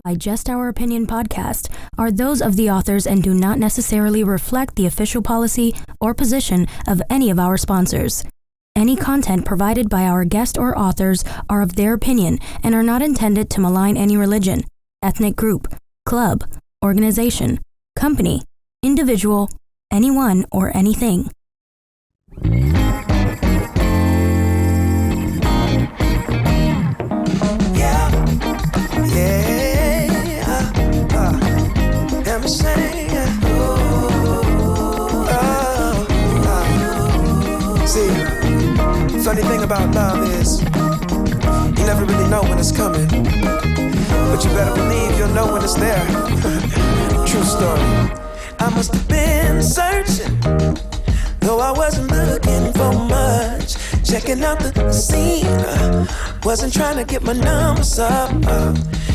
by Just Our Opinion podcast are those of the authors and do not necessarily reflect the official policy or position of any of our sponsors. Any content provided by our guest or authors are of their opinion and are not intended to malign any religion, ethnic group, club, organization, company, individual, anyone, or anything. See, funny thing about love is you never really know when it's coming, but you better believe you'll know when it's there. True story. I must have been searching, though I wasn't looking for much. Checking out the scene, wasn't trying to get my numbers up.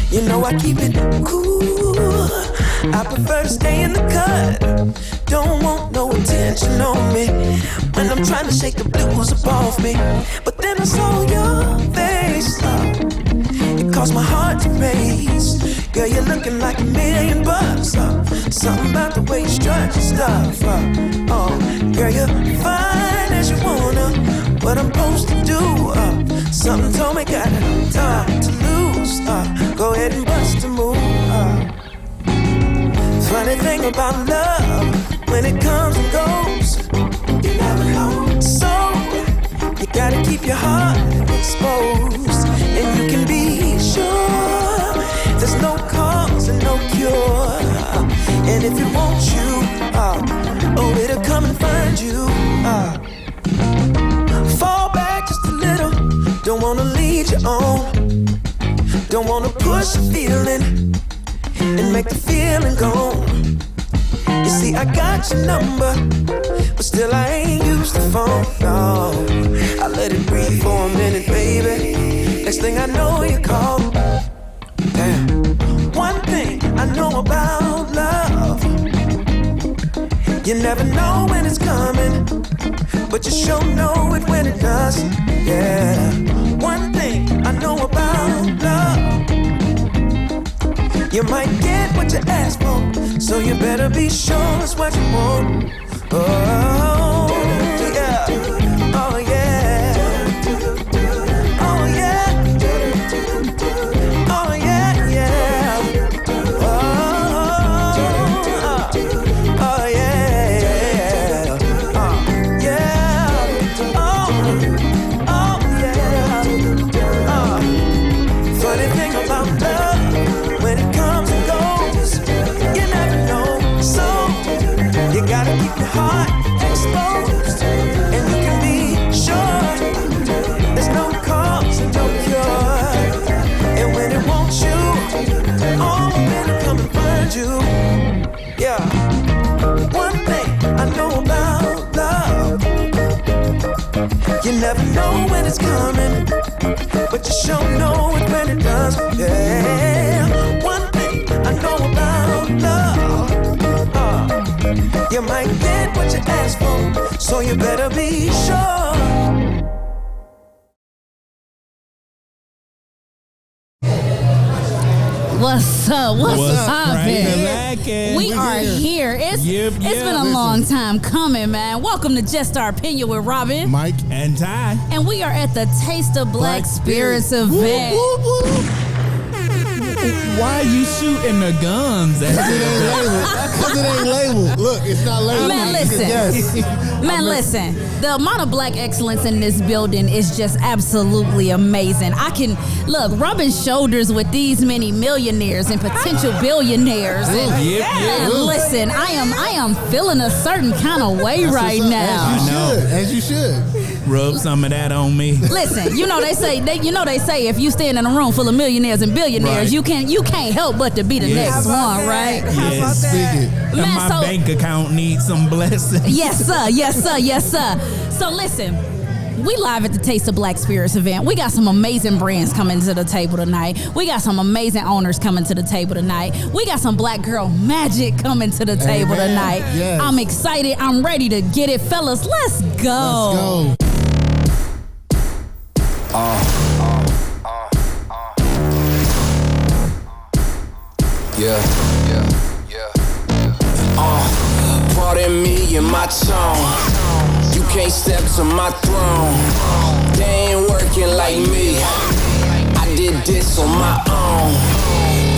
You know I keep it cool, I prefer to stay in the cut. Don't want no attention on me when I'm trying to shake the blues up off me. But then I saw your face, it caused my heart to race. Girl, you're looking like $1 million. Something about the way you strut your stuff. Oh, girl, you're fine as you wanna. What I'm supposed to do? Something told me got time to lose. Go ahead and bust a move. Funny thing about love, when it comes and goes, you never know. So you gotta keep your heart exposed, and you can be sure there's no cause and no cure. And if it wants you, oh, it'll come and find you. Fall back just a little, don't wanna lead you on, don't wanna push the feeling and make the feeling gone. You see, I got your number, but still I ain't used the phone, no. I let it breathe for a minute, baby. Next thing I know, you call. Damn. One thing I know about love, you never know when it's coming, but you sure know it when it does. Yeah. One thing I know about love, you might get what you ask for, so you better be sure it's what you want. Oh, yeah. Oh, yeah. Oh, yeah. Oh, yeah, yeah. Oh, oh, yeah, yeah. Yeah. Oh, yeah. Funny thing about love, when it comes and goes, you never know. So you gotta keep your heart exposed, and you can be sure there's no cause and no cure. And when it wants you, oh, it'll come and find you. Yeah. One thing I know about love, you never know when it's coming, but you sure know it when it does. Yeah. One thing I know about love, you might get what you ask for, so you better be sure. What's up? What's poppin'? We are here. It's been a long time coming, man. Welcome to Just Our Opinion with Robin, Mike, and Ty. And we are at the Taste of Black Spirits event. Why are you shooting the guns? Because it ain't labeled. Look, it's not labeled. Man, listen. The amount of black excellence in this building is just absolutely amazing. I can look rubbing shoulders with these many millionaires and potential billionaires. And listen, I am feeling a certain kind of way right now. As you should. Rub some of that on me. Listen, they say if you stand in a room full of millionaires and billionaires, you can't help but to be the next one, right? Yes. Man, my bank account needs some blessings. Yes, sir. Yes, sir. Yes, sir. So listen, we live at the Taste of Black Spirits event. We got some amazing brands coming to the table tonight. We got some amazing owners coming to the table tonight. We got some black girl magic coming to the table tonight. Yes. I'm excited. I'm ready to get it, fellas. Let's go. Let's go. Pardon me and my tone. You can't step to my throne. They ain't working like me. I did this on my own.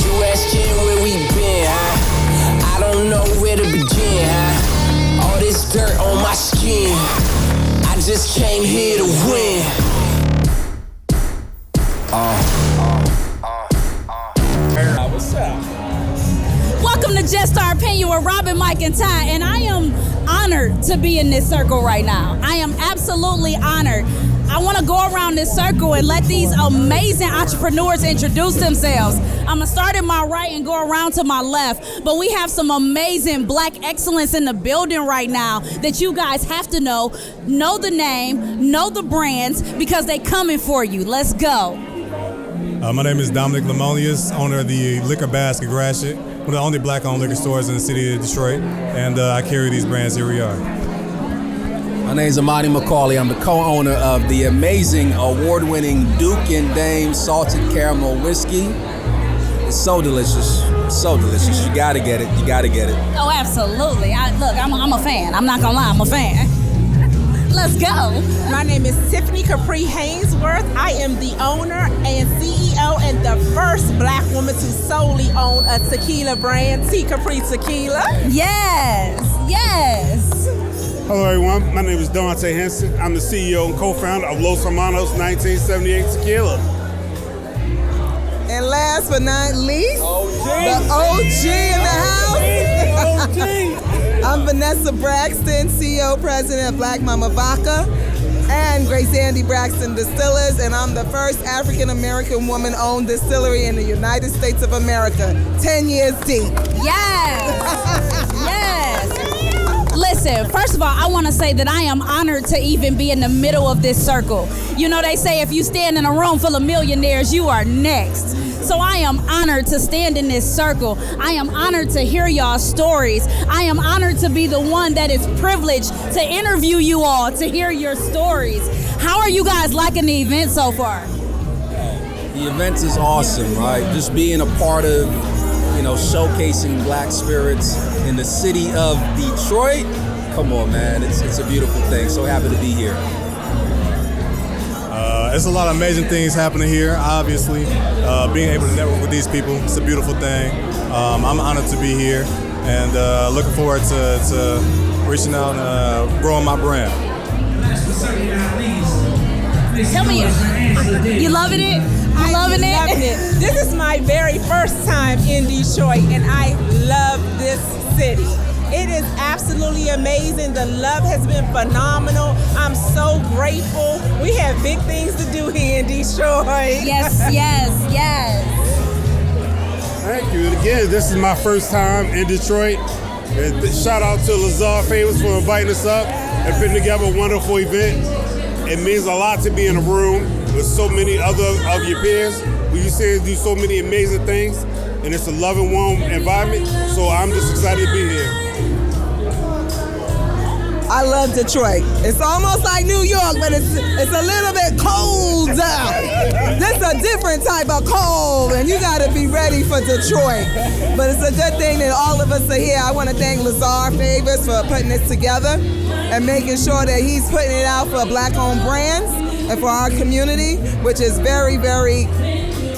You asking where we been, huh? I don't know where to begin, huh? All this dirt on my skin. I just came here to win. What's up? Welcome to Just Star Opinion with Robin, Mike, and Ty, and I am honored to be in this circle right now. I am absolutely honored. I want to go around this circle and let these amazing entrepreneurs introduce themselves. I'm going to start in my right and go around to my left, but we have some amazing Black excellence in the building right now that you guys have to know the name, know the brands, because they coming for you. Let's go. My name is Dominic Lemonius, owner of the Liquor Basket Gratiot, one of the only Black-owned liquor stores in the city of Detroit, and I carry these brands. Here we are. My name is Amani McCauley. I'm the co-owner of the amazing award-winning Duke and Dame Salted Caramel Whiskey. It's so delicious. So delicious. You gotta get it. You gotta get it. Oh, absolutely. I'm a fan. I'm not gonna lie, I'm a fan. Let's go. My name is Tiffany Capri Hainsworth. I am the owner and CEO and the first Black woman to solely own a tequila brand, T Capri Tequila. Yes. Hello everyone, my name is Dante Henson. I'm the CEO and co-founder of Los Hermanos 1978 Tequila. And last but not least, the OG in the house. I'm Vanessa Braxton, CEO, President of Black Mama Vodka and Grace Andy Braxton Distillers, and I'm the first African-American woman-owned distillery in the United States of America, 10 years deep. Yes. Listen, first of all, I want to say that I am honored to even be in the middle of this circle. You know, they say if you stand in a room full of millionaires, you are next. So I am honored to stand in this circle. I am honored to hear y'all's stories. I am honored to be the one that is privileged to interview you all, to hear your stories. How are you guys liking the event so far? The event is awesome, right? Just being a part of, showcasing Black spirits in the city of Detroit. Come on, man. It's a beautiful thing. So happy to be here. It's a lot of amazing things happening here, obviously. Being able to network with these people, it's a beautiful thing. I'm honored to be here and looking forward to reaching out and growing my brand. Tell me, you loving it? I'm loving it. This is my very first time in Detroit, and I love this city. It is absolutely amazing. The love has been phenomenal. I'm so grateful. We have big things to do here in Detroit. Yes. Thank you. And again, this is my first time in Detroit. And shout out to Lazar Favors for inviting us up and putting together a wonderful event. It means a lot to be in a room with so many other of your peers. You see us do so many amazing things, and it's a loving, warm environment. So I'm just excited to be here. I love Detroit. It's almost like New York, but it's a little bit colder. This is a different type of cold, and you gotta be ready for Detroit. But it's a good thing that all of us are here. I wanna thank Lazar Favors for putting this together and making sure that he's putting it out for Black-owned brands and for our community, which is very, very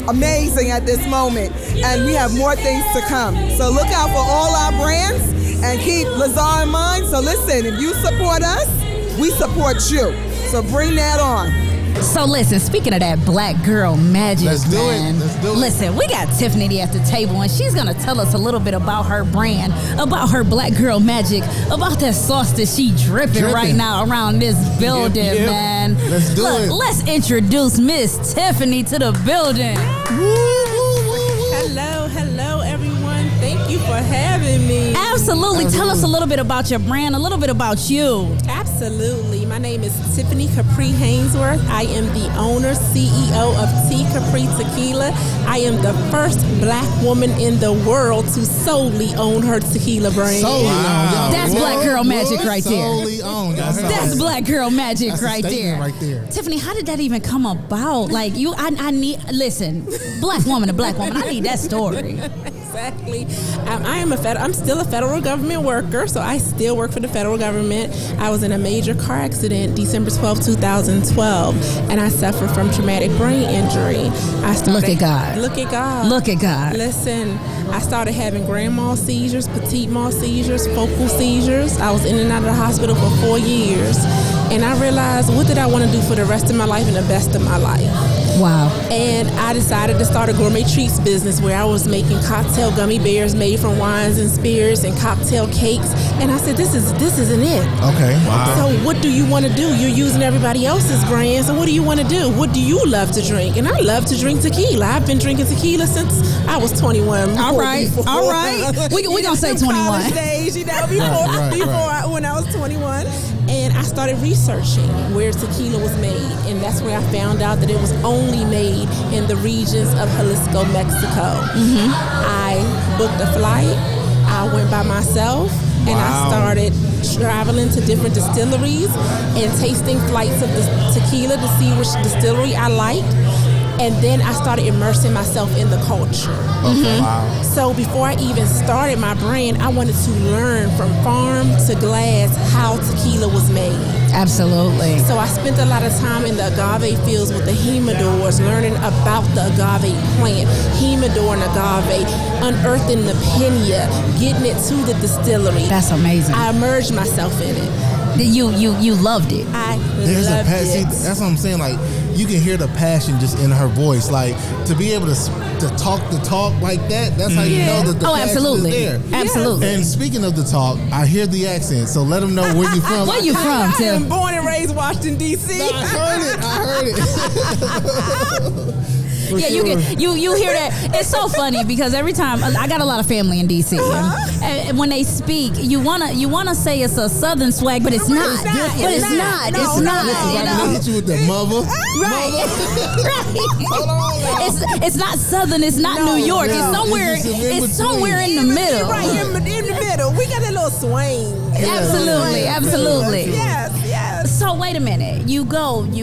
amazing at this moment. And we have more things to come. So look out for all our brands and keep Lazar in mind. So listen, if you support us, we support you. So bring that on. So listen, speaking of that Black girl magic, Let's do man, it. Let's do it. Listen, we got Tiffany at the table, and she's gonna tell us a little bit about her brand, about her Black girl magic, about that sauce that she dripping right now around this building, Yep. man. Let's do it. Let's introduce Miss Tiffany to the building. Hello, everyone. Thank you for having me. Absolutely. Tell us a little bit about your brand, a little bit about you. Absolutely. My name is Tiffany Capri Hainsworth. I am the owner, CEO of T Capri Tequila. I am the first Black woman in the world to solely own her tequila brand. Solely owned. That's Black girl magic right there. Solely song. That's black girl magic That's a right statement there. right there. Tiffany, how did that even come about? Like I need, listen, black woman to black woman, I need that story. Exactly. I'm still a federal government worker, so I still work for the federal government. I was in a major car accident December 12, 2012, and I suffered from traumatic brain injury. Look at God. Look at God. Look at God. Listen, I started having grand mal seizures, petite mal seizures, focal seizures. I was in and out of the hospital for 4 years, and I realized, what did I want to do for the rest of my life and the best of my life? Wow. And I decided to start a gourmet treats business where I was making cocktail gummy bears made from wines and spirits and cocktail cakes. And I said, this isn't it. Okay. Wow. So what do you want to do? You're using everybody else's brand. So what do you want to do? What do you love to drink? And I love to drink tequila. I've been drinking tequila since I was 21. All right. We gonna say 21. Stage, before when I was 21. And I started researching where tequila was made, and that's where I found out that it was only made in the regions of Jalisco, Mexico. Mm-hmm. I booked a flight. I went by myself, and I started traveling to different distilleries and tasting flights of the tequila to see which distillery I liked. And then I started immersing myself in the culture. Okay. Wow. So before I even started my brand, I wanted to learn from farm to glass how tequila was made. Absolutely. So I spent a lot of time in the agave fields with the humidors, learning about the agave plant, humidor and agave, unearthing the piña, getting it to the distillery. That's amazing. I immersed myself in it. You loved it. There's a passion. That's what I'm saying. Like, you can hear the passion just in her voice. Like, to be able to talk the talk like that, that's how you know that the passion absolutely. is there. Absolutely. And speaking of the talk, I hear the accent, so let them know where you from. Where you from, Tim? I'm born and raised Washington, D.C. I heard it. Yeah, you hear that. It's so funny because every time I got a lot of family in DC, and when they speak, you wanna say it's a Southern swag, but it's not. But it's not. It's not. You know? Hit you with the mother. Right. Hold on. It's not Southern. It's not New York. No, It's somewhere in the middle. Right in the middle. We got that little swing. Absolutely. Yes. So wait a minute. You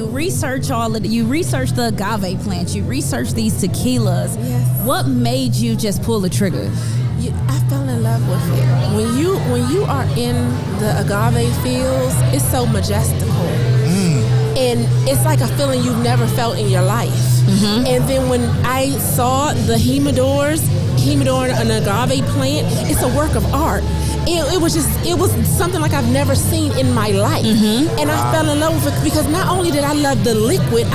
research the agave plants. You research these tequilas. Yes. What made you just pull the trigger? I fell in love with it. When you are in the agave fields, it's so majestical. And it's like a feeling you've never felt in your life. Mm-hmm. And then when I saw the humidor and agave plant, it's a work of art. It was something like I've never seen in my life. Mm-hmm. And I fell in love with it because not only did I love the liquid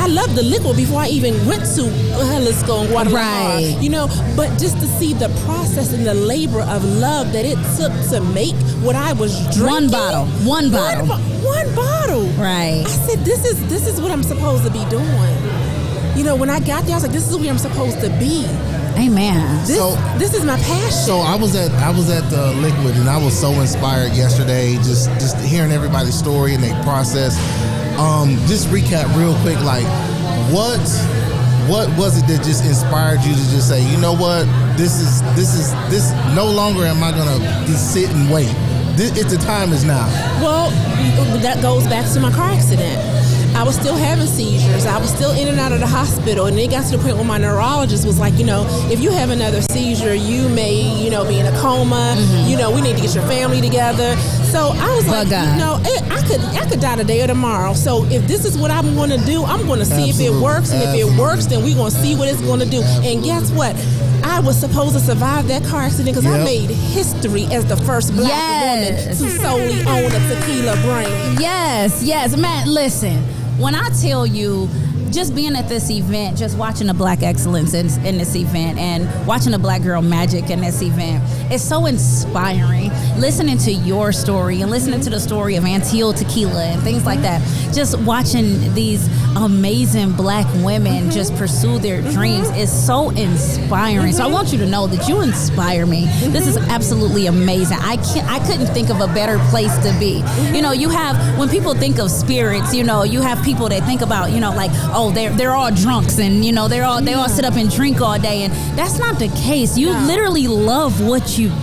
before I even went to Jalisco and Guadalajara, right. But just to see the process and the labor of love that it took to make what I was drinking. One bottle. One bottle. Right. I said, this is what I'm supposed to be doing. When I got there, I was like, this is where I'm supposed to be. Amen. This is my passion. So I was at the Liquid, and I was so inspired yesterday, just hearing everybody's story and their process. Just recap real quick, like what was it that just inspired you to just say, you know what, this no longer am I gonna just sit and wait. The time is now. Well, that goes back to my car accident. I was still having seizures. I was still in and out of the hospital. And it got to the point where my neurologist was like, if you have another seizure, you may, be in a coma. Mm-hmm. We need to get your family together. So I was like, I could die today or tomorrow. So if this is what I'm going to do, I'm going to see if it works. And if it works, then we're going to see what it's going to do. And guess what? I was supposed to survive that car accident because I made history as the first black woman to solely own a tequila brand. Yes. Man, listen. When I tell you, just being at this event, just watching the Black excellence in this event and watching the Black girl magic in this event, it's so inspiring. Listening to your story and listening to the story of Antioch Tequila and things like that, just watching these amazing Black women just pursue their dreams is so inspiring. So I want you to know that you inspire me. This is absolutely amazing. I couldn't think of a better place to be. You have, when people think of spirits, you have people that think about, like, oh, they're all drunks and you know they all sit up and drink all day, and that's not the case. You literally love what you do.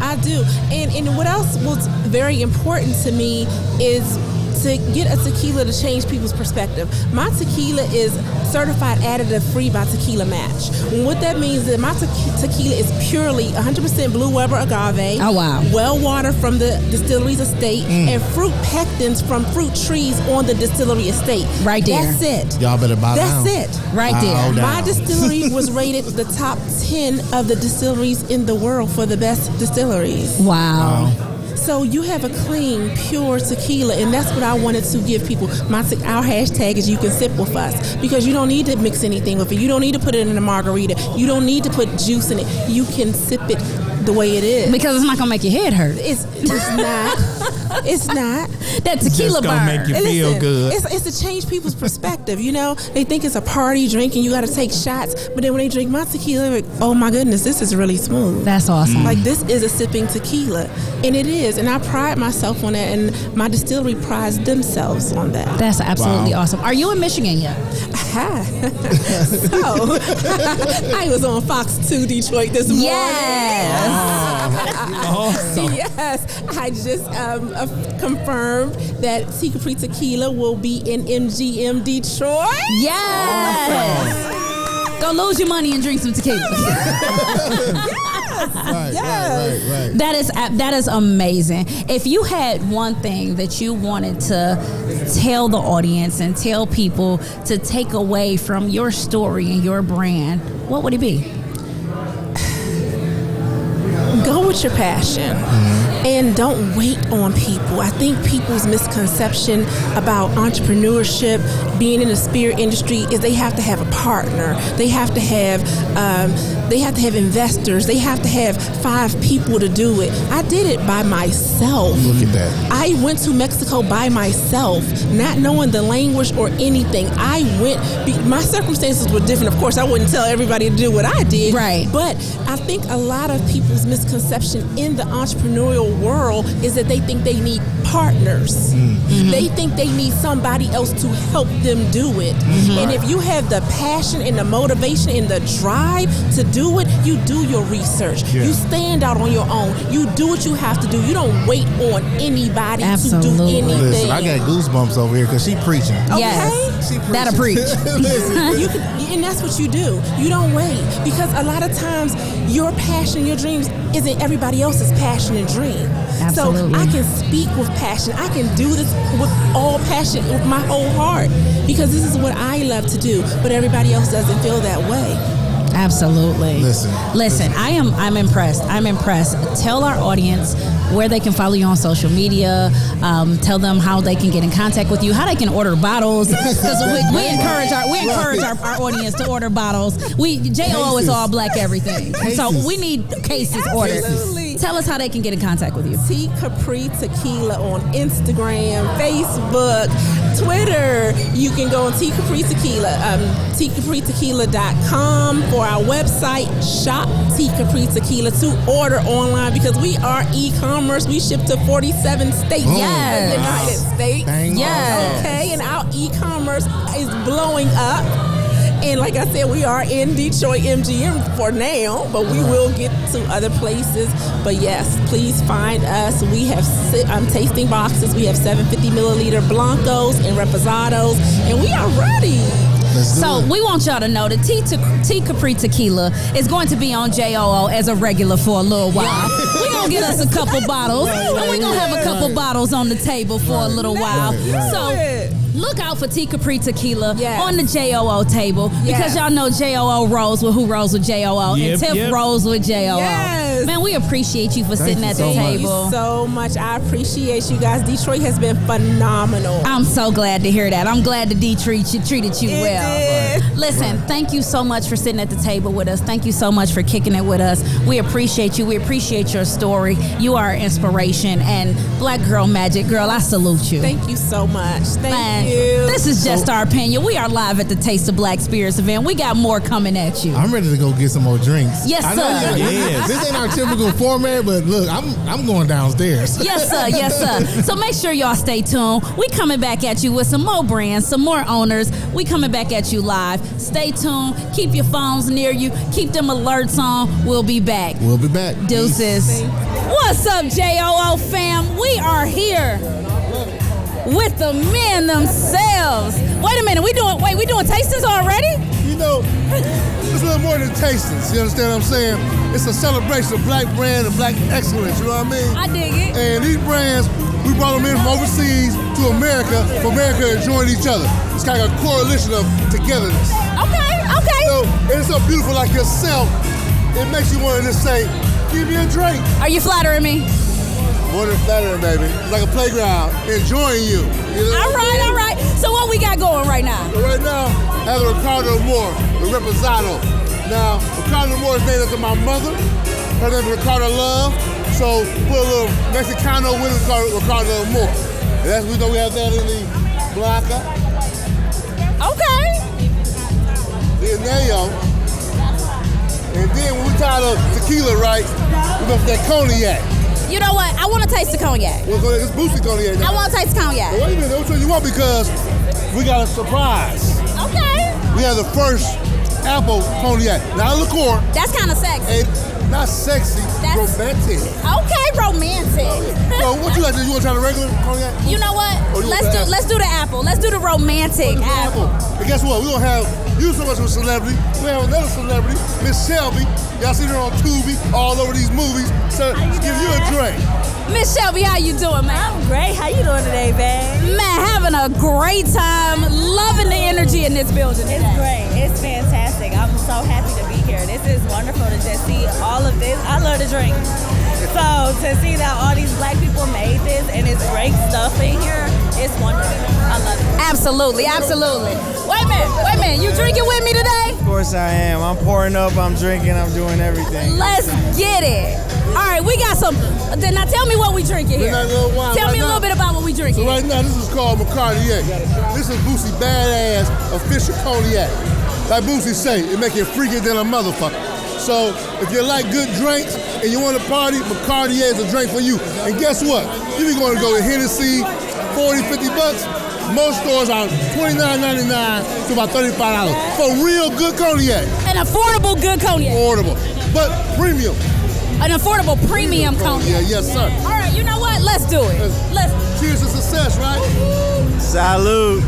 I do. And what else was very important to me is to get a tequila to change people's perspective. My tequila is certified additive free by Tequila Match. And what that means is that my tequila is purely 100% Blue Weber agave. Oh, wow. Well water from the distillery's estate and fruit pectins from fruit trees on the distillery estate. Right there. That's it. Y'all better buy down. That's it. Right there. My distillery was rated the top 10 of the distilleries in the world for the best distilleries. Wow. So you have a clean, pure tequila, and that's what I wanted to give people. Our hashtag is you can sip with us, because you don't need to mix anything with it. You don't need to put it in a margarita. You don't need to put juice in it. You can sip it the way it is. Because it's not going to make your head hurt. It's not. It's not. That tequila Just gonna burn. make you feel good. It's to change people's perspective. You know, they think it's a party drink and you got to take shots. But then when they drink my tequila, they're like, oh my goodness, this is really smooth. That's awesome. Like, this is a sipping tequila. And it is. And I pride myself on that. And my distillery prides themselves on that. That's absolutely awesome. Are you in Michigan yet? So, I was on Fox 2 Detroit this morning. Yes. Awesome. Yes, I just confirmed that Tea Capri Tequila will be in MGM Detroit. Yes. Go lose your money and drink some tequila. Right. That is amazing. If you had one thing that you wanted to tell the audience and tell people to take away from your story and your brand, what would it be? Go with your passion and don't wait on people. I think people's misconception about entrepreneurship, being in the spirit industry, is they have to have a partner. They have to have investors. They have to have 5 people to do it. I did it by myself. Look at that. I went to Mexico by myself, not knowing the language or anything. My circumstances were different. Of course, I wouldn't tell everybody to do what I did. Right. But I think a lot of people's misconception in the entrepreneurial world is that they think they need partners. Mm-hmm. They think they need somebody else to help them do it. Mm-hmm. And if you have the passion and the motivation and the drive to do it, you do your research. Yeah. You stand out on your own. You do what you have to do. You don't wait on anybody to do anything. Listen, I got goosebumps over here because she preaching. Okay? Yes. She preaching. That'll preach. And that's what you do. You don't wait, because a lot of times your passion, your dreams isn't everybody else's passion and dream. Absolutely. So I can speak with passion. I can do this with all passion, with my whole heart, because this is what I love to do, but everybody else doesn't feel that way. Absolutely. Listen. I'm impressed. Tell our audience where they can follow you on social media. Tell them how they can get in contact with you, how they can order bottles. Because we encourage our audience to order bottles. JOO is all black everything. Cases. So we need cases ordered. Absolutely. Tell us how they can get in contact with you. Tea Capri Tequila on Instagram, Facebook, Twitter. You can go on Tea Capri Tequila, teacapritequila.com for our website, shop Tea Capri Tequila to order online, because we are e-commerce. We ship to 47 states in the United States. Yes. Okay, and our e-commerce is blowing up. And like I said, we are in Detroit, MGM for now, but we will get to other places. But yes, please find us. We have tasting boxes. We have 750 milliliter Blancos and Reposados, and we are ready. So we want y'all to know that Tea Capri Tequila is going to be on JOO as a regular for a little while. We're going to get us a couple bottles, and we're going to have a couple bottles on the table for a little while. So look out for Tea Capri Tequila on the JOO table, because y'all know JOO rolls with who rolls with JOO, and Tiff rolls with JOO. Yes. Man, we appreciate you for sitting at the table. Thank you so much. I appreciate you guys. Detroit has been phenomenal. I'm so glad to hear that. I'm glad that Detroit treated you well. did. Listen, thank you so much for sitting at the table with us. Thank you so much for kicking it with us. We appreciate you. We appreciate your story. You are an inspiration, and Black Girl Magic. Girl, I salute you. Thank you so much. Thank listen, this is just our opinion. We are live at the Taste of Black Spirits event. We got more coming at you. I'm ready to go get some more drinks. Yes, I know sir. yes. This ain't our typical format, but look, I'm going downstairs. Yes, sir. Yes, sir. So make sure y'all stay tuned. We coming back at you with some more brands, some more owners. We coming back at you live. Stay tuned. Keep your phones near you. Keep them alerts on. We'll be back. We'll be back. Deuces. What's up, JOO fam? We are here with the men themselves. Wait a minute, we doing tastings already? You know, it's a little more than tastings, you understand what I'm saying? It's a celebration of black brand and black excellence, you know what I mean? I dig it. And these brands, we brought them in from overseas to America for America to join each other. It's kind of a coalition of togetherness. Okay. You know, and it's so beautiful like yourself, it makes you want to just say, give me a drink. Are you flattering me? More than flattering, baby. It's like a playground, enjoying you. All right. So what we got going right now? Right now, I have the Ricardo Moore, the Reposado. Now, Ricardo Moore is named after my mother. Her name is Ricardo Love. So put a little Mexicano with Ricardo Moore. And that's, we know we have that in the Blanca. Okay. The Anello. And then when we tie the tequila right, we go for that cognac. You know what? I want to taste the cognac. It's boosted cognac now. I want to taste cognac. Well, wait a minute, which one you want? Because we got a surprise. Okay. We have the first apple cognac. Not a liqueur. That's kind of sexy. Not sexy, romantic. Okay, romantic. So what you like? You want to try the regular cognac? You know what? Let's do the apple. Let's do the romantic apple. And guess what? We don't have you so much of a celebrity. We have another celebrity, Miss Shelby. Y'all seen her on Tubi, all over these movies. So give you a drink. Miss Shelby, how you doing, man? I'm great. How you doing today, babe? Man, having a great time. Loving the energy in this building today. It's great. It's fantastic. I'm so happy to be here. This is wonderful to just see all of this. I love to drink. So to see that all these black people made this and it's great stuff in here, it's wonderful. I love it. Absolutely. Wait a minute. You drinking with me today? Of course I am. I'm pouring up, I'm drinking, I'm doing everything. Let's get it. All right, we got some. Then now tell me what we drinking here. Tell me a little bit about what we drinking. So right now, this is called Macardier. This is Boosie badass official cognac. Like Boosie say, it make you freakier than a motherfucker. So if you like good drinks and you want to party, Macardier is a drink for you. And guess what? You be going to go to Hennessy, $40-$50. Most stores are $29.99 to about $35 for real good cognac. An affordable good cognac. Affordable, but premium. An affordable premium cognac. Yeah, yes, sir. All right, you know what? Let's do it. Let's. Cheers to success, right? Salud.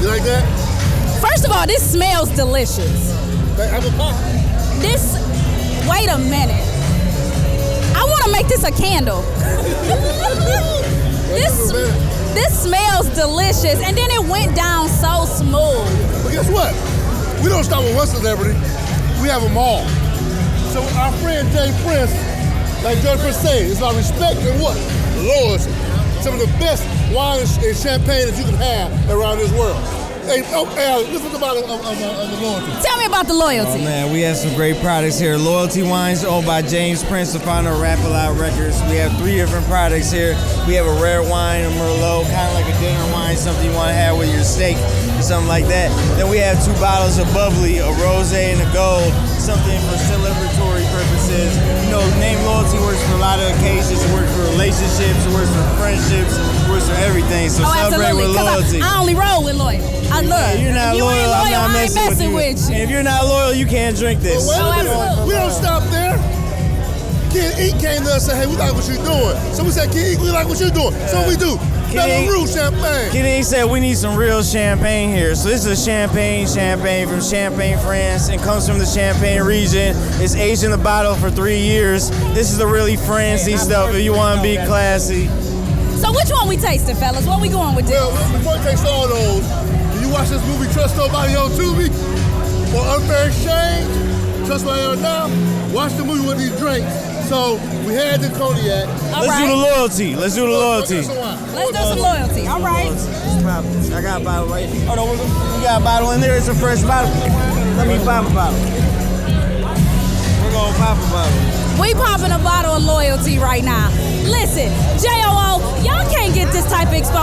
You like that? First of all, this smells delicious. Wait a minute. I want to make this a candle. This smells delicious, and then it went down so smooth. But guess what? We don't stop with one celebrity. We have them all. So our friend Jay Prince, like George Prince said, it's about respect and what? Loyalty. Some of the best wine and champagne that you can have around this world. Hey, listen about the loyalty. Tell me about the loyalty. Oh man, we have some great products here. Loyalty Wines, owned by James Prince, the founder of Rap Aloud Records. We have 3 different products here. We have a red wine, a Merlot, kind of like a dinner wine, something you want to have with your steak, or something like that. Then we have 2 bottles of bubbly, a rosé and a gold, something for celebratory purposes. You know, name loyalty works for a lot of occasions. It works for relationships, it works for friendships, it works for everything. So celebrate with loyalty. I only roll with loyalty. I love. If you're not if you loyal, ain't loyal, I'm not I ain't messing with you. If you're not loyal, you can't drink this. Well, wait a minute. We don't stop there. Kid Ink came to us and said, hey, we like what you're doing. So we said, Kid Ink, we like what you're doing. So we do. Belarus champagne. Kid Ink said we need some real champagne here. So this is a champagne from Champagne, France. It comes from the Champagne region. It's aged in the bottle for 3 years. This is the really fancy stuff if you want to be classy. So which one we tasting, fellas? What we going with this? Well, before we taste all those, you watch this movie Trust Nobody on Tubi or Unfair Exchange, Trust Nobody on now, watch the movie with these drinks. So we had the cognac. Let's do the loyalty. Let's do some loyalty. All right. I got a bottle right here. Oh no, we got a bottle in there. It's a fresh bottle. Let me pop a bottle. We're gonna pop a bottle. We popping a bottle of loyalty right now. Listen, JOO, y'all can't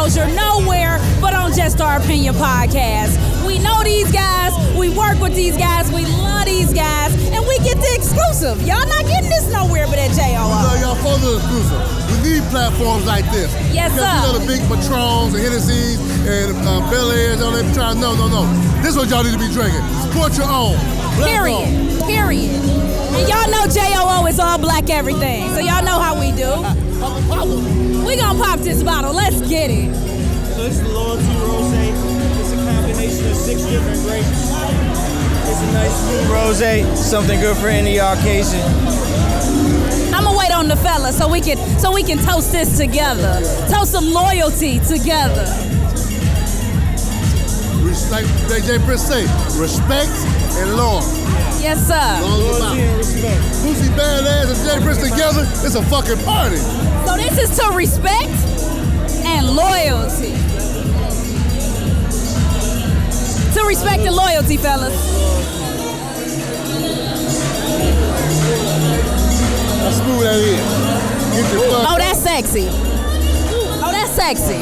exposure nowhere but on Just Our Opinion podcast. We know these guys, we work with these guys, we love these guys, and we get the exclusive. Y'all not getting this nowhere but at JOO. We love y'all for the exclusive. We need platforms like this. Yes, because sir. you know the big Patrons and Hennessy's and Bel Airs, all they be trying. No. This is what y'all need to be drinking. Support your own. Period. And y'all know JOO is all black everything, so y'all know how we do. We gonna pop this bottle. Let's get it. So it's the Loyalty Rosé. It's a combination of 6 different grapes. It's a nice smooth rosé, something good for any occasion. I'm gonna wait on the fella so we can toast this together. Toast some loyalty together. Like Jay Prince say, respect and love. Yes, sir. Loyalty and respect. Boosie Badass and Jay Prince together, it's a fucking party. So this is to respect and loyalty. To respect and loyalty, fellas. How smooth that is. Get your fuck. Oh, that's sexy. Oh, that's sexy.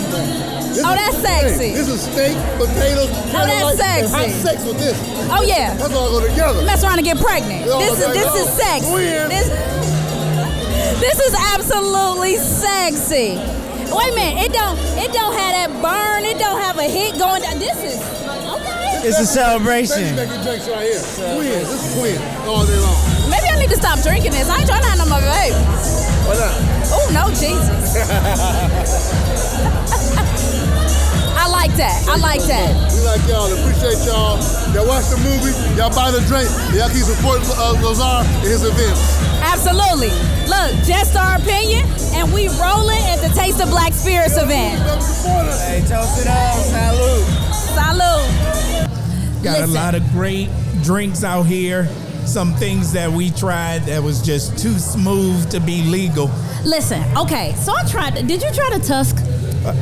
Oh, that's sexy. This is steak, potatoes, oh, that's sexy. Have sex with this. Oh, yeah. That's all go together. Mess around and get pregnant. This is sexy. This is absolutely sexy. Wait a minute. It don't have that burn. It don't have a hit going down. This is okay. It's a celebration. Making drinks right here. Twins. This is twins all day long. Maybe I need to stop drinking this. I ain't trying to have no more baby. Why not? Oh, no, Jesus. I like that. We like y'all. Appreciate y'all. Y'all watch the movie. Y'all buy the drink. Y'all keep supporting Lazar and his events. Absolutely. Look, Just Our Opinion, and we rolling at the Taste of Black Spirits event. Hey, toast it up. Salud. Got a lot of great drinks out here. Some things that we tried that was just too smooth to be legal. Listen, okay, so I tried. Did you try the Tusk?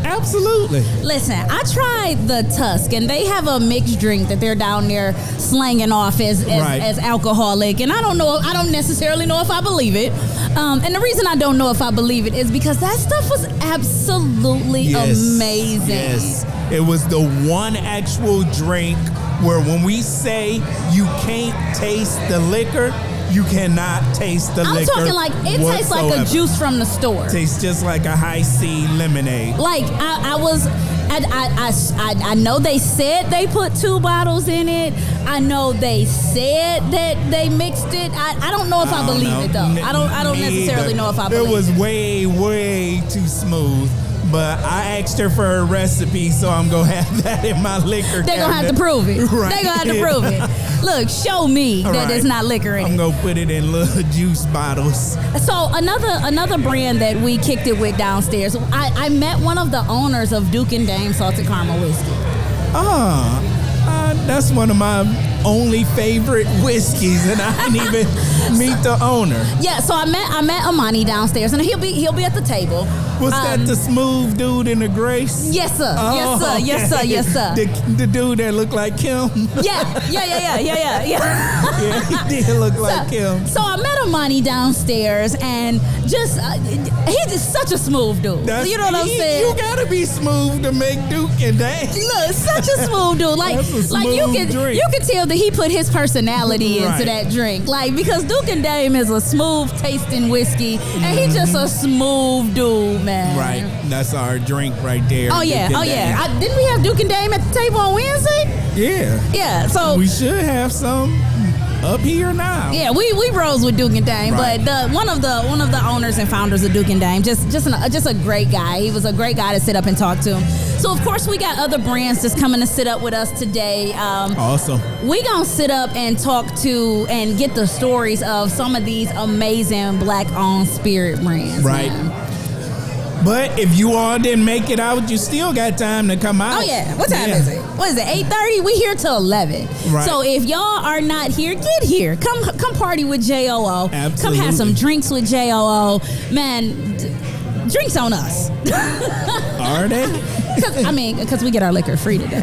Absolutely. Listen, I tried the Tusk, and they have a mixed drink that they're down there slanging off as alcoholic, and I don't necessarily know if I believe it. And the reason I don't know if I believe it is because that stuff was absolutely amazing. Yes, it was the one actual drink where when we say you can't taste the liquor, you cannot taste the liquor. I'm talking like it tastes like a juice from the store. Tastes just like a high C lemonade. Like I know they said they put 2 bottles in it. I know they said that they mixed it. I don't know if I believe it though. I don't necessarily know if I believe it. It was way too smooth. But I asked her for a recipe, so I'm going to have that in my liquor They're going to have to prove it. Right. They're going to have to prove it. Look, show me that it's not liquor in it. I'm going to put it in little juice bottles. So another brand that we kicked it with downstairs, I met one of the owners of Duke and Dame Salted Caramel Whiskey. That's one of my only favorite whiskeys, and I didn't even meet the owner. Yeah, so I met Amani downstairs, and he'll be at the table. Was that the smooth dude in the gray? Yes, sir. Oh, Yes, sir. The dude that looked like Kim. Yeah. Yeah, he did look like Kim. So I met Amani downstairs, and just he's just such a smooth dude. You know what I'm saying? You gotta be smooth to make Duke and Dame. Look, such a smooth dude. Like you can tell that he put his personality into that drink. Like, because Duke and Dame is a smooth tasting whiskey, and he's just a smooth dude, man. Right. That's our drink right there. Oh yeah. Didn't we have Duke and Dame at the table on Wednesday? Yeah. Yeah. So we should have some up here now. Yeah, we rose with Duke and Dame, right. But one of the owners and founders of Duke and Dame, just a great guy. He was a great guy to sit up and talk to. So of course we got other brands that's coming to sit up with us today. Awesome. We gonna sit up and talk to and get the stories of some of these amazing Black-owned spirit brands. Right. Man. But if you all didn't make it out, you still got time to come out. Oh yeah. What time is it? What is it? 8:30? We here till 11. Right. So if y'all are not here, get here. Come party with JOO. Absolutely. Come have some drinks with JOO. Man, drinks on us. Are they? Because we get our liquor free today.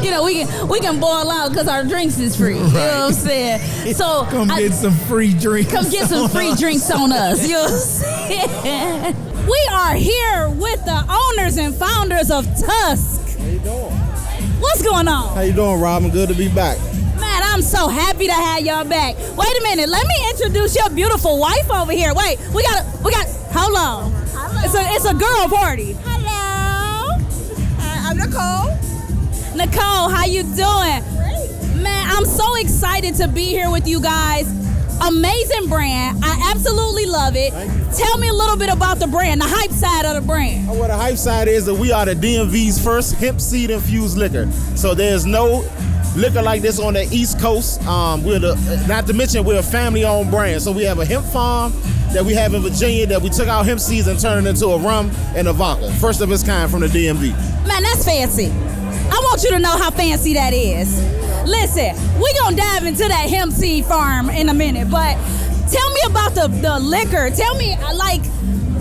You know, we can boil out because our drinks is free. Right. You know what I'm saying? So get some free drinks. Come get some free drinks on us. You know what I'm saying? We are here with the owners and founders of Tusk. How you doing? What's going on? How you doing, Robin? Good to be back. Man, I'm so happy to have y'all back. Wait a minute, let me introduce your beautiful wife over here. Wait, we got, hold on. It's a girl party. Hello. I'm Nicole. Nicole, how you doing? Great. Man, I'm so excited to be here with you guys. Amazing brand. I absolutely love it. Tell me a little bit about the brand, the hype side of the brand. Well, the hype side is that we are the DMV's first hemp seed infused liquor. So there's no liquor like this on the East Coast. Not to mention we're a family-owned brand. So we have a hemp farm that we have in Virginia that we took our hemp seeds and turned it into a rum and a vodka. First of its kind from the DMV. Man, that's fancy. I want you to know how fancy that is. Listen, we're going to dive into that hemp seed farm in a minute, but tell me about the liquor. Tell me, like,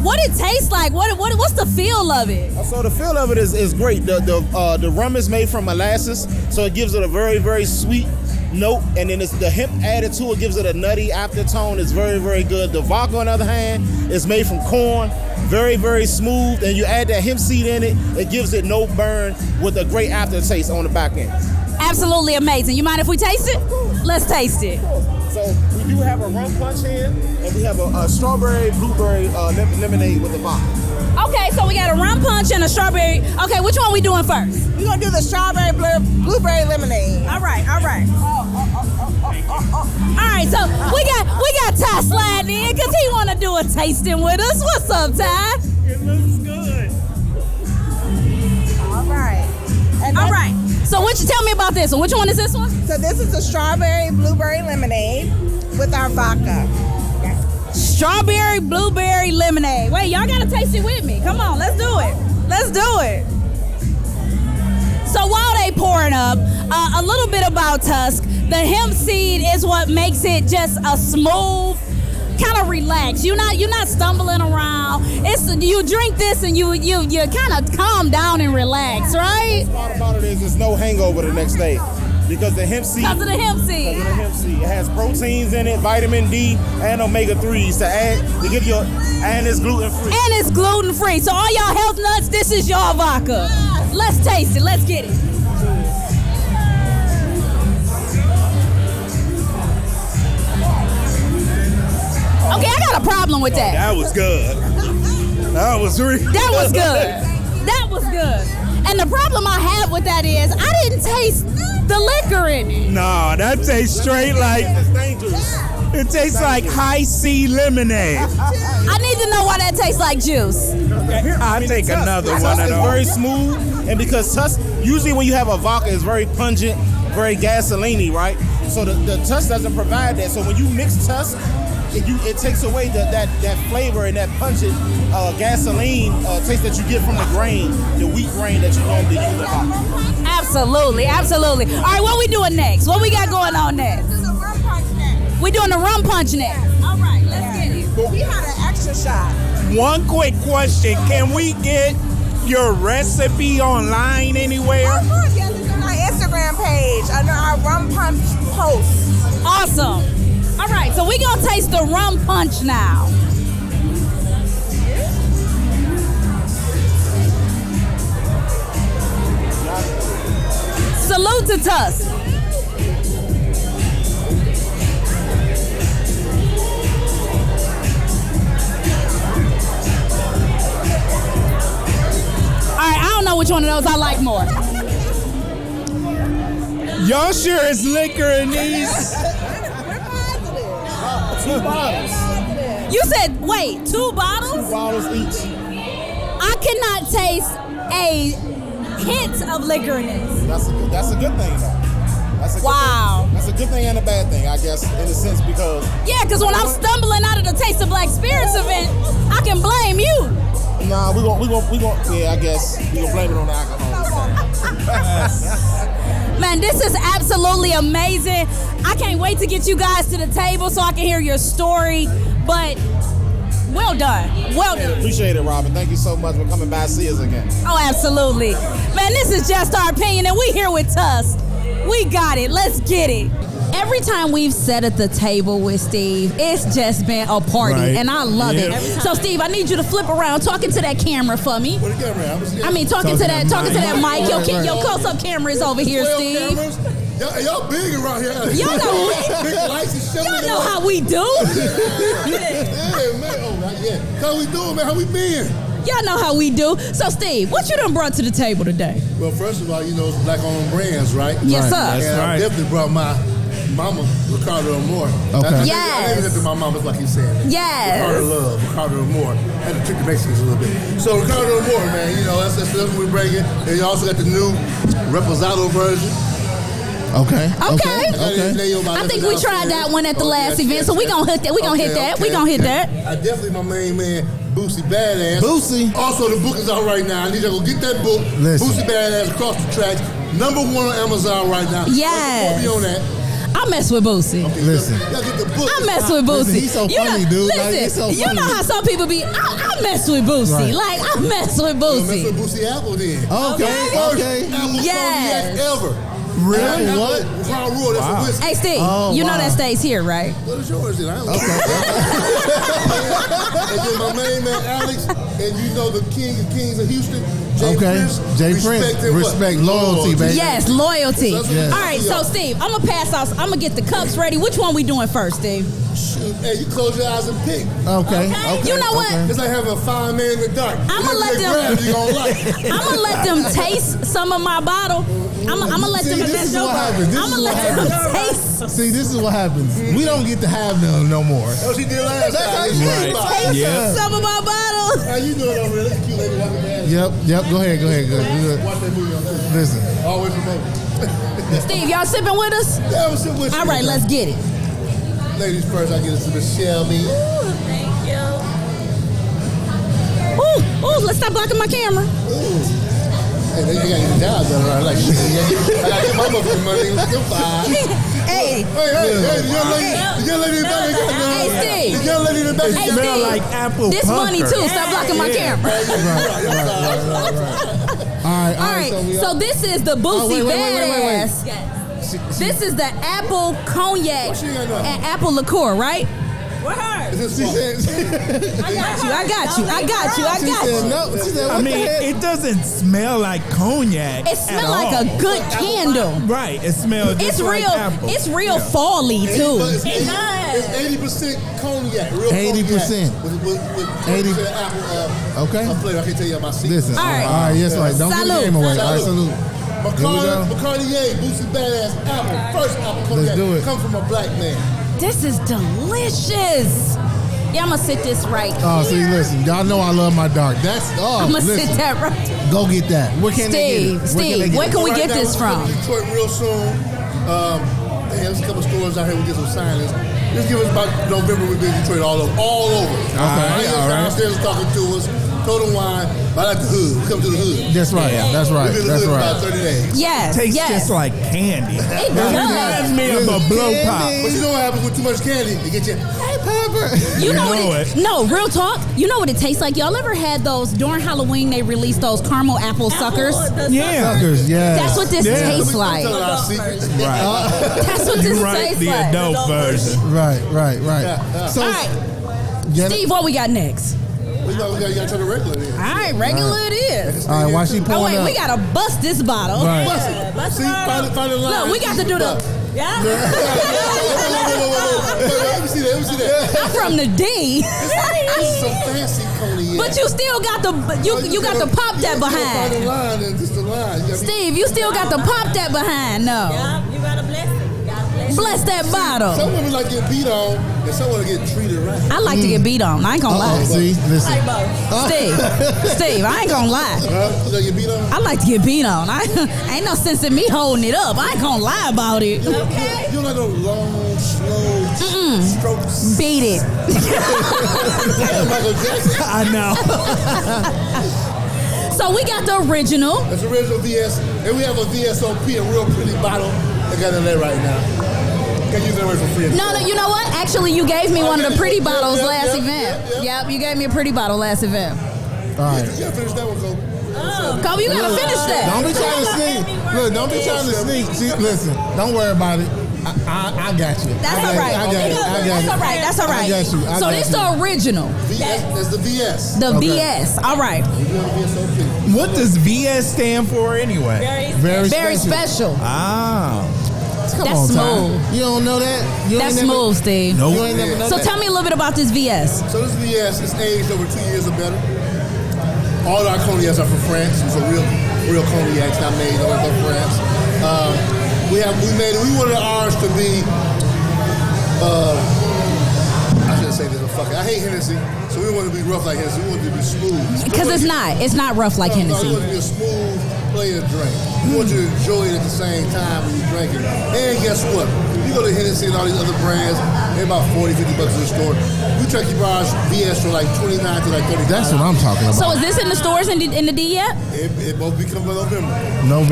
what it tastes like. What's the feel of it? So the feel of it is great. The rum is made from molasses, so it gives it a very, very sweet note, and then the hemp added to it gives it a nutty aftertone. It's very, very good. The vodka, on the other hand, is made from corn. Very, very smooth, and you add that hemp seed in it, it gives it no burn with a great aftertaste on the back end. Absolutely amazing. You mind if we taste it? Let's taste it. So we do have a rum punch here, and we have a strawberry blueberry lemonade with the vodka. Okay, so we got a rum punch and a strawberry. Okay, which one we doing first? We're gonna do the strawberry blueberry lemonade. All right. All right, so we got Ty sliding in because he want to do a tasting with us. What's up, Ty? It looks good. All right. All right. So what you tell me about this one? Which one is this one? So this is the strawberry blueberry lemonade with our vodka. Strawberry blueberry lemonade. Wait, y'all gotta taste it with me. Come on, let's do it. Let's do it. So while they pouring up, a little bit about Tusk. The hemp seed is what makes it just a smooth, kind of relaxed. You're not stumbling around. You drink this and you kind of calm down and relax, right? The part about it is there's no hangover the next day because the hemp seed. Because of the hemp seed. Because of the hemp seed. It has proteins in it, vitamin D, and omega-3s to give you, and it's gluten-free. And it's gluten-free. So all y'all health nuts, this is your vodka. Let's taste it. Let's get it. Okay, I got a problem with that. That was good. That was really good. That was good. That was good. And the problem I have with that is I didn't taste the liquor in it. No, that tastes straight like It's dangerous. it tastes like high C lemonade. I need to know why that tastes like juice. I'll take another one of Tusk is those. very smooth, and because Tusk, usually when you have a vodka, it's very pungent, very gasoline-y, right? So the Tusk doesn't provide that. So when you mix Tusk, it takes away that flavor and that pungent gasoline taste that you get from the grain, the wheat grain that you normally use in vodka. Absolutely, absolutely. All right, what we doing next? What we got going on next? We doing the rum punch next. All right, let's get it. We had an extra shot. One quick question: can we get your recipe online anywhere? Of course, yes, it's on our Instagram page under our rum punch post. Awesome. All right, so we gonna taste the rum punch now. Salute to Tusk. All right, I don't know which one of those I like more. Y'all sure it's liquor in these? 2 bottles. You said, wait, 2 bottles? 2 bottles each. I cannot taste a hint of liquor in this. That's a good thing, though. That's a good Wow. thing. That's a good thing and a bad thing, I guess, in a sense, because. Yeah, because when I'm stumbling out of the Taste of Black Spirits event, I can blame you. Nah, we gon' yeah, I guess we gonna blame it on the alcohol. Man, this is absolutely amazing. I can't wait to get you guys to the table so I can hear your story. But well done. Well done. Appreciate it, Robin. Thank you so much for coming by and see us again. Oh, absolutely. Man, this is Just Our Opinion, and we here with Tusk. We got it. Let's get it. Every time we've sat at the table with Steve, it's just been a party, Right. and I love Yep. it. So, Steve, I need you to flip around, talking to that camera for me. What the camera? I mean, talking to that mic. Your close-up camera is over here, 12 Steve. cameras. Y'all big around here. Y'all know, Big lights and shit. y'all know how we do. Yeah, man. Oh, yeah. How we doing, man? How we been? Y'all know how we do. So, Steve, what you done brought to the table today? Well, first of all, it's black-owned brands, right? Yes, sir. And That's right. I definitely brought my mama, Ricardo Amore. Okay. I named it after my mama, like you said. Yes. Ricardo Amore. Had to trick the Mexicans a little bit. So Ricardo Amore, man, that's what we're bringing. And you also got the new Reposado version. Okay. Okay. I think we tried that one at the last event, so we gonna hit that. We gonna hit that. We gonna hit that. Definitely my main man, Boosie Badass. Boosie. Also, the book is out right now. I need y'all to go get that book. Listen. Boosie Badass Across the Tracks. #1 on Amazon right now. Yes. Be on that. I mess with Boosie. Listen. Y'all get the book. I mess with Boosie. Listen, he's so funny, dude. Listen, Like, he's so you funny. know how some people be. I mess with Boosie. Right. Like I mess with Mess Boosie. with Boosie Apple then. Okay. Okay. Apple Yes. cognac ever. Really? What? Crown Royal, that's a whiskey. Hey, Steve, Oh, you know wow. that stays here, right? What is yours then? I don't know. And then my main man Alex, and you know the king of kings of Houston, Jay Prince. Jay Prince. And what? Respect, loyalty, baby. Yes, loyalty. Yes. All right, so Steve, I'm gonna pass out. I'm gonna get the cups ready. Which one we doing first, Steve? Shoot, hey, you close your eyes and pick. Okay. You know what? It's like having a fine man in the dark. I'ma let them. You gonna like. I'm gonna let them taste some of my bottle. I'm gonna let them. This is what happens. This I'm is gonna what let them happens. taste. See, this is what happens. We don't get to have them no more. That's what she did last That's how time. she Right. Taste Yeah. some of my bottle. How you doing over there? That's a cute lady walking past. Yep. Go ahead. Good. Watch that movie on TV. Listen. Always remember. Steve, y'all sipping with us? Yeah, I'm sitting with you. All right, let's get it. Ladies first, I get it to Michelle B. Thank you. Ooh, let's stop blocking my camera. Hey, they got your job done right. Like, shit, I got your mama for money. You're fine. Hey, Hey, the young lady in the back. Hey, Steve. The young lady in the back. Hey, Smell Steve. like apple This pucker. money too. Stop blocking my camera. All All right, so this is the Boosie wait. Badass. This is the apple cognac and apple liqueur, right? What her? She said, I got you. no. She said, I what mean, the heck? it doesn't smell like cognac. It smells at like all. a good candle. Right, it smells just It's like real. apple. It's real fall-y too. it's 80% cognac. Real 80%. Cognac. With 80. apple. Okay. Flavor. I can't tell you my secret. Listen. All right. All right. Yes, right. Don't give the Salute. game away. All right. Salute. Salute. Here we go. McCartier, Boosie Badass apple. First apple cognac. Let's do it. Come from a black man. This is delicious. Yeah, I'm gonna sit this right. Oh, see, here. listen. Y'all know I love my dark. That's I'm gonna listen. sit that right. Go get that. Where can they get it? Steve, where can we Right get now, this we're from? coming to Detroit real soon. There's a couple stores out here. We get some signings. Just give us about November. We'll be in Detroit all over. Okay, all right. Downstairs talking to us. Total Wine. I like the hood. We come to the hood. That's right. That's right. We've been in the That's hood right. about 30 days. Yes, Tastes yes. just like candy. It It does. reminds me of a blow pop. But you know what happens with too much candy? You get your hey pepper. You know know what it. No, real talk. You know what it tastes like? Y'all ever had those during Halloween? They released those caramel apple suckers. Yeah. Suckers, yeah. That's what this Yeah. tastes like. Tell our secret. Right. That's what this You right, tastes the like. adult version. Right. So, All right, yeah, Steve, what we got next? We gotta try the regular then. All right, regular it is. all right. While she Oh pulling wait, up. we gotta bust this bottle. Right. Bust it. See, find the line. Look, we got to do the. Yeah. Let me see that. I'm from the D, This is some fancy cognac. but you still got the you got to pop that Find the behind. line and just the line. You gotta be- Steve, you still got to pop that behind. No, Yeah, you gotta bless it. You gotta bless it. bless that Some bottle. women like get beat on, and some women get treated right. I like to get beat on. I ain't gonna lie. See, listen. Like both. Steve, I ain't gonna lie. You like get beat on? I like to get beat on. Ain't no sense in me holding it up. I ain't gonna lie about it. You don't like those long, slow strokes. Beat it. Michael Jackson. I know. So we got the original. That's original VS, and we have a VSOP, a real pretty bottle. I got in there right now. Can use that word for free. No, you know what? Actually, you gave me one of the pretty Yep, bottles yep, last yep, event. yep, Yep, you gave me a pretty bottle last event. All right. You gotta finish that one, Kobe. Kobe, you gotta finish that. Don't be trying to sneak. Look, don't be trying to sneak. See, listen, don't worry about it. I got you. That's all right. That's all right. I got you. So this the original. That's the VS. The VS. All right. What does VS stand for anyway? Very special. Ah. Come That's on, Ty. smooth. You don't know that? You That's ain't never- smooth, Steve. Nope. You ain't never know So that? tell me a little bit about this VS. So this VS is aged over 2 years or better. All our cognacs are from France. It's a real cognacs not made over in France. We wanted ours to be. I shouldn't say this. Fuck it. I hate Hennessy, so we want to be rough like Hennessy. We want it to be smooth. Because it's not rough like We Hennessy. want it to be a smooth player drink. We want you to enjoy it at the same time when you drink it. And guess what? You go to Hennessy and all these other brands, they're about $40, $50 in the store. We try to keep our VS for like $29 to like $30. That's what I'm talking about. So is this in the stores in the D yet? It both become November.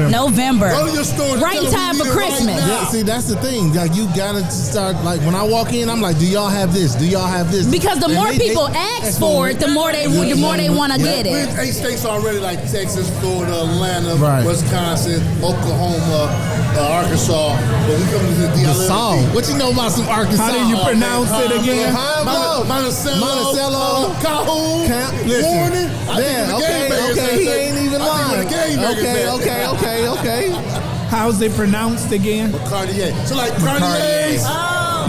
November. Go to your store. Right in time for Christmas. Yeah, see, that's the thing. Like, you gotta start. Like, when I walk in, I'm like, "Do y'all have this? Do y'all have this?" Because the And more people ask for it, the more they want to get We're in it. 8 states already, like Texas, Florida, Atlanta, Right. Wisconsin, Oklahoma, Arkansas. But we come to the The song. What you know about some Arkansas? How do you pronounce it again? Monticello, Calhoun, Listen. Warning. Okay. He ain't even lying. Okay. How's it pronounced again? Cartier. So like Cartier's.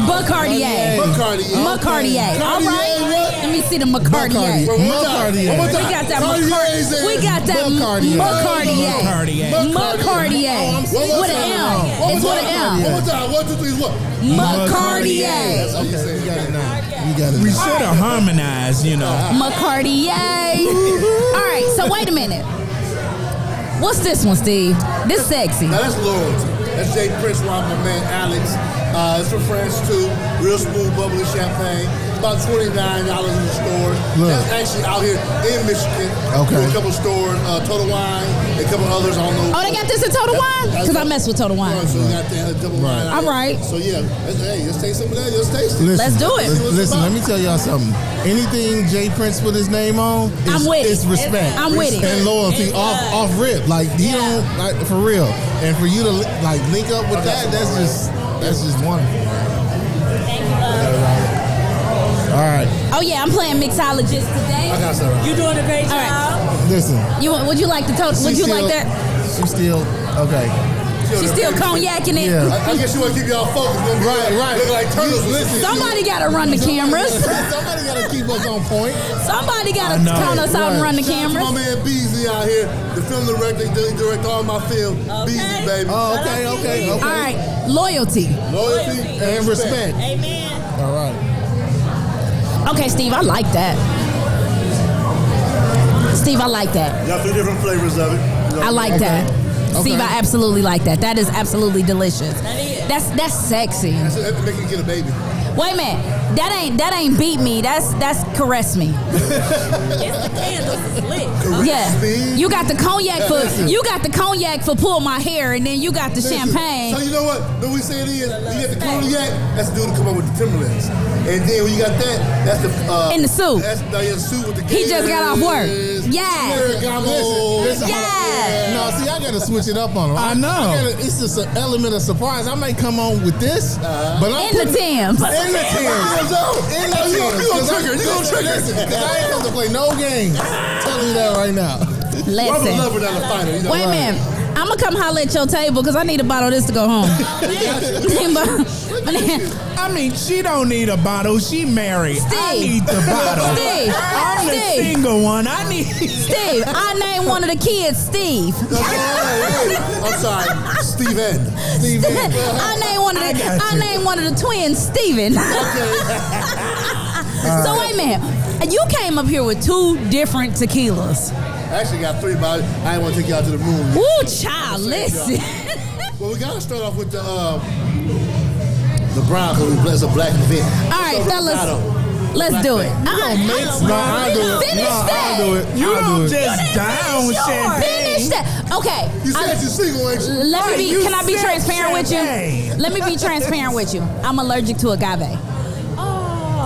Bacardier. Bacardier. All right. Let me see the Bacardier. Bacardier. We got that Bacardier. We got that Bacardier. Bacardier. With an M. It's with an M. One more time. 1, 2, 3. What? Bacardier. Okay, you got it now. You got it. We now. should have harmonized, you know. Macartier. All right, so wait a minute. What's this one, Steve? This sexy. Now that's loyalty. That's Jay Prince, my man Alex. It's from France too. Real smooth, bubbly champagne. About $29 in the stores. Look. That's actually out here in Michigan. Okay. A couple stores, Total Wine, and a couple others. I don't know. Oh, they got this in Total Wine? Because I mess with Total Wine. So we got that double wine. All right. So yeah, let's taste some of that. Let's taste it. Let's do it. Listen, let me tell y'all something. Anything Jay Prince put his name on, I'm with it. it's respect. I'm with it. And loyalty off rip. Like, he don't, like, for real. And for you to like link up with that's just wonderful. Thank you, love. All right. Oh yeah, I'm playing mixologist today. I got some. You doing a great job. All Listen. Would you like to talk? Would you like that? She's still okay. She's still cognacing it. Yeah. I guess you want to keep y'all focused. Right. Look like turtles. Listen. Somebody got to run the cameras. Somebody got to keep us on point. Somebody got to count us out and run the Shout out to cameras. my man Beasley out here, the film director, he direct all my film. Beasley, baby. Oh, okay. All right, loyalty. Loyalty And respect. Amen. All right. Okay, Steve, I like that. Steve, I like that. Got 3 different flavors of it. I like that. Steve, I absolutely like that. That is absolutely delicious. That is. That's sexy. That's make you get a baby. Wait a minute. That ain't beat me. That's caress me. It's the candles. It's lit. Yeah. You got the cognac for pull my hair, and then you got the champagne. So you know what? When we say it is, you get the cognac, that's the dude to come up with the Timberlands. And then when you got that, that's the In the suit. That's the suit with the He just got off work. Yeah. Listen, Yeah. No, see, I gotta switch it up on him. I know. It's just an element of surprise. I may come on with this, but I'm In the Timbs. In the Timbs. You gonna trigger. Listen, 'cause I ain't come to play no games. I'm telling you that right now. I'm a lover, not a fighter. You know? Wait a minute. I'm gonna come holler at your table because I need a bottle of this to go home. I mean, she don't need a bottle. She married. I need the bottle. I'm the single one. I need. Steve, I named one of the kids Steve. I'm sorry, Steven. I named one of the twins Steven. So wait a minute. You came up here with 2 different tequilas. I actually got 3, but I didn't want to take y'all to the moon. Woo, child, listen. Well, we gotta start off with the brown because it's a black event. All right, fellas, let's do it. I'll do it. Finish that. I'll do it. You I'll do don't it. just down champagne. Finish that. Okay. You said you're single, ain't you? Let me You can I be said transparent with champagne. you? Let me be transparent with you. I'm allergic to agave.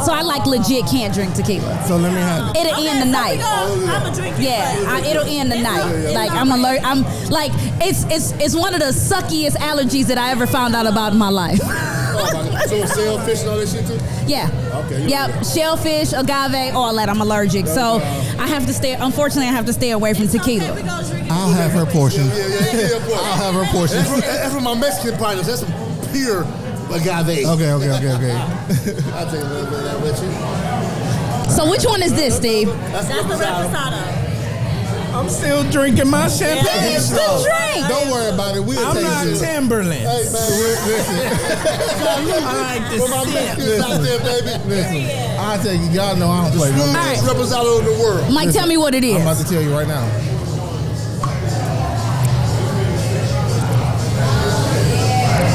So I like legit can't drink tequila. So let me have it. It'll end the night. I'm a drinker. Yeah, it'll end the night. Like I'm alert. I'm like it's one of the suckiest allergies that I ever found out about in my life. So shellfish and all that shit too? Yeah. Okay. Yep. Shellfish, agave, all that. I'm allergic. So I have to stay. Unfortunately, I have to stay away from tequila. I'll have her portion. Yeah. I'll have her portion. That's from my Mexican partners. That's some pure agave. Okay. I'll take a little bit of that with you. So which one is this, Steve? That's the reposado. I'm still drinking my champagne. Still drink. Don't worry about it. We'll I'm taste not it. Timberland. Hey, man, I like to for my sip. Mexicans out there, baby. Listen, I tell you, y'all know I don't play no games. right. Reposado in the world. Mike, tell me what it is. I'm about to tell you right now.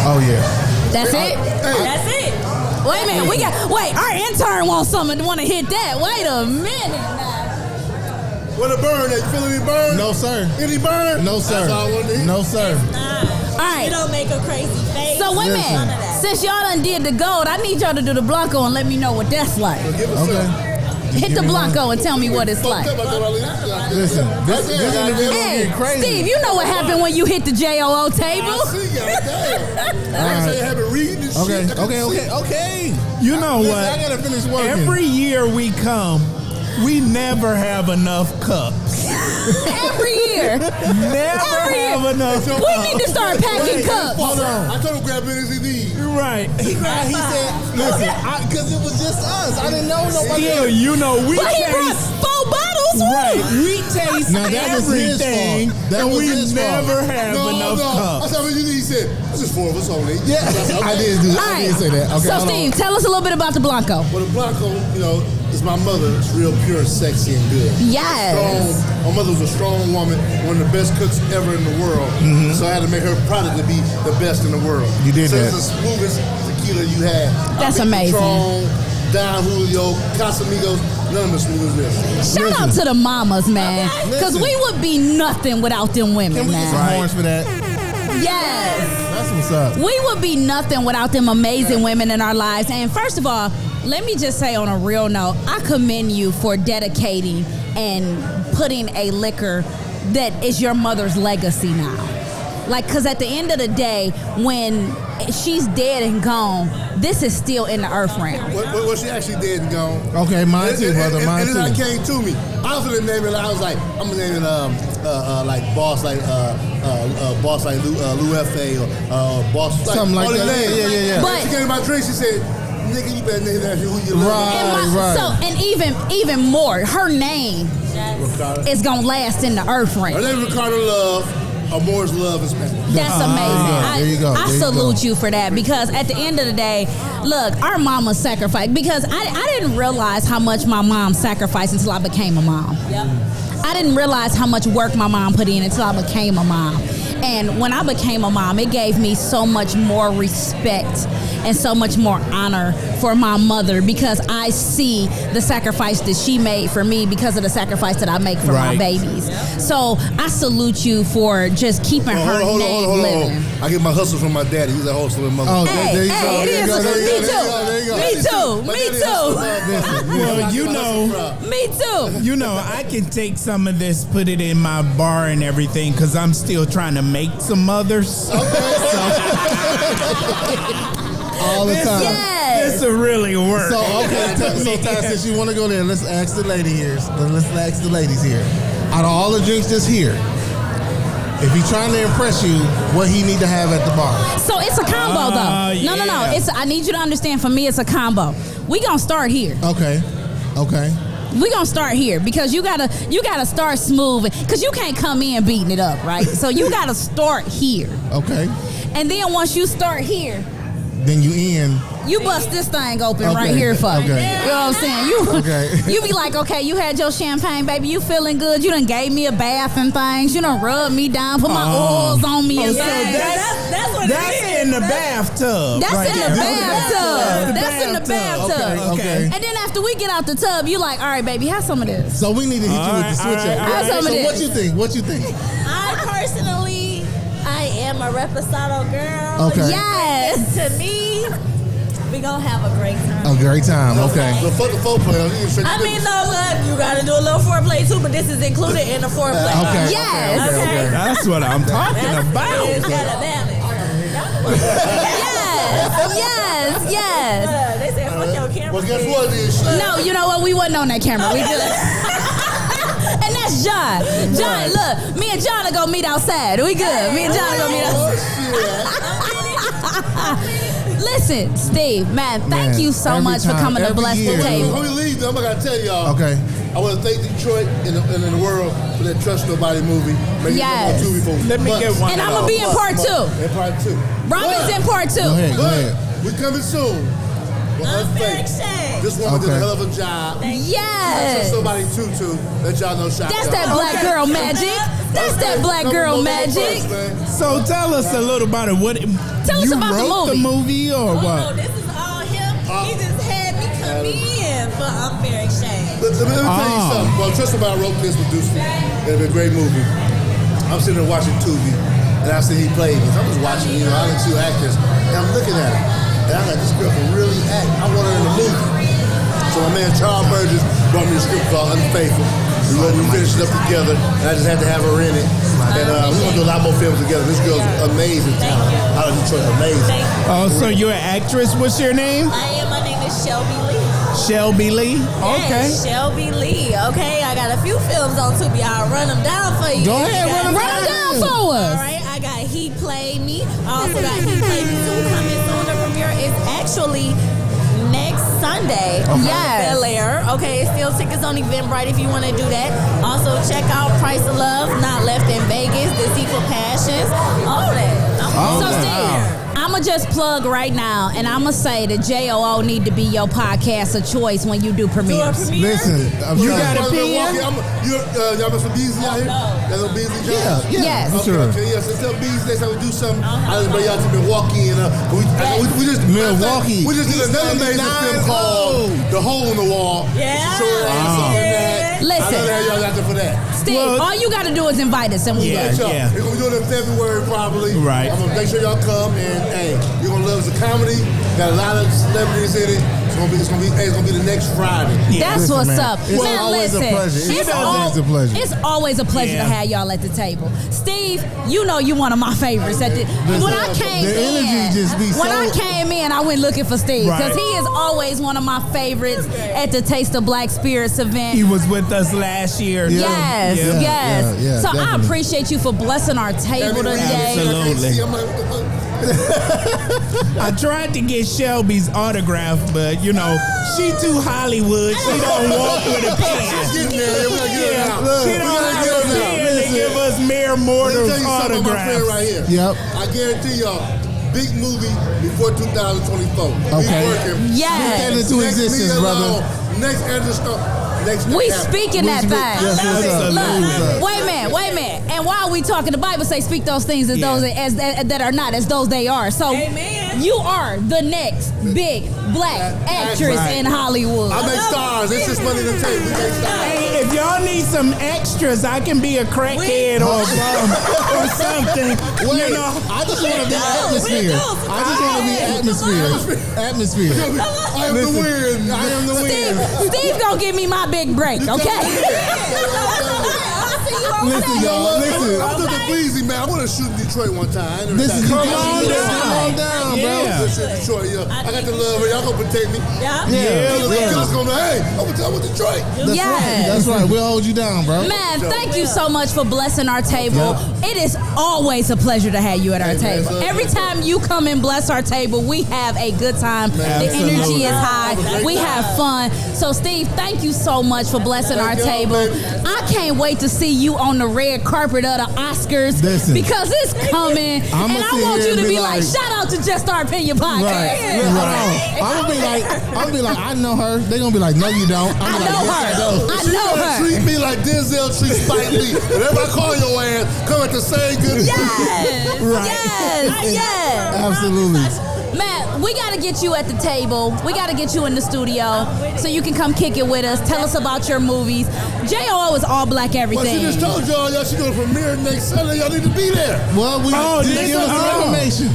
Oh yeah. That's it. That's it. Wait a minute. Our intern wants something. Want to hit that? Wait a minute. What a burn! You feel any burn? No sir. Any burn? No sir. That's all I wanted to hear. No sir. All right. You don't make a crazy face. So wait a Listen. minute. Since y'all done did the gold, I need y'all to do the Blanco and let me know what that's like. Okay. Hit the Blanco and tell me what it's like. Listen, this interview gonna Hey, get crazy. Steve, you know what happened when you hit the JOO table? I have it reading and shit. Okay. You know Listen, what? I gotta finish working. Every year we come, we never have enough cups. Every year. Never have enough cups. We need to start packing cups. Hold on. I told him grab anything he needs. Right. He said, listen, because it was just us. I didn't know nobody Still, else. you know, we But he brought taste. 4 bottles. Right. We taste Now, that was his everything, fault. That and was we his fault. never have enough I cups. said, what you need? He said, this is 4 of us only. Yeah, I did say that. Okay, So, hold on. Steve, tell us a little bit about the Blanco. Well, the Blanco, you know, is my mother. It's real pure and sexy and good. Yes. Strong. My mother was a strong woman, one of the best cooks ever in the world. So I had to make her product to be the best in the world. You did so that. it's the smoothest tequila you had. That's I beat amazing. Patron, Don Julio, Casamigos, none of them as smooth as this. Shout out to the mamas, man. Because we would be nothing without them women, Can we get some man. horns for that? Yes. That's what's up. We would be nothing without them amazing women in our lives. And first of all, let me just say on a real note, I commend you for dedicating and putting a liquor that is your mother's legacy now. Like, because at the end of the day, when she's dead and gone, this is still in the earth realm. Well, she actually dead and gone. Okay, mine too, brother. Mine and then too. it came to me. I was gonna name it. I was like, I'm gonna name it like boss like Lou F.A. or boss Something like all these that. names. Yeah. But- She came to my drink. She said, "Nigga, you better name that who you love." Right. So, and even more, her name Ricardo. is going to last in the earth Her realm. name is Ricardo Love. Amor's Love is Spanish. That's amazing. there you go. I There you salute go. you for that because at the end of the day, look, our mama sacrificed because I didn't realize how much my mom sacrificed until I became a mom. Yep. I didn't realize how much work my mom put in until I became a mom. And when I became a mom, it gave me so much more respect and so much more honor for my mother because I see the sacrifice that she made for me because of the sacrifice that I make for my Right. babies. So I salute you for just keeping her name living. I get my hustle from my daddy. He's a hustler and mother. Oh, Hey, there you go. hey, it There you is. go. There you Me go. There you go. Me too. My Me daddy too. hustles. Well, you know, Me too. you know, I can take some of this, put it in my bar and everything, because I'm still trying to make some others. All the time. Yes. This will really work. So okay, so Ty, since you want to go there, let's ask the lady here. Let's ask the ladies here. Out of all the drinks that's here, if he's trying to impress you, what he need to have at the bar? So it's a combo though. No. yeah. It's I need you to understand. For me, it's a combo. We gonna start here. Okay. We gonna start here because you gotta start smooth because you can't come in beating it up, right? So you gotta start here, Okay. and then once you start here, Then you in. you bust this thing open Okay. right here for me. Okay. You know what I'm saying? You Okay. you be like, okay, you had your champagne, baby. You feeling good? You done gave me a bath and things. You done rubbed me down, put my oils on me and so things. That's what it is. in the bathtub. That's right in there. the bathtub. That's in the bathtub. Okay. And then after we get out the tub, you like, all right, baby, have some of this. So we need to hit you with the switch all right, up. all right. Some of So this. what you think? What you think? I personally, I am a reposado girl. Okay. Yes. To me, We gonna have a great time. A great time. Okay. So fuck the foreplay. I mean, no, look, you gotta do a little foreplay too, but this is included in the foreplay. Okay. Yes. Okay. That's what I'm talking about. It's got a balance. Yes. They said, fuck your camera. Well, guess what? Then? No, you know what? We wasn't on that camera. We good. And that's John. John, look, me and John are gonna meet outside. We good. Me and John are gonna meet outside. Listen, Steve, man, thank you so every much for time, coming to every bless year. the table. Before we leave, though, I gotta tell y'all. Okay. I want to thank Detroit and the world for that Trust Nobody movie. Yes. Let me get one. And I'm gonna be in part 2. In part 2. Robin's in part 2. Go ahead. But we coming soon. Unfair. This woman did a Okay. hell of a job. Yes. Trust Nobody 2. Let y'all know. Shout That's out. that black girl magic. That's that black girl magic. So tell us a little about it. What Tell us you about the wrote movie. or Oh, no, what? this is all him. He just had me come in for Unfair Exchange. Let me tell you something. Well, Trust Nobody wrote this, produced it. It's a great movie. I'm sitting there watching Tubi, and I see he played this. I'm just watching, I like 2 actors, and I'm looking at him. And I'm like, this girl can really act. I want her in the movie. So my man Charles Burgess brought me a script called Unfaithful. We finished it up together, and I just had to have her in it. And we're going to do a lot more films together. This girl's amazing talent. Out of Detroit, amazing. Oh, so you're an actress. What's your name? I am. My name is Shelby Lee. Shelby Lee. Okay. Yes, Shelby Lee. Okay, I got a few films on Tubi. I'll run them down for you. Go ahead, run them down for us. All right, I got He Played Me. I also got He Played Me 2 coming soon. The premiere is actually next Sunday. Yes. Bel Air. Okay, still tickets on Eventbrite if you want to do that. Also, check out Price of Love, Not Left in Vegas, Deceitful Passions, all that. So Steve, I'ma just plug right now, and I'ma say that JOO need to be your podcast of choice when you do premieres. Listen, You got a pen? Y'all got some Beasley out here? Y'all know Beasley Jones? Yes. Okay, Sure. okay, yeah. So tell Beasley next time we do something, I'll bring y'all to Milwaukee. And we just Milwaukee. We just did another amazing film called The Hole in the Wall. Yeah. Show her ass on that. Listen. I love to have y'all out there for that. Steve, all you gotta do is invite us, and we Yeah. will. We're gonna be doing it in February probably. Right. I'm gonna make sure y'all come, and hey, you're gonna love the comedy. Got a lot of celebrities in it. It's gonna be the next Friday. That's Listen, what's man, up. it's Man, always a listen, pleasure. It's always a pleasure. It's always a pleasure Yeah. to have y'all at the table. Steve, you know you one of my favorites. When I came the energy just be when I so- came in, I went looking for Steve because Right. he is always one of my favorites at the Taste of Black Spirits event. He was with us last year. Yes, Yeah. yes. Yeah, so I definitely. appreciate you for blessing our table today. Absolutely. I tried to get Shelby's autograph, but she too Hollywood. She don't walk with a pen. Getting there. We're gonna get it Yeah, out. she don't have a pen to give us mere mortals Let me tell you something about my friend autographs. right here. Yep. I guarantee y'all, big movie before 2024. Okay. We working. Yes. Speak that into existence, brother. Next Anderson. Next We chapter. speaking that thing. Yes, what's up? Look, wait a minute. And while we talking, the Bible say speak those things as those as that are not as those they are. So Amen. you are the next big black actress right. in Hollywood. I make stars. It's just money to take. We make stars. Hey, if y'all need some extras, I can be a crackhead or something. I just want to be atmosphere. I just want to be atmosphere. I am the wind. I am the wind. Steve gonna give me my big break, okay? Listen, y'all. Listen. I'm just a breezy man. I want to shoot in Detroit one time. This is Come come on on down. down, bro. Yeah. Let's shoot in Detroit. Yeah. I got the love. Y'all gonna protect me. Yeah. Killers gonna be, hey, I'm with Detroit. Yes. That's right. We'll hold you down, bro. Man, thank you so much for blessing our table. It is always a pleasure to have you at our man, table. so- Every time you come and bless our table, we have a good time. The Absolutely. energy is high. We have fun. So, Steve, thank you so much for blessing our Thank y'all, table. baby. I can't wait to see you on the red carpet of the Oscars Listen. because it's coming. I'ma And I sit want here you to and be be like, like- shout out to Just Our Opinion Podcast. Right. I'm gonna be like, I know her. They gonna be like, no, you don't. I I'm know like, yes, her. I do. I know her. Treat me like Denzel treats Spike Lee. Whenever I call your ass, come at the same good. Yes. Yes. Absolutely. Matt, we got to get you at the table. We got to get you in the studio so you can come kick it with us. Tell us about your movies. JOO is all black Well, everything. she just told y'all she gonna premiere next Sunday. Y'all need to be there. Well, we Oh, just this give us is- the information.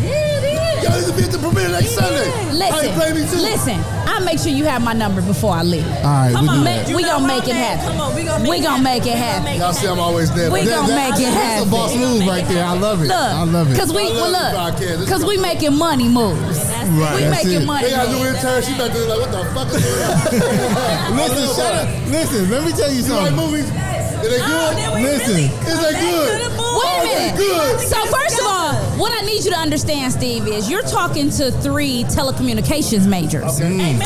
Y'all need to be at the premiere next Sunday. Listen, I'll make sure you have my number before I leave. All right, Come we on, do man. that. We gonna make it happen. Come on, we gonna make it happen. Y'all see I'm always there. We gonna make it That's happen. a boss move right there. I love it. Look, I love it. Cause we making money moves. Right. We That's making it. money They got a new moves. intern. She back there like, what the fuck is that? Listen, shut up. Listen, let me tell you You like something. movies? Is they good? Listen. Is they good? Wait a minute. Good. So first of all, what I need you to understand, Steve, is you're talking to 3 telecommunications majors. Okay.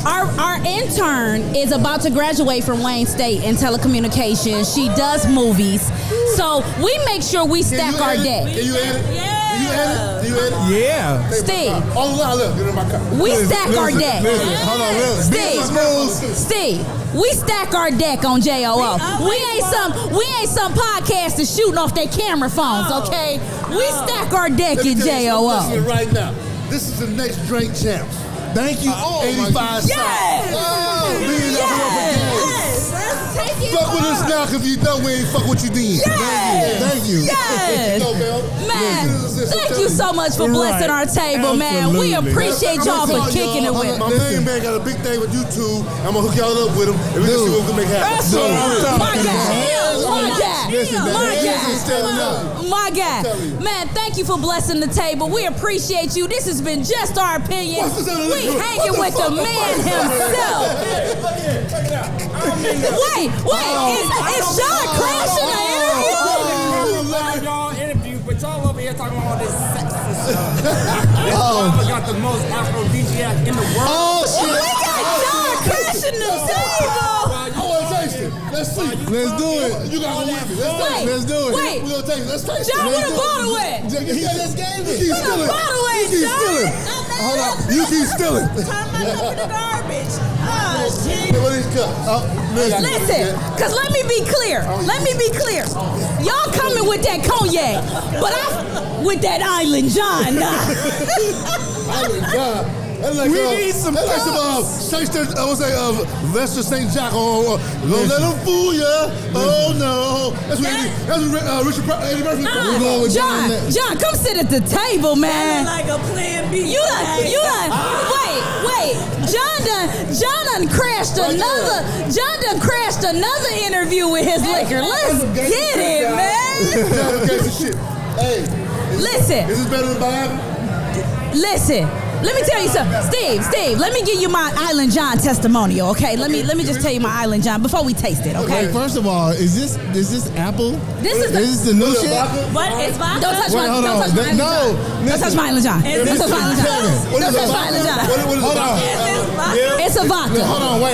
Our intern is about to graduate from Wayne State in telecommunications. She does movies. So we make sure we stack our deck. Can you edit? Yeah. You edit? Yeah. Steve. Oh, look, get in my car. We stack our deck. Listen, hold on, listen. Steve, we stack our deck on JOO. We ain't some podcasters shooting off their camera phones, okay? We stack our deck Let me in tell you something. JOO. Listen right now. This is the next drink champs. Thank you. 85 Yes. Fuck with us now, cause you know we ain't fuck with you then. Thank you. Yes. No, Mel. Man, thank you so much for blessing our table, man. We appreciate y'all for kicking it with My us. main man got a big thing with YouTube. I'm gonna hook y'all up with him, and we can see what we can make happen. That's right. My guy. Listen, the is standing up. My guy. Man, thank you for blessing the table. We appreciate you. This has been Just Our Opinion. We hanging with the man himself. Wait, is Sean crashing the interview? Y'all interview, but y'all over here talking about all this sexist stuff. This mama got the most aphrodisiac in the world. Oh, shit. We got Sean crashing the table. I want to taste it. Let's see. Let's do it. You gotta go with me. Let's do it. Wait. We're gonna taste it. Let's taste it. John, where the bottle at? He just gave it. Where the bottle at, You keep John? stealing. Hold on. You keep stealing. Turn my cup in the garbage. Oh, shit. What is cup? Listen, cause let me be clear. Y'all coming with that cognac, but I with that Island John. Island John. That's like, We need some that's like some I was like Lester St. Jack. Don't let him fool ya. Oh no. That's what Richard Eddie Murphy. We're going with John, come sit at the table, man. Like a plan B. You done. Wait. John done crashed another interview with his liquor. Let's get it, man. Shit. Hey. Listen. Is this better than Bible? Listen. Let me tell you something. Steve, let me give you my Island John testimonial, okay? Let me just tell you my Island John before we taste it, okay? Okay, first of all, is this apple? This is the new shit? What is vodka? Don't touch my Island John. Don't touch my Island John. Don't touch my Island John. Don't touch my Island John. Hold on. It's a vodka. Hold on, wait.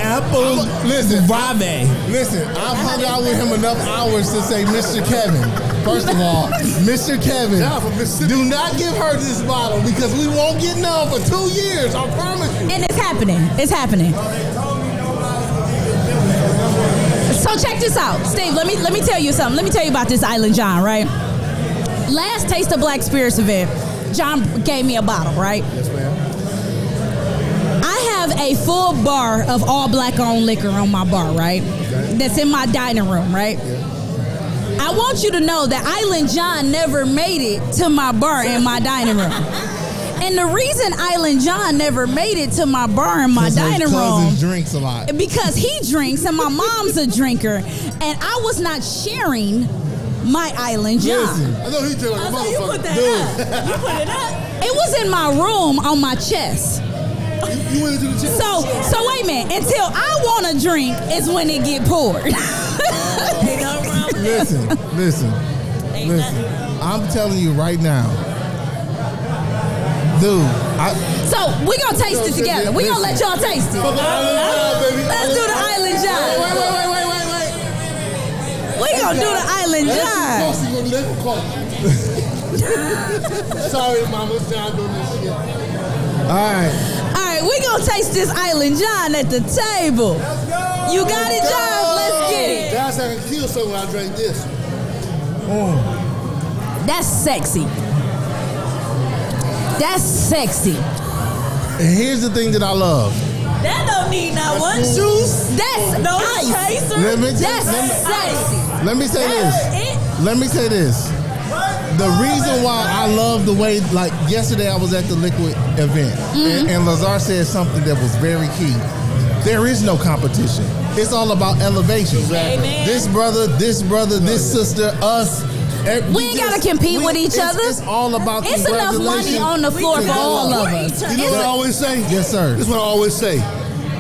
Apple. Listen, Vibe. Listen, I've hung out with him enough hours to say, Mr. Kevin. First of all, Mr. Kevin, do not give her this bottle because we won't get none for 2 years. I promise you. And it's happening. It's happening. So check this out, Steve. Let me tell you something. Let me tell you about this Island John, right? Last Taste of Black Spirits event, John gave me a bottle, right? Yes, ma'am. I have a full bar of all black owned liquor on my bar, right? Okay. That's in my dining room, right? Yeah. I want you to know that Island John never made it to my bar in my dining room. And the reason Island John never made it to my bar in my dining room drinks a lot. Because he drinks and my mom's a drinker, and I was not sharing my Island John. Listen, I know he drank like a motherfucker. You put that up. You put it up. It was in my room on my chest. You went into the chest. So wait a minute. Until I want a drink is when it get poured. Listen. I'm telling you right now, dude. So we gonna taste it together. We gonna let y'all taste it. Let's do the Island John. Wait. We gonna do the Island John. Sorry, Mama. John doing this shit. All right, we gonna taste this Island John at the table. You got it, John? Let's get it. That's how I can kill someone when I drink this. That's sexy. That's sexy. And here's the thing that I love. That don't need not one juice. That's no ice. chaser. That's sexy. Let me say this. Let me say this. The reason why I love the way, like yesterday I was at the Liquid event, and Lazar said something that was very key. There is no competition. It's all about elevation. Amen. This brother, this sister, us. We ain't gotta compete with each other. It's all about It's enough money on the floor for all of us. You know what I always say? Yes, sir. This is what I always say.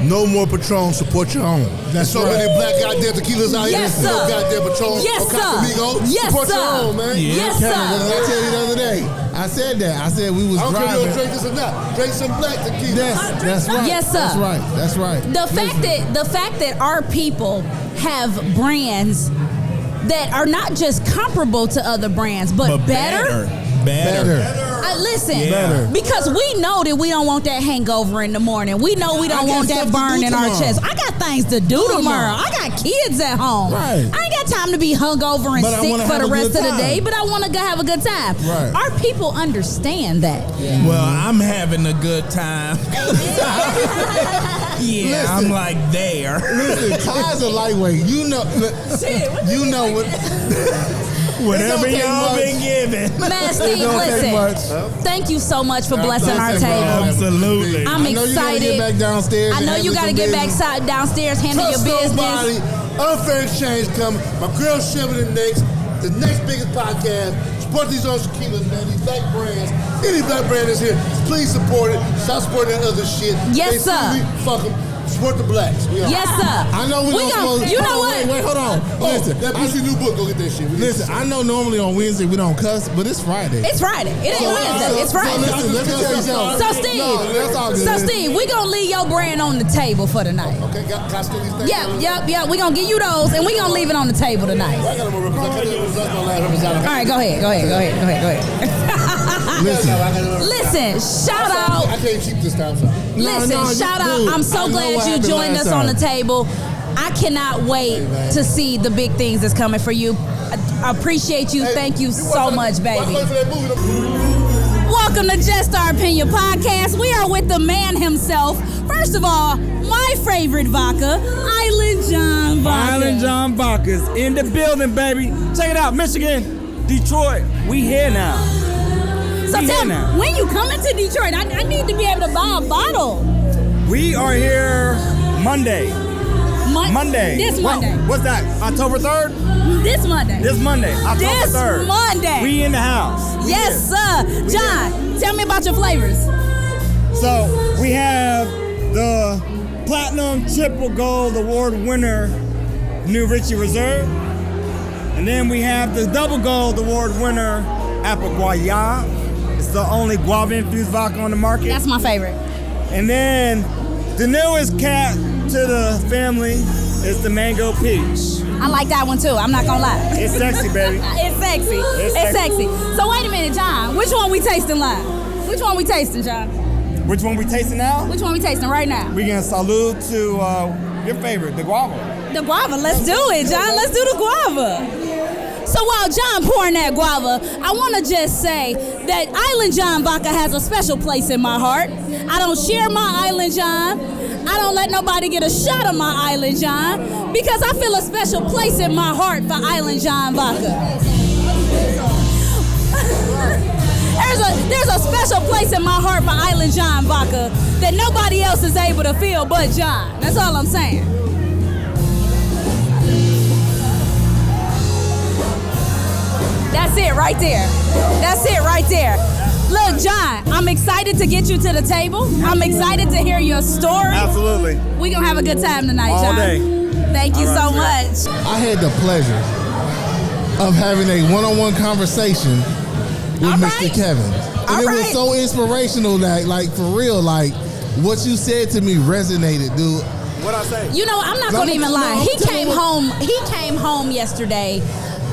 No more Patron, support your own. There's so many black goddamn tequilas out here. Yes, sir. No goddamn Patron. Yes, no sir. Casamigos. Yes, support sir. your own, man. Yes, sir. What did I tell you the other day? I said that. I said we was I don't care if you driving. don't drink this or not. Drink some black tequila. That's right. Yes, sir. That's right. The fact that our people have brands that are not just comparable to other brands, but better. Listen, because we know that we don't want that hangover in the morning. We know we don't want that burn in our chest. I got things to do tomorrow. I got kids at home. Right. I ain't got time to be hungover and But I sick wanna for have the a rest good of the time. day, but I want to have a good time. Right. Our people understand that. Well, I'm having a good time. Listen. I'm like there. Listen, Ty's a lightweight. You know what? Whatever It don't take y'all much. been giving. Man, Steve, It don't take listen. Thank you so much for blessing our Blessing, bro. table. Absolutely. I'm I know you gotta excited. get back downstairs. I and know you handle got to some get business. back downstairs, handle your Trust business. nobody. Unfair exchange coming. My girl Shimmer the next biggest podcast. Support these own tequilas, man. These black brands. Any black brand is here. Please support it. Stop supporting that other shit. Yes, They sir. see me, fuck them. Support the blacks. We are. Yes, sir. I know we don't supposed. You know Wait, what? hold on. Listen, That Brucey new book. Go get that shit. listen. I know normally on Wednesday we don't cuss, but it's Friday. It's Friday. It ain't Wednesday. It's Friday. Listen, let me tell you something. So Steve, No, that's all good. we gonna leave your brand on the table for tonight. Okay, got these things. Yep. We gonna give you those, and we gonna leave it on the table tonight. I got more representatives. That's my last representative. All right, go ahead. Listen, shout out. I came cheap this time, so. Listen, shout out. I'm so glad you joined us on the table. I cannot wait to see the big things that's coming for you. I appreciate you. Thank you so much, baby. Welcome to Just Our Opinion Podcast. We are with the man himself. First of all, my favorite vodka, Island John Vodka. Island John Vodka's in the building, baby. Check it out, Michigan, Detroit. We here now. So tell me, when you coming to Detroit, I need to be able to buy a bottle. We are here Monday. Monday. This Monday. What's that? October 3rd? This Monday. October This 3rd. Monday. We in the house. Yes, sir. John, tell me about your flavors. So we have the Platinum Triple Gold Award winner, New Richie Reserve. And then we have the Double Gold Award winner, Apple Guayab. It's the only guava-infused vodka on the market. That's my favorite. And then the newest cat to the family is the Mango Peach. I like that one too. I'm not gonna lie. It's sexy, baby. It's sexy. It's sexy. So wait a minute, John. Which one we tasting live? Which one we tasting, John? Which one we tasting now? Which one we tasting right now? We gonna salute to your favorite, the guava. The guava. Let's do it, John. Let's do the guava. So while John pouring that guava, I want to just say that Island John Vodka has a special place in my heart. I don't share my Island John. I don't let nobody get a shot of my Island John because I feel a special place in my heart for Island John Vodka. There's a special place in my heart for Island John Vodka that nobody else is able to feel but John. That's all I'm saying. That's it right there. That's it right there. Look, John, I'm excited to get you to the table. I'm excited to hear your story. Absolutely. We're going to have a good time tonight, All John. day. Thank you so much. I had the pleasure of having a one-on-one conversation with Mr. Kevin. And it was so inspirational that, like, for real, like, what you said to me resonated, dude. What'd I say? You know, I'm not going to even lie. He came home yesterday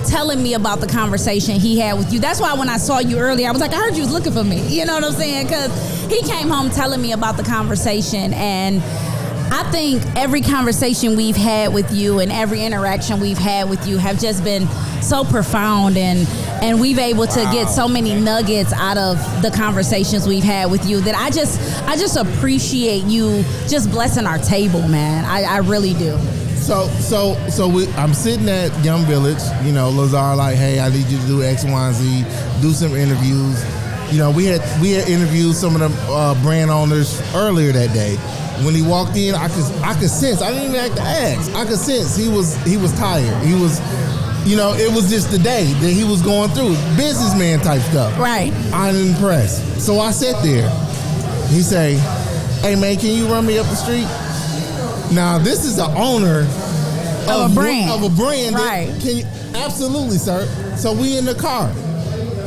telling me about the conversation he had with you. That's why when I saw you earlier, I was like, I heard you was looking for me. You know what I'm saying? Because he came home telling me about the conversation, and I think every conversation we've had with you and every interaction we've had with you have just been so profound, and we've able to get so many nuggets out of the conversations we've had with you that I just appreciate you just blessing our table, man. I really do. I'm sitting at Young Village. You know, Lazar like, hey, I need you to do X, Y, and Z, do some interviews. You know, we had interviewed some of the brand owners earlier that day. When he walked in, I could sense. I didn't even have to ask. I could sense he was tired. He was, you know, it was just the day that he was going through businessman type stuff. Right. I'm impressed. So I sat there. He say, "Hey man, can you run me up the street?" Now this is the owner of a brand. Right. Can you, absolutely, sir. So we in the car.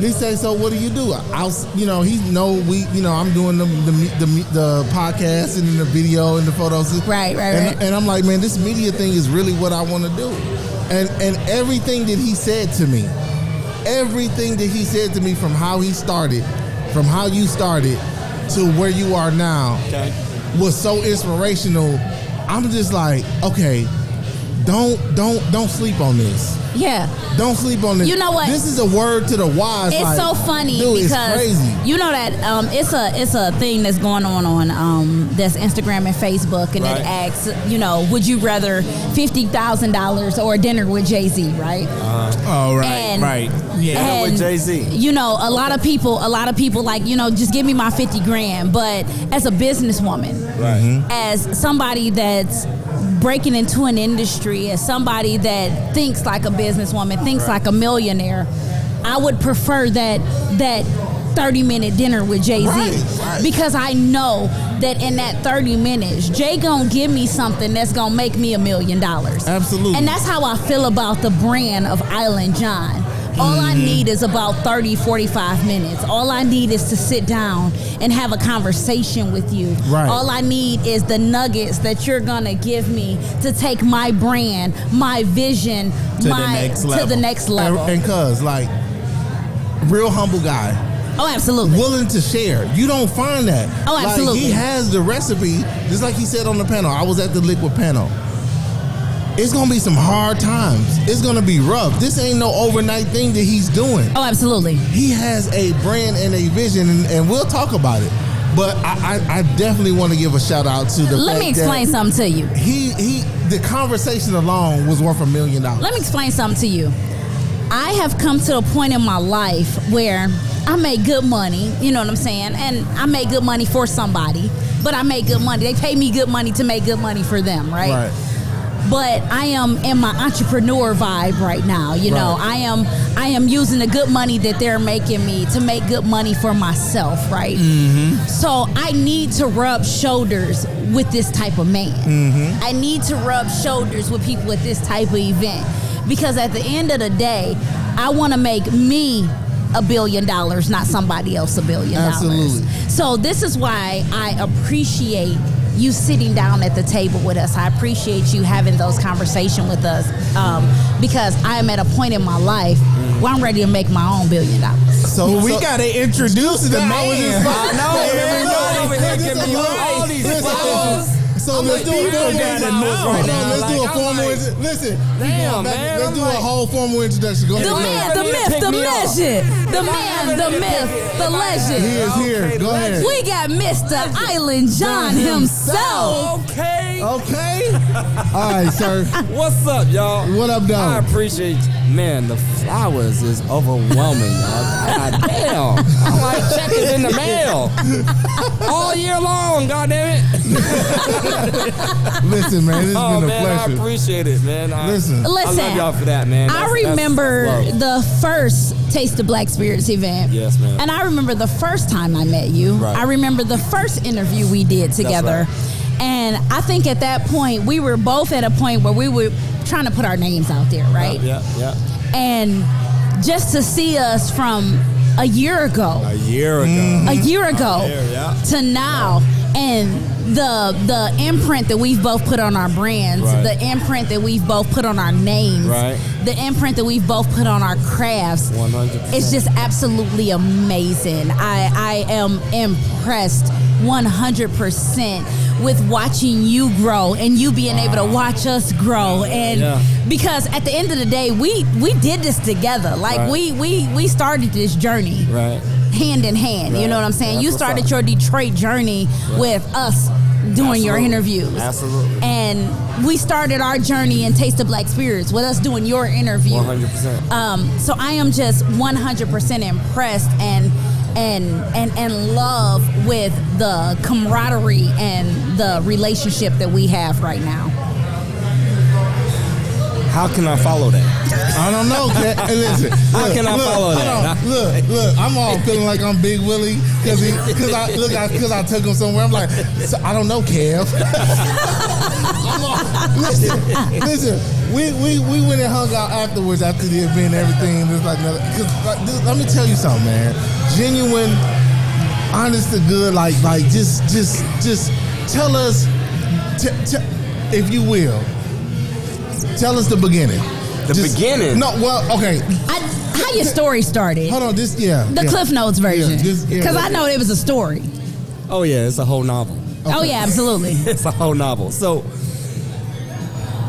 He say, "So what do you do?" I'm doing the podcast and the video and the photos. Right. And I'm like, man, this media thing is really what I want to do. And everything that he said to me, from how he started, from how you started to where you are now, was so inspirational. I'm just like, okay, don't sleep on this. Yeah. Don't sleep on this. You know what? This is a word to the wise. It's like, so funny dude, because it's crazy. You know that it's a thing that's going on that's Instagram and Facebook, and it asks, you know, would you rather $50,000 or a dinner with Jay-Z, right? Oh, right, right. Yeah, and, with Jay-Z. You know, a lot of people like, you know, just give me my 50 grand. But as a businesswoman, as somebody that's breaking into an industry, as somebody that thinks like a businesswoman, thinks like a millionaire, I would prefer that 30-minute dinner with Jay-Z, because I know that in that 30 minutes, Jay gonna give me something that's gonna make me $1 million. Absolutely. And that's how I feel about the brand of Island John. All I need is about 30, 45 minutes. All I need is to sit down and have a conversation with you. Right. All I need is the nuggets that you're going to give me to take my brand, my vision, to the next level. And cuz, like, real humble guy. Oh, absolutely. Willing to share. You don't find that. Oh, absolutely. Like, he has the recipe, just like he said on the panel. I was at the Liquid panel. It's going to be some hard times. It's going to be rough. This ain't no overnight thing that he's doing. Oh, absolutely. He has a brand and a vision, and we'll talk about it. But I definitely want to give a shout out to the Let me explain something to you. The conversation alone was worth $1 million. Let me explain something to you. I have come to a point in my life where I make good money, you know what I'm saying? And I make good money for somebody, but I make good money. They pay me good money to make good money for them, right? Right. But I am in my entrepreneur vibe right now. You know, I am using the good money that they're making me to make good money for myself, right? Mm-hmm. So I need to rub shoulders with this type of man. Mm-hmm. I need to rub shoulders with people at this type of event, because at the end of the day, I want to make me $1 billion, not somebody else $1 billion. Absolutely. So this is why I appreciate you sitting down at the table with us. I appreciate you having those conversations with us, because I am at a point in my life where I'm ready to make my own $1 billion. So we gotta introduce the man. I know, everybody over here giving you all these flowers. So let's do a formal introduction. Listen, damn, man. Let's do a whole formal introduction. Go ahead. The man, the myth, the legend. The man, the myth, the legend. He is here. Go ahead. We got Mr. Island John himself. Okay. All right, sir. What's up, y'all? What up, dog? I appreciate, man, the flowers is overwhelming, y'all. God damn. I'm like, check it in the mail. All year long, goddamn it. Listen, man, this has been a pleasure. I appreciate it, man. Listen, I love y'all for that, man. I remember the first Taste of Black Spirits event. Yes, man. And I remember the first time I met you. Right. I remember the first interview we did together. That's right. And I think at that point, we were both at a point where we were trying to put our names out there, right? Yeah. And just to see us from a year ago to now, and the imprint that we've both put on our brands, the imprint that we've both put on our names, the imprint that we've both put on our crafts, 100%. It's just absolutely amazing. I am impressed 100% with watching you grow and you being able to watch us grow. And because at the end of the day, we did this together. Like we started this journey hand in hand. You know what I'm saying? You started your Detroit journey with us doing your Absolutely. interviews. Absolutely. And we started our journey in Taste of Black Spirits with us doing your interview. 100%. So I am just 100% impressed and love with the camaraderie and the relationship that we have right now. How can I follow that? I don't know. Hey, listen, How can I follow that? Look, I'm all feeling like I'm Big Willie because I took him somewhere. I'm like, so, I don't know, Kev. I'm all, listen. We went and hung out afterwards after the event and everything. It's like, let me tell you something, man. Genuine, honest to good. Like just tell us, if you will. Tell us the beginning. Beginning? No, well, okay. How your story started? Hold on, The Cliff Notes version. Because I know it was a story. Oh yeah, it's a whole novel. Okay. Oh yeah, absolutely. It's a whole novel. So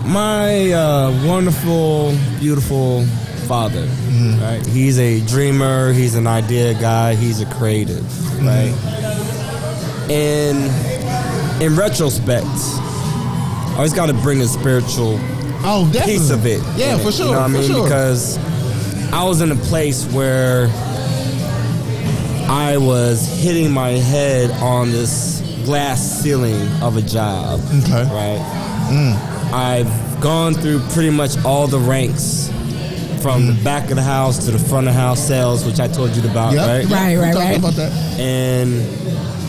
my wonderful, beautiful father, right? He's a dreamer. He's an idea guy. He's a creative, right? And in retrospect, I always got to bring a spiritual piece of it. Yeah, for sure. You know what I mean? Sure. Because I was in a place where I was hitting my head on this glass ceiling of a job. Okay. Right? I've gone through pretty much all the ranks from the back of the house to the front of the house, sales, which I told you about, right? Right. About that. And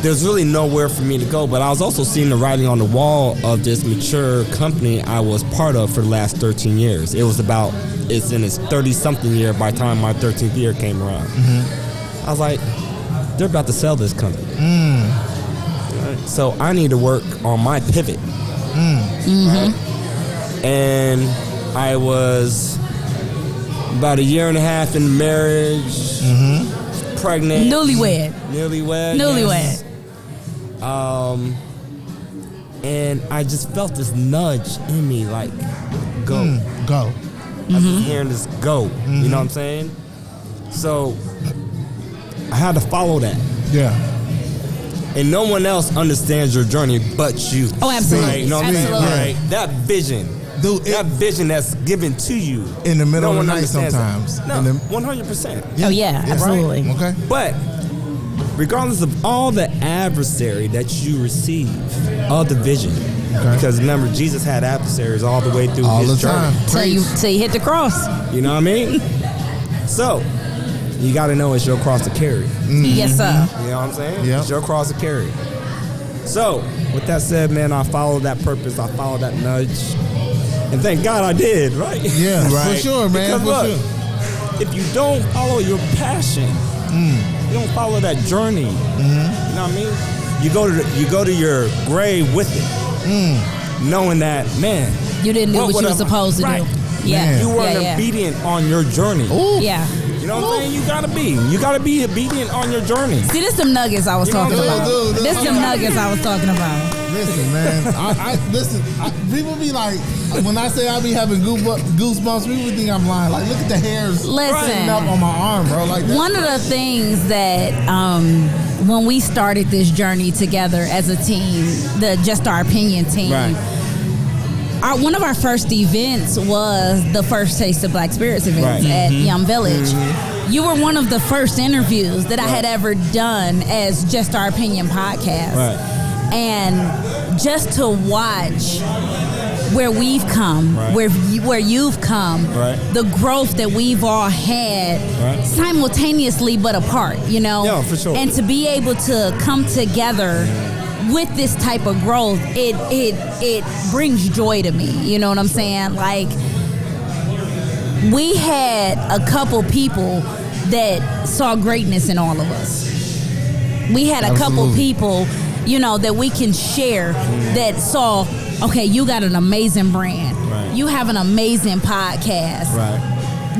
there's really nowhere for me to go, but I was also seeing the writing on the wall of this mature company I was part of for the last 13 years. It's in its 30-something year by the time my 13th year came around. I was like, they're about to sell this company. Right? So I need to work on my pivot. Right? And I was about a year and a half in marriage, pregnant. Newlywed. Yes. And I just felt this nudge in me, like, go. Go. I was hearing this go. You know what I'm saying? So I had to follow that. Yeah. And no one else understands your journey but you. Oh, absolutely. Right? You know what I'm saying? Absolutely. Right. That vision. Dude, that vision that's given to you. In the middle no of one the night understands sometimes. It. No, 100%. Oh, yeah, absolutely. Right? Okay. But regardless of all the adversary that you receive of the vision, because remember, Jesus had adversaries all the way through his journey. Till you hit the cross. You know what I mean? So, you got to know it's your cross to carry. Yes, sir. You know what I'm saying? Yep. It's your cross to carry. So, with that said, man, I followed that purpose. I followed that nudge. And thank God I did, right? Yeah, right. for sure, man. Because look, if you don't follow your passion, you don't follow that journey. You know what I mean? You go to your grave with it, knowing that, man, you didn't do what you were supposed to do. Yeah, you weren't obedient on your journey. Ooh. Yeah. You know what I'm saying? You gotta be obedient on your journey. See, this them nuggets I was talking about. This them nuggets I was talking about. Listen, man. People be like, when I say I be having goosebumps, people think I'm lying. Like, look at the hairs standing up on my arm, bro. Like that. One of the things that when we started this journey together as a team, the Just Our Opinion team, one of our first events was the first Taste of Black Spirits event at Yum Village. You were one of the first interviews that I had ever done as Just Our Opinion podcast. And just to watch where we've come, where you've come, the growth that we've all had simultaneously but apart, you know? Yeah, for sure. And to be able to come together with this type of growth, it brings joy to me. You know what I'm saying? Like, we had a couple people that saw greatness in all of us. We had a couple people, you know, that we can share that saw, okay, you got an amazing brand. You have an amazing podcast.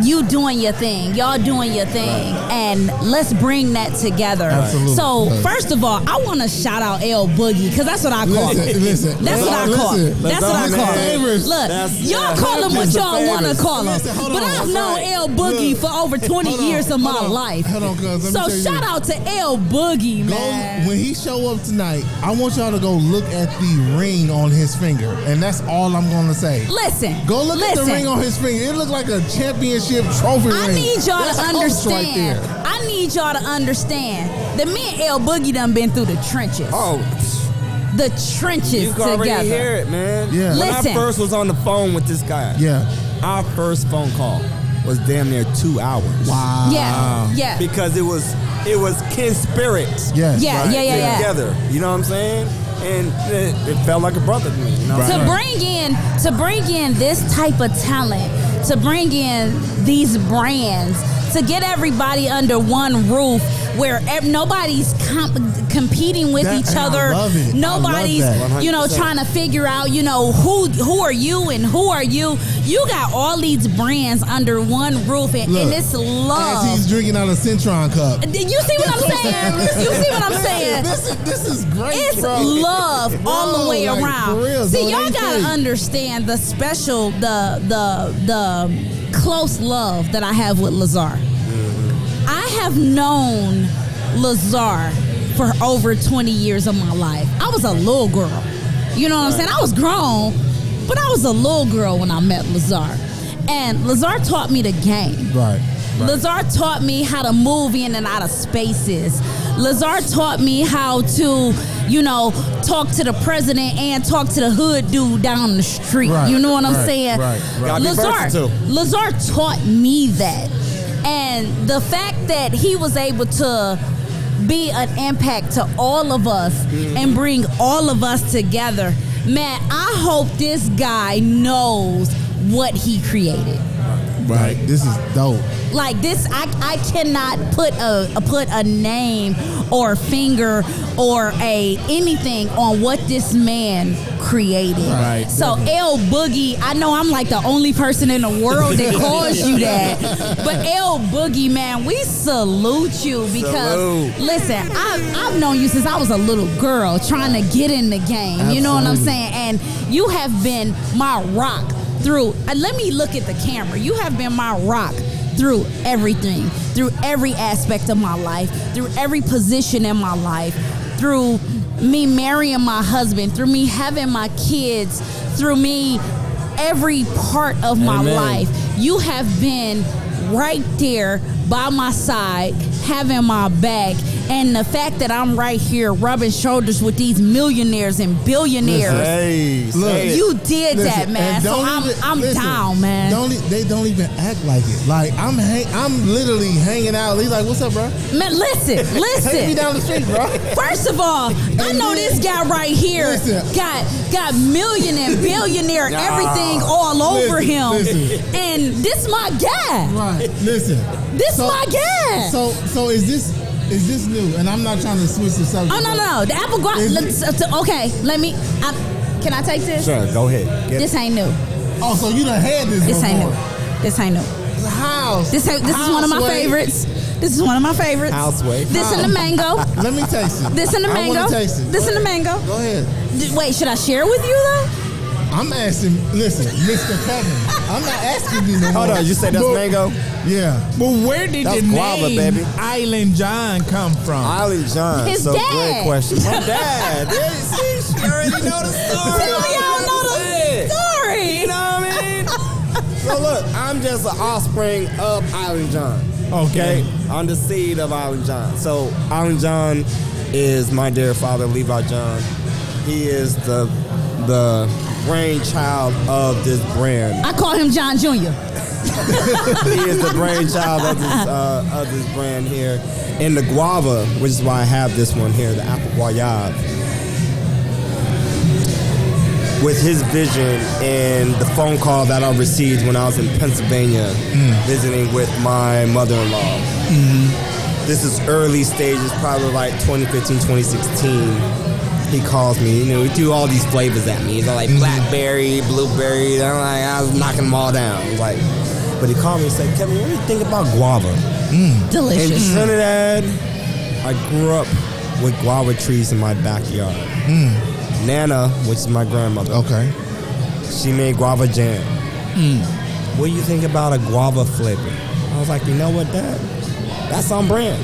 you doing your thing, y'all doing your thing, and let's bring that together. Absolutely. So first of all, I want to shout out L Boogie because that's what I call him. Listen. That's what I call him. That's what I call him. Look, y'all call him what y'all want to call him, but I've known L Boogie for over 20 years of my life. Hold on, cuz. So shout out to L Boogie, man. When he show up tonight, I want y'all to go look at the ring on his finger, and that's all I'm going to say. Listen. Go look at the ring on his finger. It looks like a championship trophy ring. I need y'all That's to understand. right there. I need y'all to understand that me and L Boogie done been through the trenches. Oh. The trenches You can already together. hear it, man. Yeah. When Listen. I first was on the phone with this guy, our first phone call was damn near 2 hours. Wow. Yeah. Because it was kin spirits. Yes. Yeah. Together. You know what I'm saying? And it felt like a brother to me. You know? To bring in this type of talent, to bring in these brands, to get everybody under one roof where nobody's competing with each other. I love it. Nobody's, I love that. trying to figure out, who are you and who are you. You got all these brands under one roof, and it's love. As he's drinking out a Centron cup. You see what I'm saying? You see what I'm saying? This is great. It's bro. love all the way like, around. for real, See, bro, y'all they gotta say. understand the special, the close love that I have with Lazar. I have known Lazar for over 20 years of my life. I was a little girl. You know what I'm saying? I was grown, but I was a little girl when I met Lazar. And Lazar taught me the game. Right. Lazar taught me how to move in and out of spaces. Lazar taught me how to, talk to the president and talk to the hood dude down the street. Right, You know what I'm right, saying? right. Gotta be versatile. Lazar taught me that. And the fact that he was able to be an impact to all of us and bring all of us together, man, I hope this guy knows what he created. Right. This is dope. Like this, I cannot put a name or a finger or anything on what this man created. Right. So L Boogie, I know I'm like the only person in the world that calls you that, but L Boogie, man, we salute you because listen, I've known you since I was a little girl trying to get in the game. Absolutely. You know what I'm saying? And you have been my rock through. Let me look at the camera. You have been my rock through everything, through every aspect of my life, through every position in my life, through me marrying my husband, through me having my kids, through me every part of my life. You have been right there by my side, having my back, and the fact that I'm right here rubbing shoulders with these millionaires and billionaires. You did that, man. So I'm down, man. They don't even act like it. Like I'm literally hanging out. He's like, "What's up, bro?" Man, listen. Take me down the street, bro. First of all, I know this guy right here got million and billionaire everything all over him, and this my guy. Right. Listen. This my guy. So is this new? And I'm not trying to switch the subject. Oh no. The apple guava. Okay, let me. Can I take this? Sure, go ahead. This ain't new. Oh, so you done had this This ain't before. new. This ain't new. How? This is one of my favorites. This is one of my favorites. Houseway. This and the mango. Let me taste it. This and the mango. I want to taste it. This and the mango. Go ahead. Wait, should I share with you though? I'm asking. Listen, Mr. Kevin. I'm not asking you no more. Hold on, you said that's mango? Yeah. But where did That's the guava, name baby. Island John come from? Island John. His so dad. great question. My dad. Yeah, see, she already know the story. Tell y'all know the story. You know what I mean? So look, I'm just an offspring of Island John. Okay. I'm the seed of Island John. So Island John is my dear father, Levi John. He is the brainchild of this brand. I call him John Jr. He is the brainchild of this brand here. And the guava, which is why I have this one here, the apple guayab. With his vision and the phone call that I received when I was in Pennsylvania visiting with my mother-in-law. This is early stages, probably like 2015, 2016. He calls me, he threw all these flavors at me. He's like blackberry, blueberry. I was knocking them all down. I was like, But he called me and said, Kevin, what do you think about guava? Delicious. In Trinidad, I grew up with guava trees in my backyard. Nana, which is my grandmother, she made guava jam. What do you think about a guava flavor? I was like, you know what, Dad? That's on brand.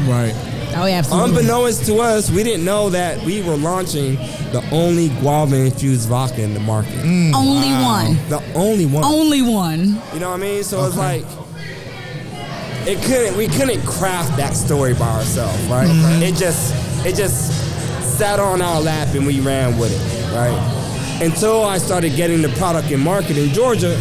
Right. Oh, yeah, absolutely. Unbeknownst to us, we didn't know that we were launching the only guava-infused vodka in the market. Only one. The only one. Only one. You know what I mean? So it's like, we couldn't craft that story by ourselves, right? It just sat on our lap and we ran with it, right? Until I started getting the product in market in Georgia,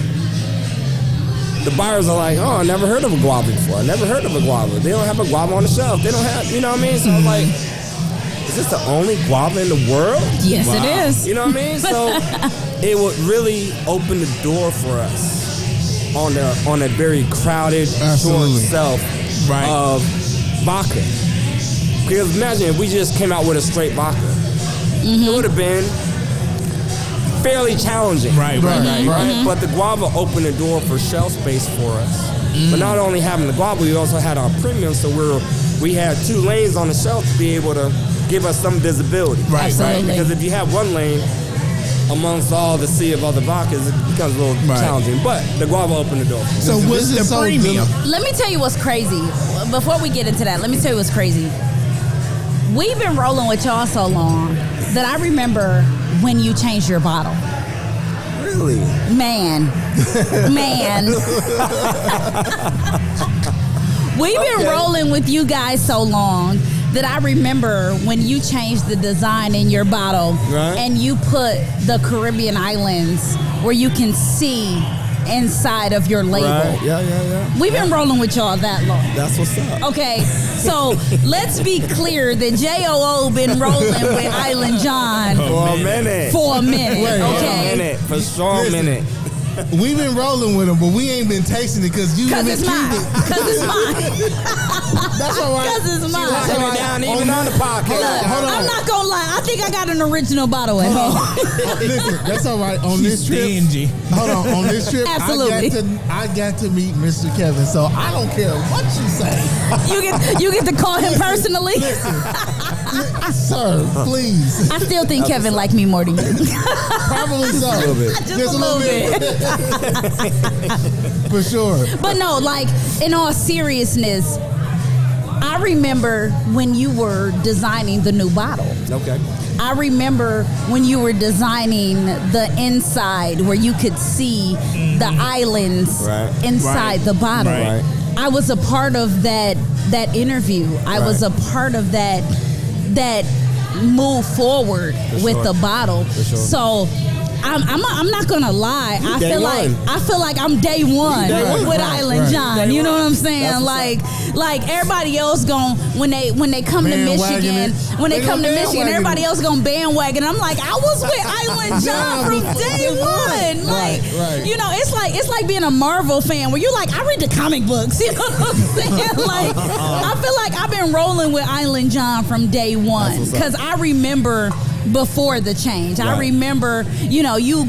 the buyers are like, oh, I never heard of a guava before. I never heard of a guava. They don't have a guava on the shelf. They don't have, you know what I mean? So I'm like, is this the only guava in the world? Yes, it is. You know what I mean? So it would really open the door for us on a very crowded, short shelf of vodka. Because imagine if we just came out with a straight vodka. It would have been fairly challenging. Right. But the guava opened the door for shelf space for us. But not only having the guava, we also had our premium, so we had 2 lanes on the shelf to be able to give us some visibility. Right. Because if you have one lane amongst all the sea of other vodkas, it becomes a little challenging. But the guava opened the door. So what's the premium? Let me tell you what's crazy. Before we get into that, let me tell you what's crazy. We've been rolling with y'all so long that I remember when you changed your bottle. Really? Man. We've been rolling with you guys so long that I remember when you changed the design in your bottle and you put the Caribbean islands where you can see inside of your label. Right. Yeah. We've been rolling with y'all that long. That's what's up. Okay, so let's be clear that JOO been rolling with Island John for a minute. For a minute. For sure, a minute. We've been rolling with them, but we ain't been tasting it because it's mine. Because it's mine. That's all right. Because it's mine. Locking it down even on the podcast. Look, I'm not going to lie. I think I got an original bottle at home. Listen, that's all right. On this trip. Stingy. Hold on. On this trip, absolutely. I got to meet Mr. Kevin, so I don't care what you say. You get to call him personally? Sir, please. I still think Kevin liked me more than you. Probably so. A little bit. Just a little bit. For sure. But no, like, in all seriousness, I remember when you were designing the new bottle. Okay. I remember when you were designing the inside where you could see the islands inside the bottle. Right. I was a part of that interview. I was a part of that move forward with the bottle. So I'm not gonna lie. I feel like I'm day one with Island John. You know what I'm saying? Like everybody else when they come to Michigan, everybody else gonna bandwagon. I'm like, I was with Island John from day one. Like, you know, it's like being a Marvel fan where you're like, I read the comic books. You know what I'm saying? Like, I feel like I've been rolling with Island John from day one because I remember before the change. I remember, you know, you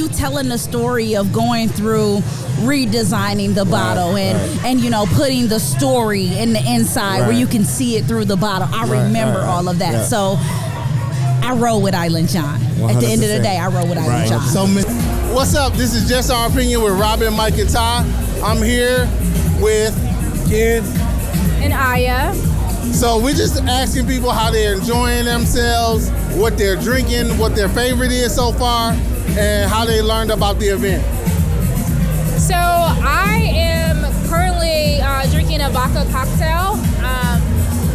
telling the story of going through redesigning the bottle and you know, putting the story in the inside where you can see it through the bottle. I remember all of that. So I roll with Island John. 100%. At the end of the day, I roll with Island John. So, what's up? This is Just Our Opinion with Robin, Mike, and Ty. I'm here with Ken and Aya. So we're just asking people how they're enjoying themselves, what they're drinking, what their favorite is so far, and how they learned about the event. So I am currently drinking a vodka cocktail.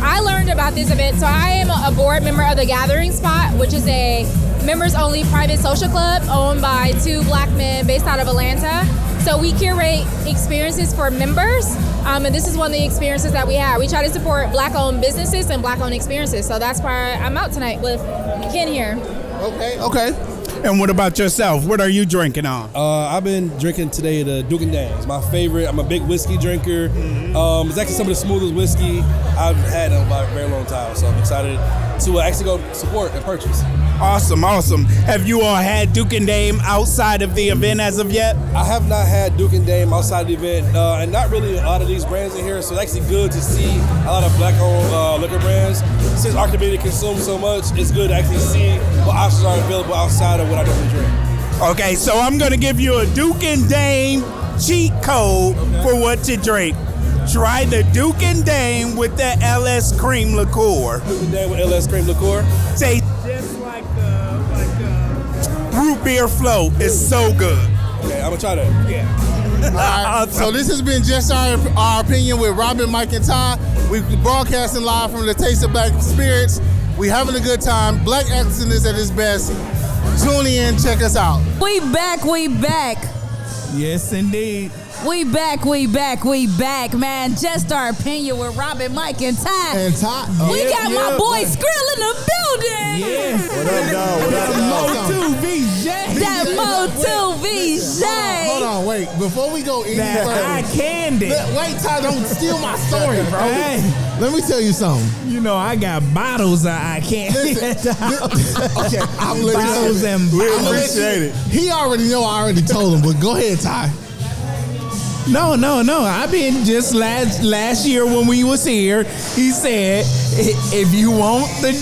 I learned about this event. So I am a board member of the Gathering Spot, which is a members-only private social club owned by 2 black men based out of Atlanta. So we curate experiences for members, and this is one of the experiences that we have. We try to support black-owned businesses and black-owned experiences. So that's why I'm out tonight with Ken here. Okay. And what about yourself? What are you drinking on? I've been drinking today the Duke and Dames. My favorite. I'm a big whiskey drinker. It's actually some of the smoothest whiskey I've had in a very long time. So I'm excited to actually go support and purchase. Awesome. Have you all had Duke and Dame outside of the event as of yet? I have not had Duke and Dame outside the event, and not really a lot of these brands in here. So it's actually good to see a lot of black-owned liquor brands. Since our community consumes so much, it's good to actually see what options are available outside of what I normally drink. Okay, so I'm gonna give you a Duke and Dame cheat code for what to drink. Try the Duke and Dame with the LS Cream Liqueur. Duke and Dame with LS Cream Liqueur. Tastes just like root beer float. It's so good. Okay, I'm gonna try that. Yeah. All right. So this has been Just Our Opinion with Robin, Mike, and Ty. We're broadcasting live from the Taste of Black Spirits. We having a good time. Black excellence at its best. Tune in, check us out. We back. Yes, indeed. We back, man. Just Our Opinion with Robin, Mike, and Ty. And Ty. We got my boy Skrill in the building. Yes. What up, dog? That Mo2 VJ. Hold on, wait. Before we go any That further. eye candy. Wait, Ty, don't steal my story, bro. Hey. Let me tell you something. You know, I got bottles of eye candy. Okay, I'm letting Bottles you and I'm bottles. gonna let you- He already know. I already told him, but go ahead, Ty. No. I've been just last year when we was here. He said, if you want the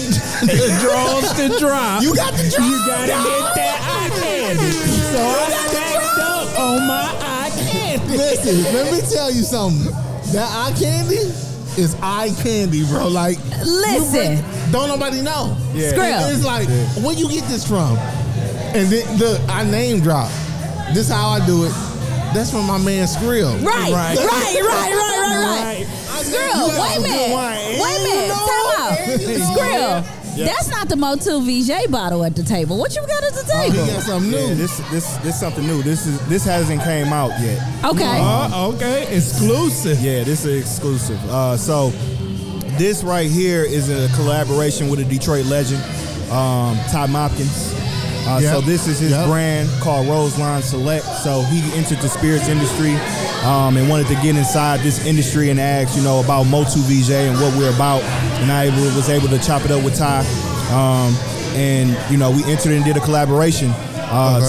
draws to drop, You got the draws, You gotta get that eye candy. So I stacked up on my eye candy. Listen, let me tell you something. That eye candy is eye candy, bro. Like, Listen. don't nobody know. Yeah. Skrill. It's like, where you get this from? And then look, I name drop. This how I do it. That's from my man Skrill. Right. Skrill, wait a minute. Time out. Skrill, that's not the Mo2 VJ bottle at the table. What you got at the table? He got something new. Yeah, this something new. This hasn't came out yet. Okay. Okay. Exclusive. Yeah, this is exclusive. So this right here is a collaboration with a Detroit legend, Ty Mopkins. So this is his brand called Roseline Select. So he entered the spirits industry and wanted to get inside this industry and ask, about Mo2 VJ and what we're about. And I was able to chop it up with Ty. And we entered and did a collaboration.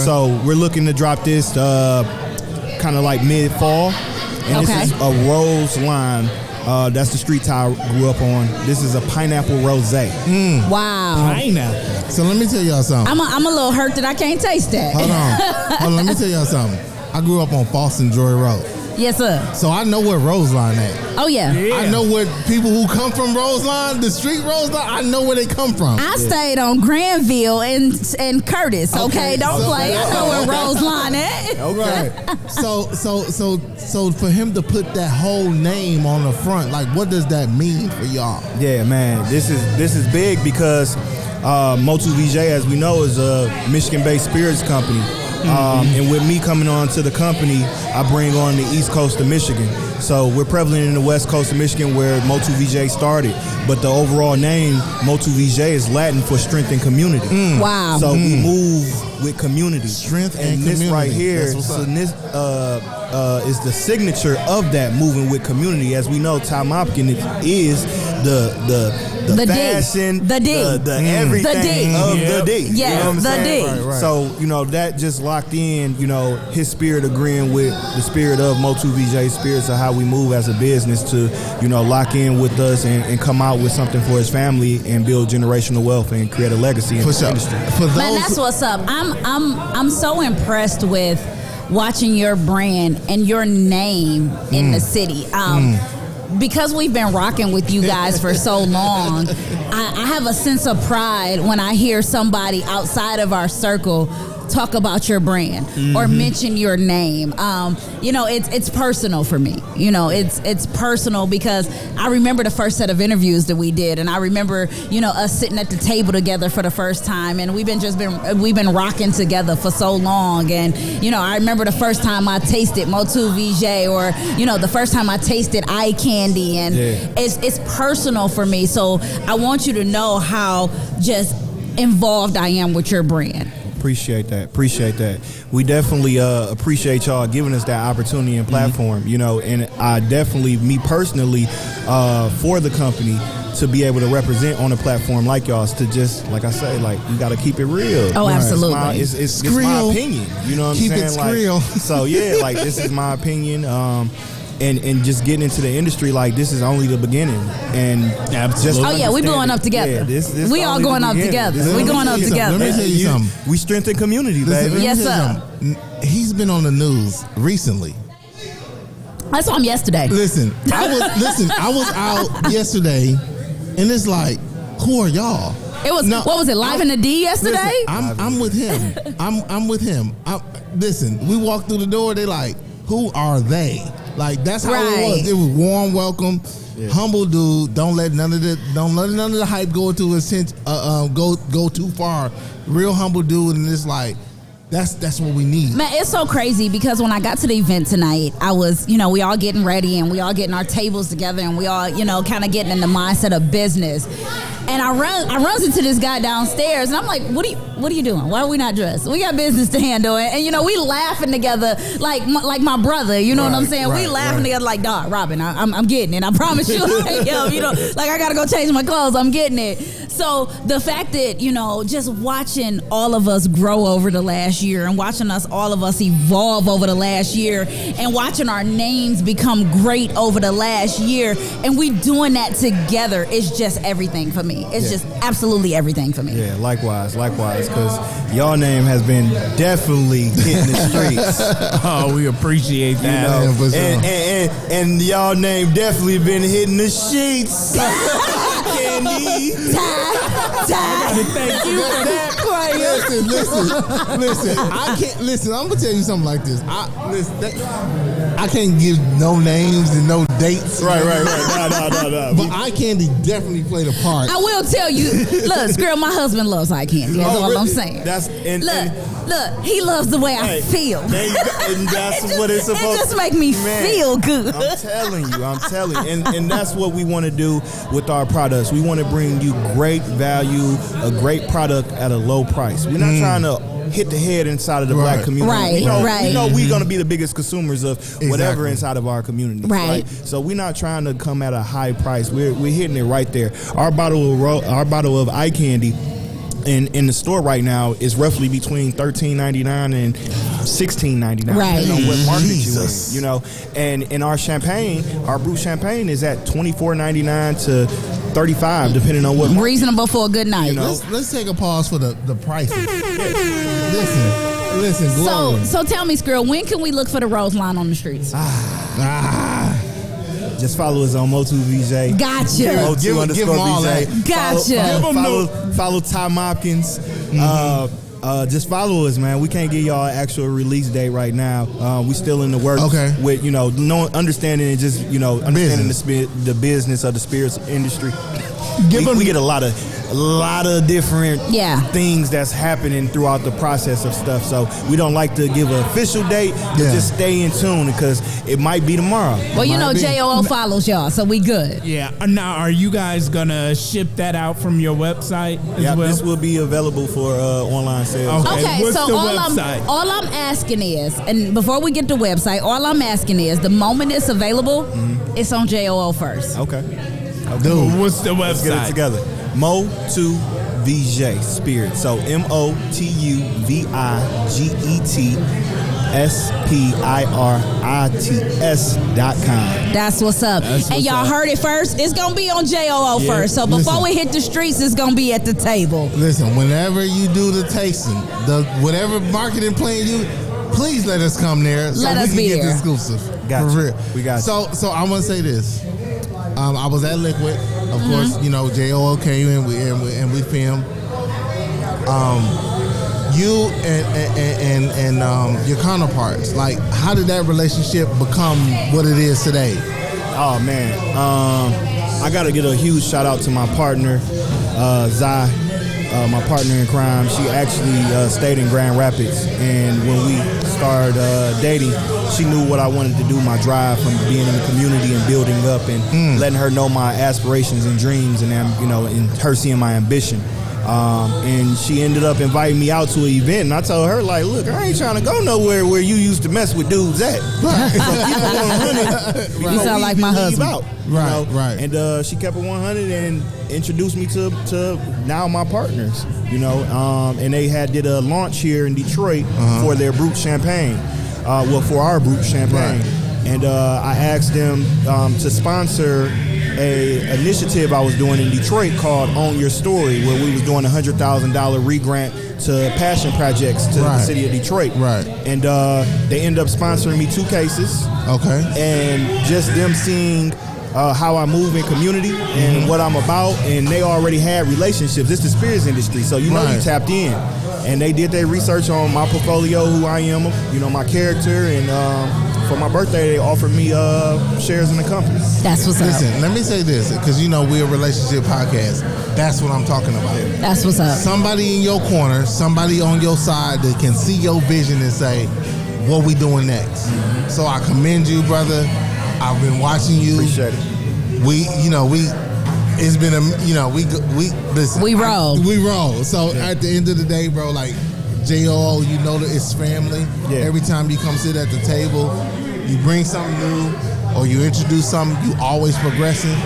So we're looking to drop this kind of like mid-fall. And this is a Roseline. That's the street Ty grew up on. This is a pineapple rosé. Wow. Pineapple. So let me tell y'all something. I'm a little hurt that I can't taste that. Hold on. Let me tell y'all something. I grew up on Boston Joy Road. Yes, sir. So I know where Roseline at. Oh, yeah. I know where people who come from Roseline, the street Roseline, I know where they come from. I stayed on Granville and Curtis, okay? Don't play. I know where Roseline at. Okay. So for him to put that whole name on the front, like, what does that mean for y'all? Yeah, man. This is big because Mo2 VJ, as we know, is a Michigan-based spirits company. And with me coming on to the company, I bring on the East Coast of Michigan. So we're prevalent in the West Coast of Michigan where Mo2 VJ started. But the overall name, Mo2 VJ, is Latin for strength and community. Wow. So we move with community. Strength and this community. right here, is the signature of that moving with community. As we know, Ty Mopkins is the fashion, the D, the everything of the D. Yes, you know what I'm the saying? D. Right. So that just locked in, his spirit agreeing with the spirit of Mo2 VJ spirits of how we move as a business to, lock in with us and come out with something for his family and build generational wealth and create a legacy in the industry. Man, that's what's up. I'm so impressed with watching your brand and your name in the city. Because we've been rocking with you guys for so long, I have a sense of pride when I hear somebody outside of our circle talk about your brand or mention your name. It's personal for me. It's personal because I remember the first set of interviews that we did, and I remember us sitting at the table together for the first time, and we've been rocking together for so long. And I remember the first time I tasted Mo2 VJ, or the first time I tasted eye candy, and it's personal for me. So I want you to know how just involved I am with your brand. Appreciate that. We definitely appreciate y'all giving us that opportunity and platform, you know, and I definitely, me personally, for the company, to be able to represent on a platform like y'all's, to just, like I say, like, you got to keep it real. Oh, absolutely. It's my opinion. You know what I'm saying? Keep it real. Like, so, yeah, like, this is my opinion. And just getting into the industry, like, this is only the beginning. And just we blowing up together. This we all going up together. We going up together. Let me tell you something. We strengthen community, baby. Yes, sir. He's been on the news recently. I saw him yesterday. Listen, I was out yesterday, and it's like, who are y'all? It was what was it? Live in the D yesterday? Listen, I'm with him. I'm with him. Listen, we walked through the door. They like, who are they? Like, that's how it was. It was warm welcome, humble dude. Don't let none of the hype go to his go too far. Real humble dude, and it's like, that's what we need. Man, it's so crazy because when I got to the event tonight, I was, you know, we all getting ready and we all getting our tables together and we all, you know, kind of getting in the mindset of business. And I runs into this guy downstairs, and I'm like, "What are you doing? Why are we not dressed? We got business to handle." And you know, we laughing together like my brother. You know what I'm saying? We laughing together like, "Dog, Robin, I'm getting it. I promise you." Like, yo, you know, like I gotta go change my clothes. I'm getting it. So the fact that, you know, just watching all of us grow over the last year and watching all of us evolve over the last year and watching our names become great over the last year, and we doing that together is just everything for me. It's just absolutely everything for me. Yeah, likewise, because y'all name has been definitely hitting the streets. Oh, we appreciate that. You know, and y'all name definitely been hitting the sheets. Candy. Thank you for that. Listen. I can't listen. I'm gonna tell you something like this. I can't give no names and no dates. Right. No. But Eye Candy definitely played a part. I will tell you. Look, girl, my husband loves Eye Candy. That's all I'm saying. Look, he loves the way I feel. And that's what it's supposed to. It just make me feel good. I'm telling you. And that's what we want to do with our products. We want to bring you great value, a great product at a low price. We're not trying to hit the head inside of the black community. Right. You know we're going to be the biggest consumers of whatever inside of our community. Right. So we're not trying to come at a high price. We're hitting it right there. Our bottle of Eye Candy in the store right now is roughly between $13.99 and $16.99. Right. Depending on what market you in, you know. And in our champagne, our brut champagne is at $24.99 to $35, depending on what market. Reasonable for a good night. You know? Let's take a pause for the prices. Listen, Gloria. So tell me, Skrill, when can we look for the Rose line on the streets? Just follow us on Motu VJ. Gotcha. Motu _VJ. Gotcha. Follow Tom Hopkins. Just follow us, man. We can't give y'all an actual release date right now. We still in the works with, you know, understanding and just, you know, understanding the business of the spirits industry. We get a lot of different things that's happening throughout the process of stuff. So we don't like to give an official date, but just stay in tune because it might be tomorrow. Well, you know, JOO follows y'all, so we good. Yeah. Now, are you guys gonna ship that out from your website as well? This will be available for online sales. Okay, what's so the all I'm asking is, and before we get the website, all I'm asking is the moment it's available, it's on JOO first. Okay. Dude, what's the website? Let's get it together. Motu VJ Spirit. So MOTUVIGETSPIRITS.com. That's what's up. And y'all heard it first. It's gonna be on JOO first. So before we hit the streets, it's gonna be at the table. Listen, whenever you do the tasting, whatever marketing plan please let us come there so let we us can be get there. the exclusive. Got for you. real. We got you. So I want to say this. I was at Liquid, of course. You know, JOO came in and we filmed. You and your counterparts, like, how did that relationship become what it is today? Oh man, I gotta get a huge shout out to my partner, Zai. My partner in crime. She actually stayed in Grand Rapids, and when we started dating, she knew what I wanted to do, my drive from being in the community and building up and letting her know my aspirations and dreams, and you know, and her seeing my ambition. And she ended up inviting me out to an event, and I told her, like, look, I ain't trying to go nowhere where you used to mess with dudes at. Right. So keep it 100. You sound like my husband. Out, Right. And she kept it 100 and introduced me to now my partners, and they did a launch here in Detroit for their Brut Champagne, for our Brut Champagne. Right. And I asked them to sponsor a initiative I was doing in Detroit called Own Your Story, where we was doing a $100,000 re-grant to passion projects to the city of Detroit. Right. And they ended up sponsoring me 2 cases. Okay. And just them seeing how I move in community and what I'm about, and they already had relationships. It's the spirits industry, so you tapped in. And they did their research on my portfolio, who I am, my character, and for my birthday, they offered me shares in the company. That's what's up. Listen, let me say this, because we're a relationship podcast. That's what I'm talking about. That's what's up. Somebody in your corner, somebody on your side that can see your vision and say, what we doing next? So I commend you, brother. I've been watching you. Appreciate it. It's been listen. We roll. We roll. So at the end of the day, bro, like J.O., that it's family. Yeah. Every time you come sit at the table, you bring something new or you introduce something, you always progressing.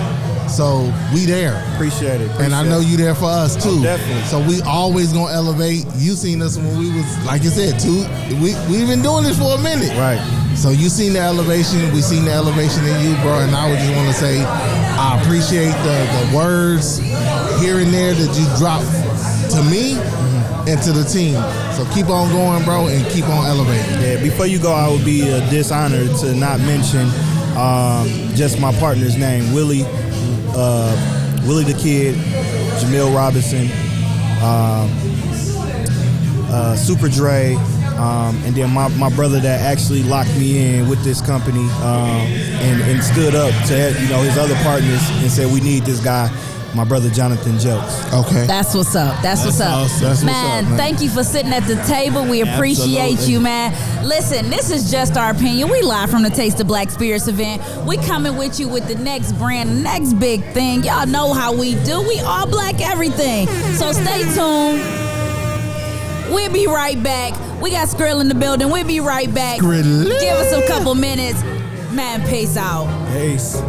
So we there. Appreciate it. And I know you there for us too. Oh, definitely. So we always gonna elevate. You seen us when we was, like you said, we've been doing this for a minute. Right. So you seen the elevation, we seen the elevation in you, bro. And I would just want to say, I appreciate the words here and there that you drop to me and to the team. So keep on going, bro, and keep on elevating. Yeah. Before you go, I would be dishonored to not mention just my partner's name, Willie the Kid, Jamil Robinson, Super Dre. And then my brother that actually locked me in with this company and stood up to his other partners and said, we need this guy, my brother Jonathan Jelks. Okay. That's what's up. That's what's up. Awesome. That's man, what's up, man. Thank you for sitting at the table. We appreciate you, man. Listen, this is just our opinion. We live from the Taste of Black Spirits event. We coming with you with the next brand, next big thing. Y'all know how we do. We all black everything. So stay tuned. We'll be right back. We got Skrill in the building. We'll be right back. Skrill. Give us a couple minutes. Man, peace out. Peace.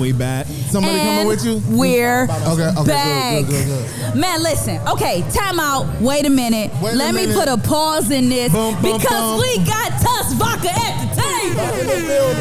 We back. Somebody coming with you? We're okay, back. Good. Man, listen. Okay, time out. Wait a minute. Let me put a pause in this because we got Tuss Vodka at the table.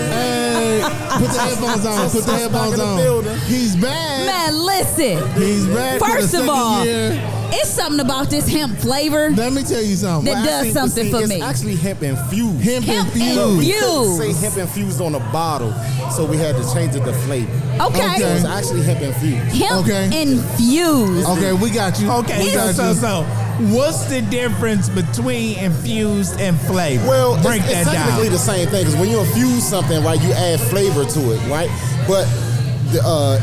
Hey, put the headphones on. Put the headphones on. He's back. Man, listen. He's back. First of all, year. it's something about this hemp flavor. Let me tell you something. That does something for me. It's actually hemp infused. Hemp infused. So we couldn't say hemp infused on the bottle, so we had to change it to flavor. Okay. So it's actually hemp infused. Hemp infused. Okay, we got you. Okay, so what's the difference between infused and flavor? Well, break it's that down. technically the same thing, because when you infuse something, right, you add flavor to it, right? But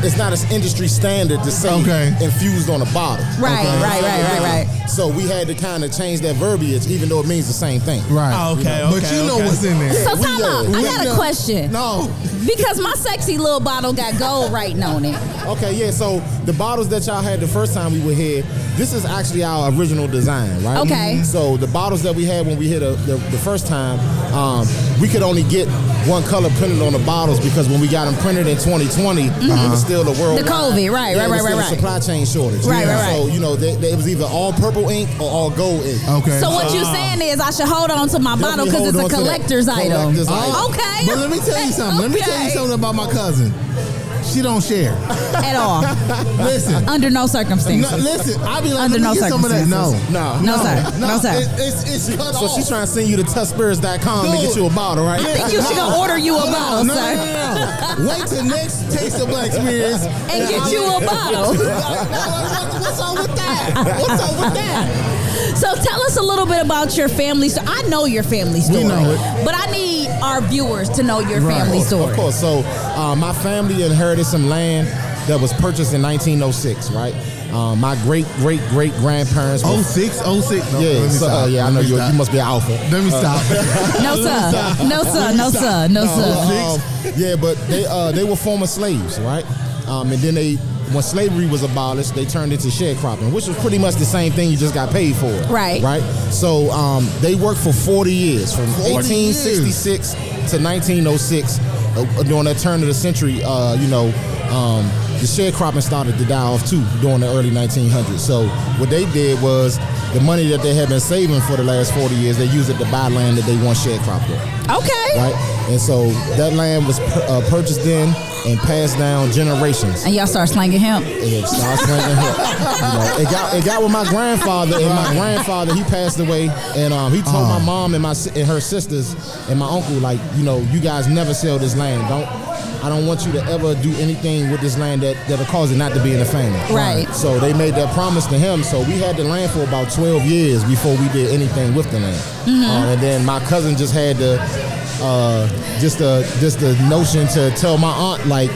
it's not as industry standard to say infused on a bottle. Right, okay. right. So we had to kind of change that verbiage, even though it means the same thing. Right. But you know what's in there. So time out. I got a question. No. Because my sexy little bottle got gold writing on it. Okay, yeah. So the bottles that y'all had the first time we were here, this is actually our original design, right? Okay. So the bottles that we had when we hit the first time, we could only get one color printed on the bottles because when we got them printed in 2020, it was still the world. The COVID, right. Supply chain shortage. Right. So it was either all purple ink or all gold ink. Okay. So what you saying is I should hold on to my bottle because it's a collector's item. Okay. But let me tell you something. Let me tell you something about my cousin. She don't share at all. Listen, under no circumstances. No, listen, I be like, under no circumstances. No, sir. It's cut off. So she's trying to send you to TussSpirits.com to get you a bottle, right? I think you should go order you a bottle, sir. No. Wait till next Taste of Black Spirits and get you a bottle. What's up with that? So tell us a little bit about your family. So I know your family story, we know it. but I need our viewers to know your family story. Of course. So my family inherited some land that was purchased in 1906, right? My great grandparents. 06? No, yeah, yeah. I know you must be an alpha. Let me stop. No sir. Yeah, but they were former slaves, right? And then when slavery was abolished, they turned into sharecropping, which was pretty much the same thing. You just got paid for it. Right. So they worked for 40 years, from 1866 to 1906. During that turn of the century, the sharecropping started to die off too during the early 1900s. So what they did was the money that they had been saving for the last 40 years, they used it to buy land that they want sharecropped on. Okay. Right? And so that land was purchased in and passed down generations. And y'all start slanging hemp. It started slanging hemp. It got with my grandfather, and my grandfather, he passed away, and he told my mom and her sisters and my uncle, like, you guys never sell this land. I don't want you to ever do anything with this land that'll cause it not to be in the family. Right. So they made that promise to him. So we had the land for about 12 years before we did anything with the land. Mm-hmm. And then my cousin just had the notion to tell my aunt like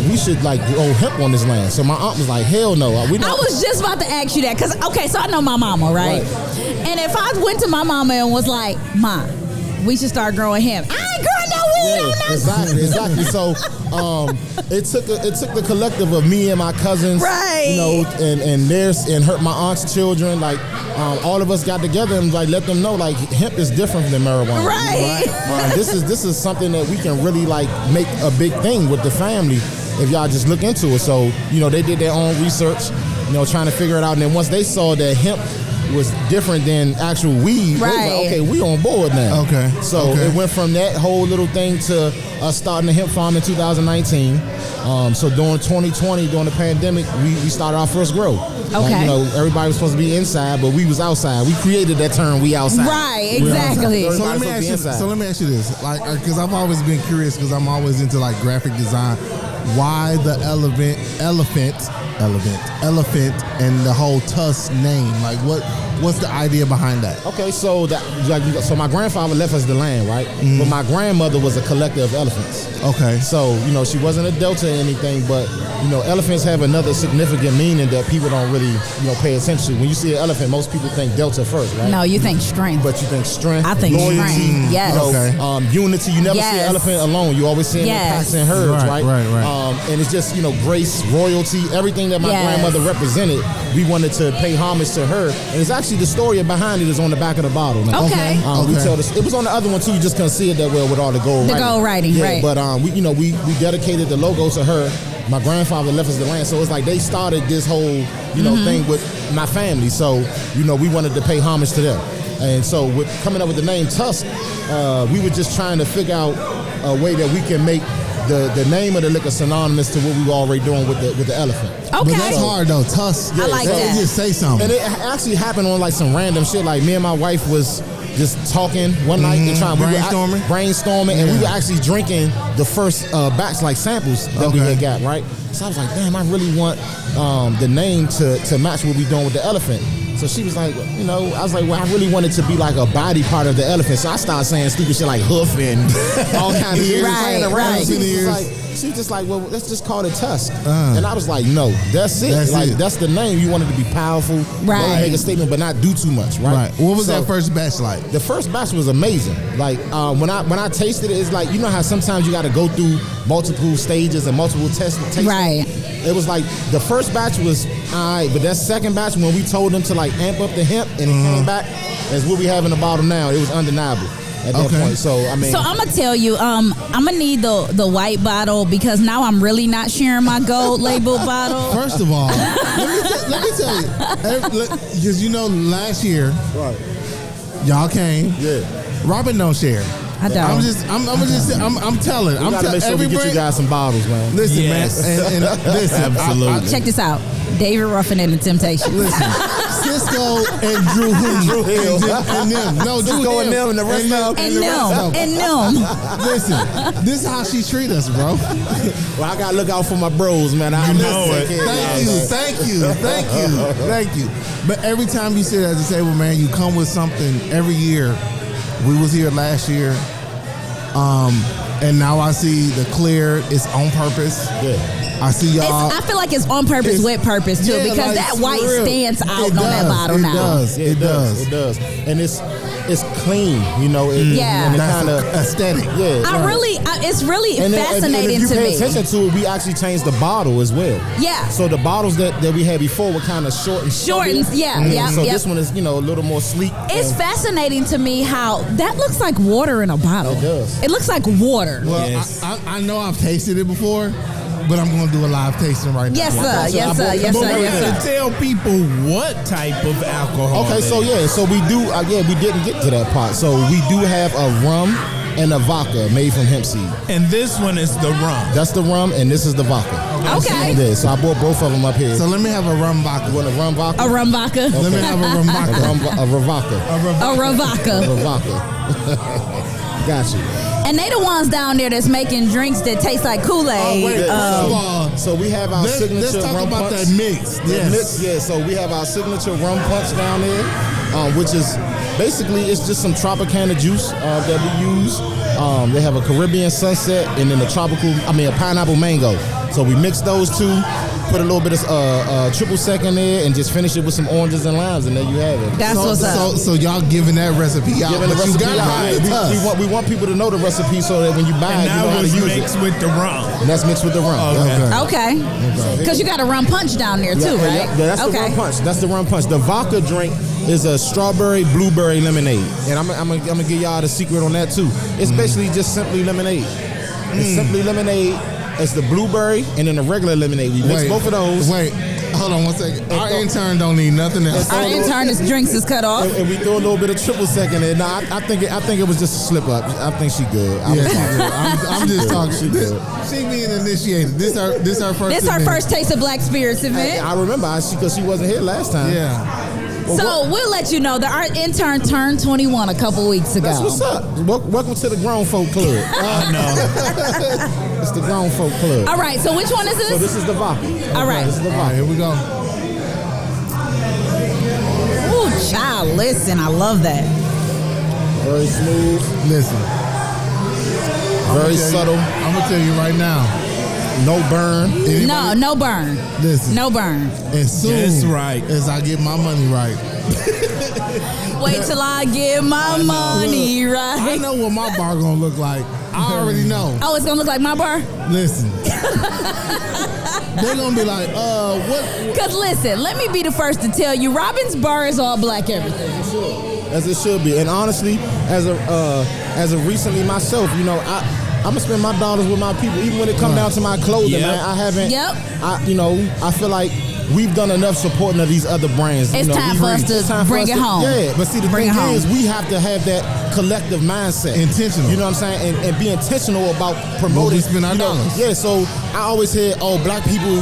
we should grow hemp on this land. So my aunt was like, hell no. I was just about to ask you that because so I know my mama, right? And if I went to my mama and was like, Ma, we should start growing hemp. I ain't growing no weed on this. Exactly. So it took the collective of me and my cousins, right? And my aunt's children, all of us got together and let them know hemp is different than marijuana. Right. This is something that we can really make a big thing with the family if y'all just look into it. So they did their own research, trying to figure it out. And then once they saw that hemp was different than actual weed, they was like, okay, we on board now. Okay. So it went from that whole little thing to us starting the hemp farm in 2019. So during 2020, during the pandemic, we started our first grow. Okay. Everybody was supposed to be inside, but we was outside. We created that term, we outside. Right, exactly. So let me ask you this, because I've always been curious, because I'm always into graphic design. Why the elephant and the whole Tusk name? What's the idea behind that? Okay, so my grandfather left us the land, right? Mm-hmm. But my grandmother was a collector of elephants. Okay. So, she wasn't a Delta or anything, but, elephants have another significant meaning that people don't really, pay attention to. When you see an elephant, most people think Delta first, right? No, you think strength. But you think strength, I think loyalty, strength. Yes. Unity. You never see an elephant alone. You always see them in packs and herds, right? Right. And it's just, grace, royalty, everything that my grandmother represented, we wanted to pay homage to her. And it's actually the story behind it is on the back of the bottle. Man. Okay. We tell this. It was on the other one too. You just couldn't see it that well with all the gold writing. The gold writing, right? But we dedicated the logo to her. My grandfather left us the land, so it's they started this whole thing with my family. So we wanted to pay homage to them. And so with coming up with the name Tusk, we were just trying to figure out a way that we can make the name of the liquor synonymous to what we were already doing with the elephant. Okay. But that's hard though, Tusk. I like that. Just say something. And it actually happened on some random shit. Me and my wife was just talking one night and brainstorming, and we were actually drinking the first batch samples that we had got, right? So I was like, damn, I really want the name to match what we doing with the elephant. So she was like, I was like, well, I really want it to be a body part of the elephant. So I started saying stupid shit like hoof and all kinds of shit. Right. She was just like, well, let's just call it Tusk. And I was like, no, that's it. That's the name. You want it to be powerful, make a statement, but not do too much, right? What was that first batch like? The first batch was amazing. When I tasted it, it's how sometimes you got to go through multiple stages and multiple tastes. Right. It was the first batch was all right, but that second batch, when we told them to amp up the hemp and it came back, as what we have in the bottle now, it was undeniable at that point. So I'm gonna tell you, I'm gonna need the white bottle because now I'm really not sharing my gold label bottle. First of all, let me tell you, because last year, y'all came. Yeah. Robin don't share. I don't. I'm telling. I'm gotta make sure we get you guys some bottles, man. Listen, man. And listen, absolutely. Check this out. David Ruffin and the Temptations. Listen, Cisco and Drew Hill. And them. No, Cisco and them and the rest of them. And them. Listen, this is how she treat us, bro. Well, I gotta look out for my bros, man. Thank you. But every time you sit at the table, man, you come with something every year. We was here last year. And now I see the clear is on purpose. Yeah. I see y'all. I feel like it's on purpose with purpose too, because like, that white real. stands out It on that does. bottle It now. does. It does. And it's clean, you know. Yeah. And it That's kind of aesthetic. Yeah. It's really and fascinating if you to pay me. attention to it, we actually changed the bottle as well. Yeah. So the bottles that we had before were kind of short and Shortened, stubby. yeah, yeah, So yeah. this one is, you know, a little more sleek. It's fascinating to me how that looks like water in a bottle. It does. It looks like water. Well, I know I've tasted it before, but I'm going to do a live tasting right now. Yes, sir. Yes, sir. Yes, But sir. we Yes, gotta sir. tell people what type of alcohol. Okay, it so is. so we do. We didn't get to that part. So we do have a rum and a vodka made from hemp seed. And this one is the rum. That's the rum, and this is the vodka. Okay. Yeah, so I bought both of them up here. So let me have a rum vodka. You want a rum vodka? A rum vodka. Okay. Let me have a rum vodka. A rum vodka. A rum vodka. A vodka. Got you. And they the ones down there that's making drinks that taste like Kool-Aid. Oh, wait, first of all, So we have our signature let's talk rum about punch. that mix. Yes. Mix, yeah. So we have our signature rum punch down there, which is basically it's just some Tropicana juice that we use. They have a Caribbean sunset and then a pineapple mango. So we mix those two, put a little bit of triple sec in there, and just finish it with some oranges and limes, and there you have it. That's what's up. So y'all giving that recipe out, Giving the but you recipe gotta out. buy the tuss. We want people to know the recipe so that when you buy And it, you now know how to it's use mixed it. with the rum. And that's mixed with the rum. Okay. Okay. Because you got a rum punch down there too, Yeah, right? yeah, that's the rum punch. That's the rum punch. The vodka drink is a strawberry blueberry lemonade, and I'm gonna give y'all the secret on that too. It's basically just simply lemonade. It's simply lemonade. It's the blueberry and then the regular lemonade. We mix both of those. Wait, hold on one second. Our intern don't need nothing else. Our intern's drinks is cut off. And we throw a little bit of triple sec in there. Nah, I think it was just a slip up. I think she good. Yeah, she good. I'm just talking. She good. She being initiated. This her first. This her event. first taste of Black Spirits event. I remember because she wasn't here last time. Yeah. So we'll let you know that our intern turned 21 a couple weeks ago. That's what's up. Welcome to the Grown Folk Club. I know. It's the Grown Folk Club. All right, so which one is this? So this is the vodka. All right. This is the All right, vodka. here we go. Ooh, child, listen, I love that. Very smooth. Listen. Very subtle. I'm gonna tell you right now. No burn. No burn. Listen. No burn. As soon That's right. as I get my money right. Wait till I get my money Look, I right. know what my bar gonna look like. I already know. Oh, it's gonna look like my bar? Listen. They're gonna be like, what? Cause listen, let me be the first to tell you, Robin's bar is all black everything. As it should be. And honestly, as of recently myself, you know, I'm gonna spend my dollars with my people, even when it comes down to my clothing, Yep. man. I haven't. Yep. I feel like we've done enough supporting of these other brands. It's you know, time for us to it's time for bring us it to- home. Yeah, but see, the Bring thing it home. is, we have to have that collective mindset. Intentional. You know what I'm saying? And be intentional about promoting. Where we spend our dollars. Yeah, so I always hear, black people,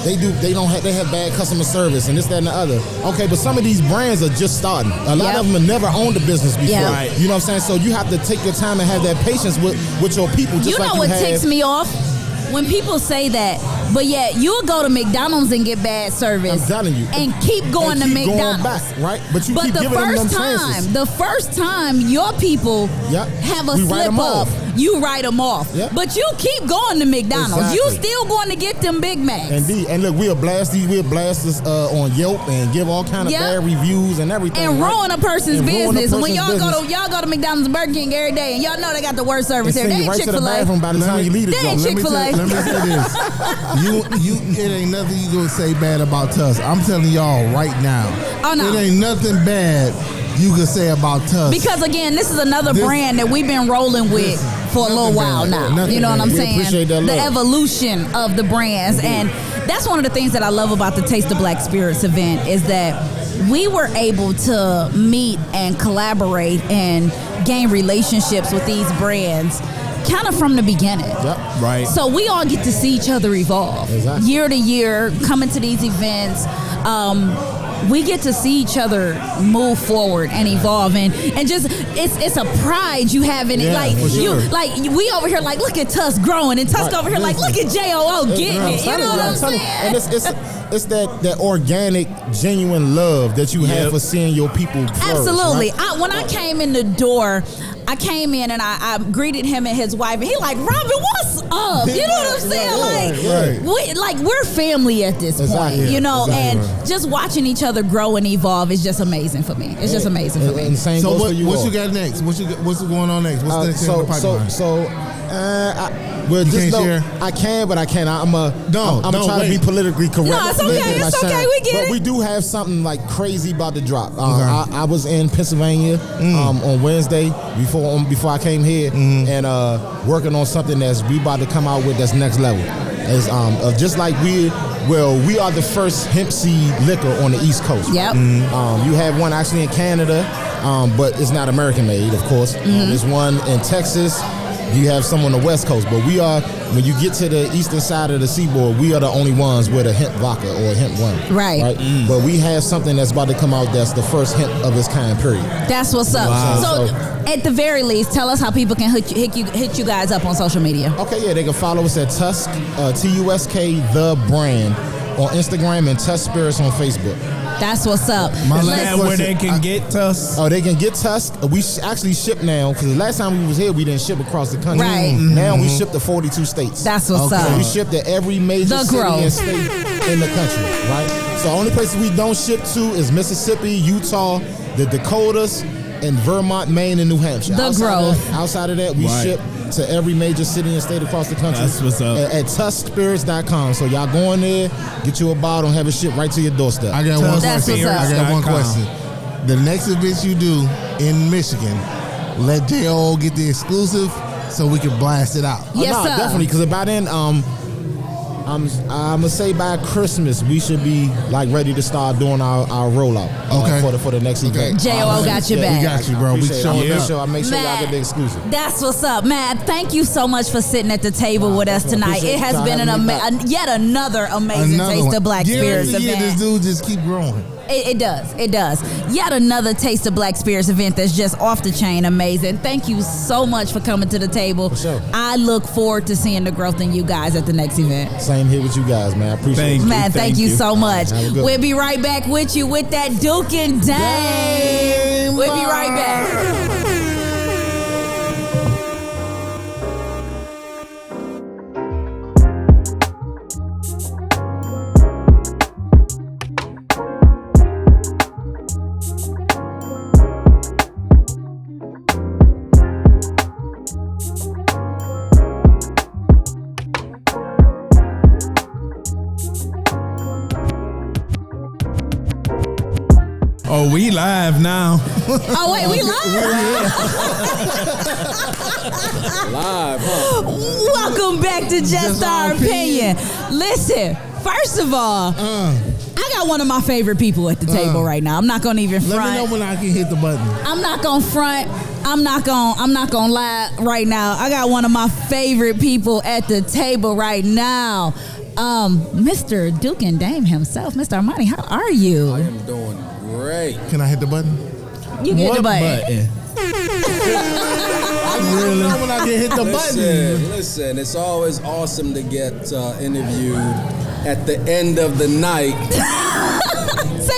they have bad customer service and this, that, and the other. Okay, but some of these brands are just starting. A lot Yep. of them have never owned a business before. Yep. Right. You know what I'm saying? So you have to take your time and have that patience with your people. Just You know like what you have. ticks me off? When people say that, but yet you'll go to McDonald's and get bad service. I'm telling you. And keep going And to keep going McDonald's. back, right? But you But keep the giving them first chances. the first time your people Yep. have a We write slip 'em up, off. you write them off. Yep. But you keep going to McDonald's. You Exactly. still going to get them Big Macs. Indeed, and look, we'll blast this on Yelp and give all kind of Yep. bad reviews and everything. And right? ruin a person's And ruin a business. When person's y'all go to McDonald's and Burger King every day, and y'all know they got the worst service and there. send They you ain't right to the Chick-fil-A. bathroom by the time you leave the They ain't joint. Chick-fil-A. Let me say this. It ain't nothing you gonna say bad about Tuss. I'm telling y'all right now. Oh, no. It ain't nothing bad you can say about Tuss. Because again, this is another brand that we've been rolling with for a little nothing while bad. now. Nothing You know what bad. I'm We saying? appreciate that The love. evolution of the brands. And that's one of the things that I love about the Taste of Black Spirits event is that we were able to meet and collaborate and gain relationships with these brands kind of from the beginning. Yep. Right. So we all get to see each other evolve Exactly. year to year, coming to these events. We get to see each other move forward and evolve, and just it's a pride you have in it. Yeah, Like for sure. we over here like look at Tuss growing, and Tusk Right. over here like look at JOO getting I'm it. You telling know what I'm telling saying? you. And it's that organic, genuine love that you have for seeing your people flourish, Absolutely. right? When I came in the door, I came in and I greeted him and his wife, and he like, Robin, what's up? You know what I'm saying? We're family at this point, you know, and just watching each other grow and evolve is just amazing for me. It's just amazing for me. And same So goes what- for you. what's What's you you got next? What's going on next? What's next in the pipeline? Well, You just can't know, share? I can, but I can't. I'm gonna try to be politically correct. No, it's okay. By It's okay. sharing. We get but it. we do have something like crazy about to drop. I was in Pennsylvania on Wednesday before I came here and working on something that's we about to come out with that's next level. It's just like we are the first hemp seed liquor on the East Coast. Yep. You have one actually in Canada, but it's not American made, of course. There's one in Texas. You have some on the West Coast, but we are, when you get to the eastern side of the seaboard, we are the only ones with a hemp vodka or a hemp one. Right. But we have something that's about to come out that's the first hemp of its kind, period. That's what's up. Wow. So, at the very least, tell us how people can hit you guys up on social media. Okay, yeah, they can follow us at Tusk, Tusk, the brand, on Instagram, and Tusk Spirits on Facebook. That's what's up. Where they can get Tusk? Oh, they can get Tusk. We actually ship now, because the last time we was here, we didn't ship across the country. Right. Now we ship to 42 states. That's what's up. So we ship to every major The city Grove. and state in the country, right? So the only places we don't ship to is Mississippi, Utah, the Dakotas, and Vermont, Maine, and New Hampshire. The Grove. Outside of that, we Right. ship to every major city and state across the country. That's what's up. At tuskspirits.com. So y'all go in there, get you a bottle, and have it shipped right to your doorstep. I got one question. I got one question. The next event you do in Michigan, let J.O. get the exclusive so we can blast it out. Definitely. Because by then, I'm gonna say by Christmas we should be like ready to start doing our rollout. For the next event. J.O. got your back. We got you, bro. We showing up. I make sure y'all Man. get the exclusive. That's what's up, man. Thank you so much for sitting at the table with us tonight. appreciate It has y'all been having me yet another amazing Taste of Black Spirits This event. dude just keep growing. It does. It does. Yet another Taste of Black Spirits event that's just off the chain amazing. Thank you so much for coming to the table. For sure. I look forward to seeing the growth in you guys at the next event. Same here with you guys, man. I appreciate it. Man, thank you so much. Have a good We'll one. be right back with you with that Duke and Dame. We'll be right back. Oh, we live now. Oh, wait, we Live, huh? Welcome back to Just Our Opinion. Listen, first of all, I got one of my favorite people at the table right now. I'm not gonna even front. Let me know when I can hit the button. I'm not gonna front. I'm not gonna lie right now. I got one of my favorite people at the table right now. Mr. Duke and Dame himself, Mr. Armani, how are you? I am doing great. Can I hit the button? You get the button. Really? When I can hit the button. Listen, it's always awesome to get interviewed at the end of the night.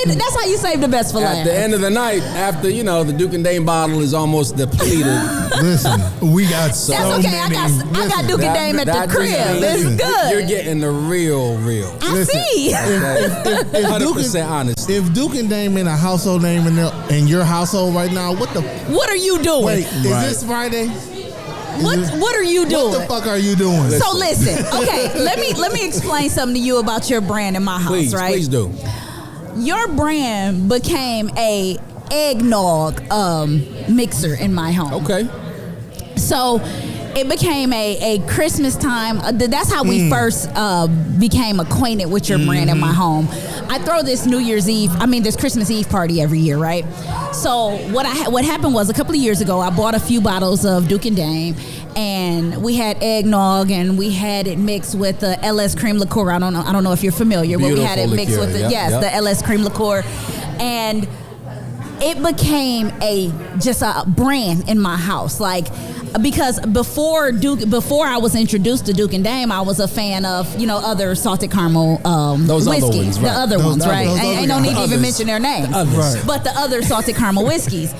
That's how you save the best for last. At the end of the night, after, the Duke and Dame bottle is almost depleted. Listen, we got so That's okay. I got Duke and Dame at the crib. It's good. You're getting the real. I see. 100% honest. If Duke and Dame in a household name in your household right now, what are you doing? Wait, is this Friday? What are you doing? What the fuck are you doing? So listen, okay, let me explain something to you about your brand in my house, right? Please do. Your brand became a eggnog mixer in my home. Okay. So it became a Christmas time. That's how we first became acquainted with your brand in my home. I throw this this Christmas Eve party every year, right? So what happened was a couple of years ago, I bought a few bottles of Duke and Dame, and we had eggnog, and we had it mixed with the LS cream liqueur. I don't know if you're familiar, but we had it mixed with the LS cream liqueur, and it became just a brand in my house. Like, because before I was introduced to Duke and Dame, I was a fan of other salted caramel Those whiskeys, other ones, right. the other ones, right? Ain't no need to even mention their names, Right. but the other salted caramel whiskeys.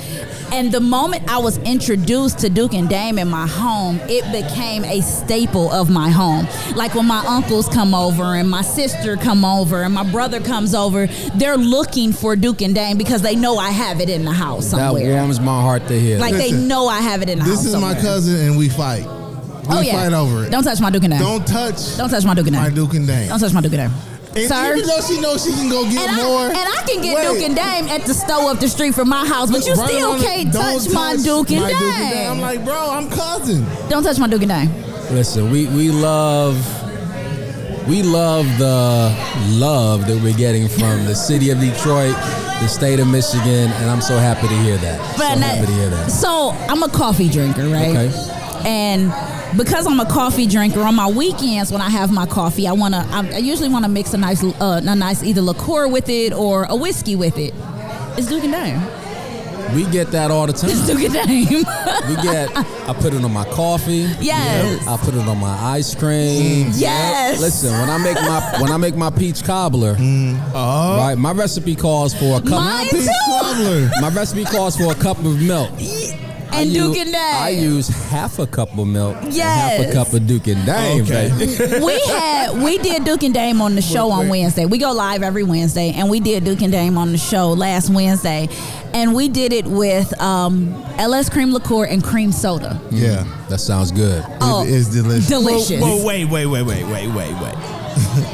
And the moment I was introduced to Duke and Dame in my home, it became a staple of my home. Like when my uncles come over and my sister come over and my brother comes over, they're looking for Duke and Dame because they know I have it in the house somewhere. That warms my heart to hear. Like they know I have it in the house This is somewhere. my cousin, and we fight. We fight over it. Don't touch my Duke and Dame. Don't touch my Duke and Dame. my Duke and Dame. Don't touch my Duke and Dame. And Sir? even though she knows she can go get more. And I can get Duke and Dame at the store up the street from my house, but you still can't touch my Duke and Dame. I'm like, bro, I'm cousin. Don't touch my Duke and Dame. Listen, we love the love that we're getting from the city of Detroit, the state of Michigan, and I'm so happy to hear that. Happy to hear that. So I'm a coffee drinker, right? Okay. And because I'm a coffee drinker, on my weekends when I have my coffee, I usually want to mix a nice either liqueur with it or a whiskey with it. It's Duke and Dame. We get that all the time. It's Duke and Dame. I put it on my coffee. Yes. I put it on my ice cream. Yes. Listen, when I make my peach cobbler, right, my recipe calls for a cup. Mine too. My recipe calls for a cup of milk. And Duke and Dame. I use half a cup of milk. Yes. And half a cup of Duke and Dame. Okay. we did Duke and Dame on the show on Wednesday. We go live every Wednesday, and we did Duke and Dame on the show last Wednesday, and we did it with LS cream liqueur and cream soda. Yeah, that sounds good. It is delicious. Delicious. Well, wait.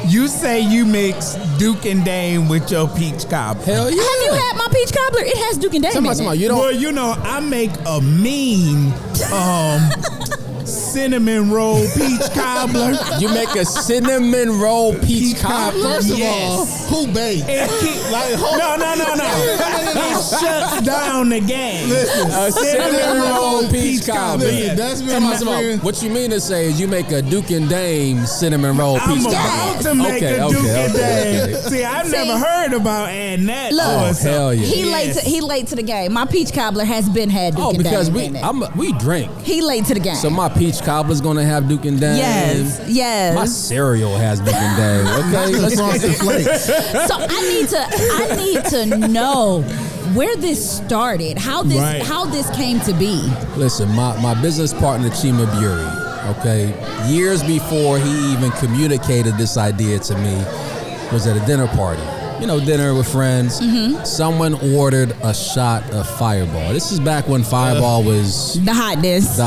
You say you mix Duke and Dame with your peach cobbler. Hell yeah. Have you had my peach cobbler? It has Duke and Dame in it. I make a mean cinnamon roll peach cobbler. You make a cinnamon roll peach cobbler? First of all, who baked? No. It shuts down the game. Listen, A cinnamon roll peach cobbler. Listen, that's been my friend. What you mean to say is you make a Duke and Dame cinnamon roll peach I'm cobbler. about to make a Duke and Dame. See, I've never heard about adding that. Look, hell yeah. He late to the game. My peach cobbler has been had Duke and because Dame in it. we drink. He late to the game. So my peach cobbler's gonna have Duke and Dame. Yes. My cereal has Duke and Dame. Okay, let's Frosted Flakes. So I need to know where this started, how this came to be. Listen, my business partner Chima Bury, okay, years before he even communicated this idea to me, was at a dinner party. Dinner with friends. Mm-hmm. Someone ordered a shot of Fireball. This is back when Fireball was the hotness.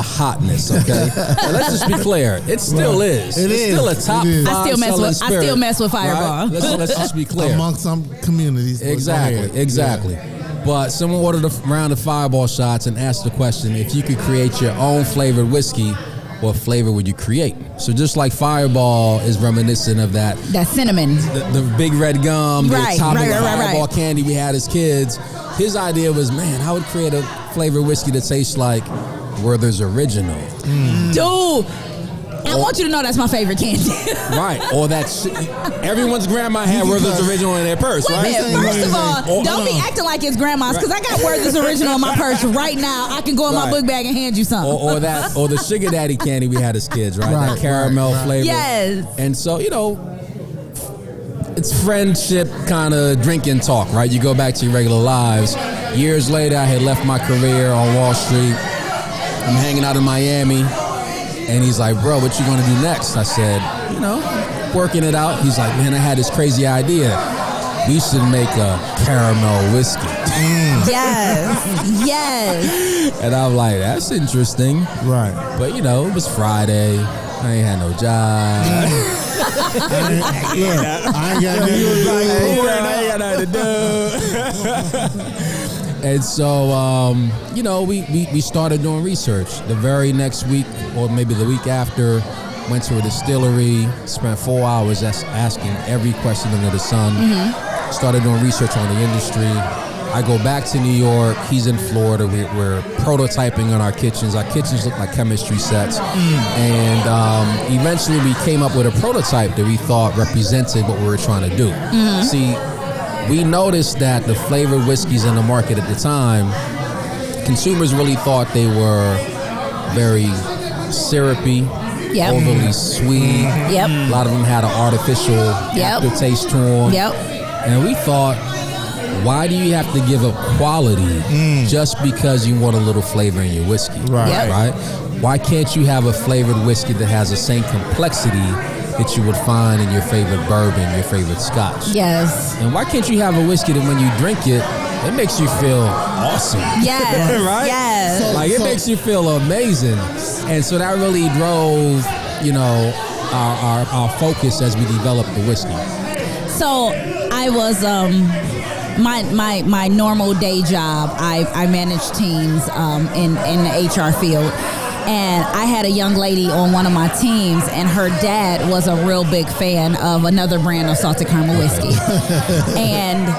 Okay, and let's just be clear. It still is. It's still a top 5 selling spirit. I still mess with Fireball. Right? Let's just be clear. Among some communities. Exactly. Yeah. But someone ordered a round of Fireball shots and asked the question: if you could create your own flavored whiskey, what flavor would you create? So just like Fireball is reminiscent of that cinnamon, the big red gum, the right, topping right. Fireball candy we had as kids. His idea was, man, I would create a flavored whiskey that tastes like Werther's Original. Dude, I want you to know that's my favorite candy. Right, or that everyone's grandma had Werther's Original in their purse, Wait a right? minute, first of all, don't be acting like it's grandma's, because I got Werther's Original in my purse right now. I can go in my book bag and hand you something. Or the Sugar Daddy candy we had as kids, right? That caramel flavor. Yes. And so, it's friendship kind of drinking talk, right? You go back to your regular lives. Years later, I had left my career on Wall Street. I'm hanging out in Miami. And he's like, bro, what you gonna do next? I said, working it out. He's like, man, I had this crazy idea. We should make a caramel whiskey. Yes. And I'm like, that's interesting. Right. But, it was Friday. I ain't had no job. I ain't got nothing to do. And so, we started doing research. The very next week, or maybe the week after, went to a distillery, spent 4 hours asking every question under the sun. Mm-hmm. Started doing research on the industry. I go back to New York. He's in Florida. We're prototyping on our kitchens. Our kitchens look like chemistry sets. And eventually we came up with a prototype that we thought represented what we were trying to do. Mm-hmm. See, we noticed that the flavored whiskeys in the market at the time, consumers really thought they were very syrupy, overly sweet. Yep. A lot of them had an artificial aftertaste to them. Yep. And we thought, why do you have to give up quality just because you want a little flavor in your whiskey? Right? Why can't you have a flavored whiskey that has the same complexity that you would find in your favorite bourbon, your favorite scotch? Yes. And why can't you have a whiskey that when you drink it, it makes you feel awesome? Yes. Right? Yes. Like, it makes you feel amazing. And so that really drove, our focus as we developed the whiskey. So I was my normal day job. I manage teams in the HR field, and I had a young lady on one of my teams, and her dad was a real big fan of another brand of salted caramel whiskey, and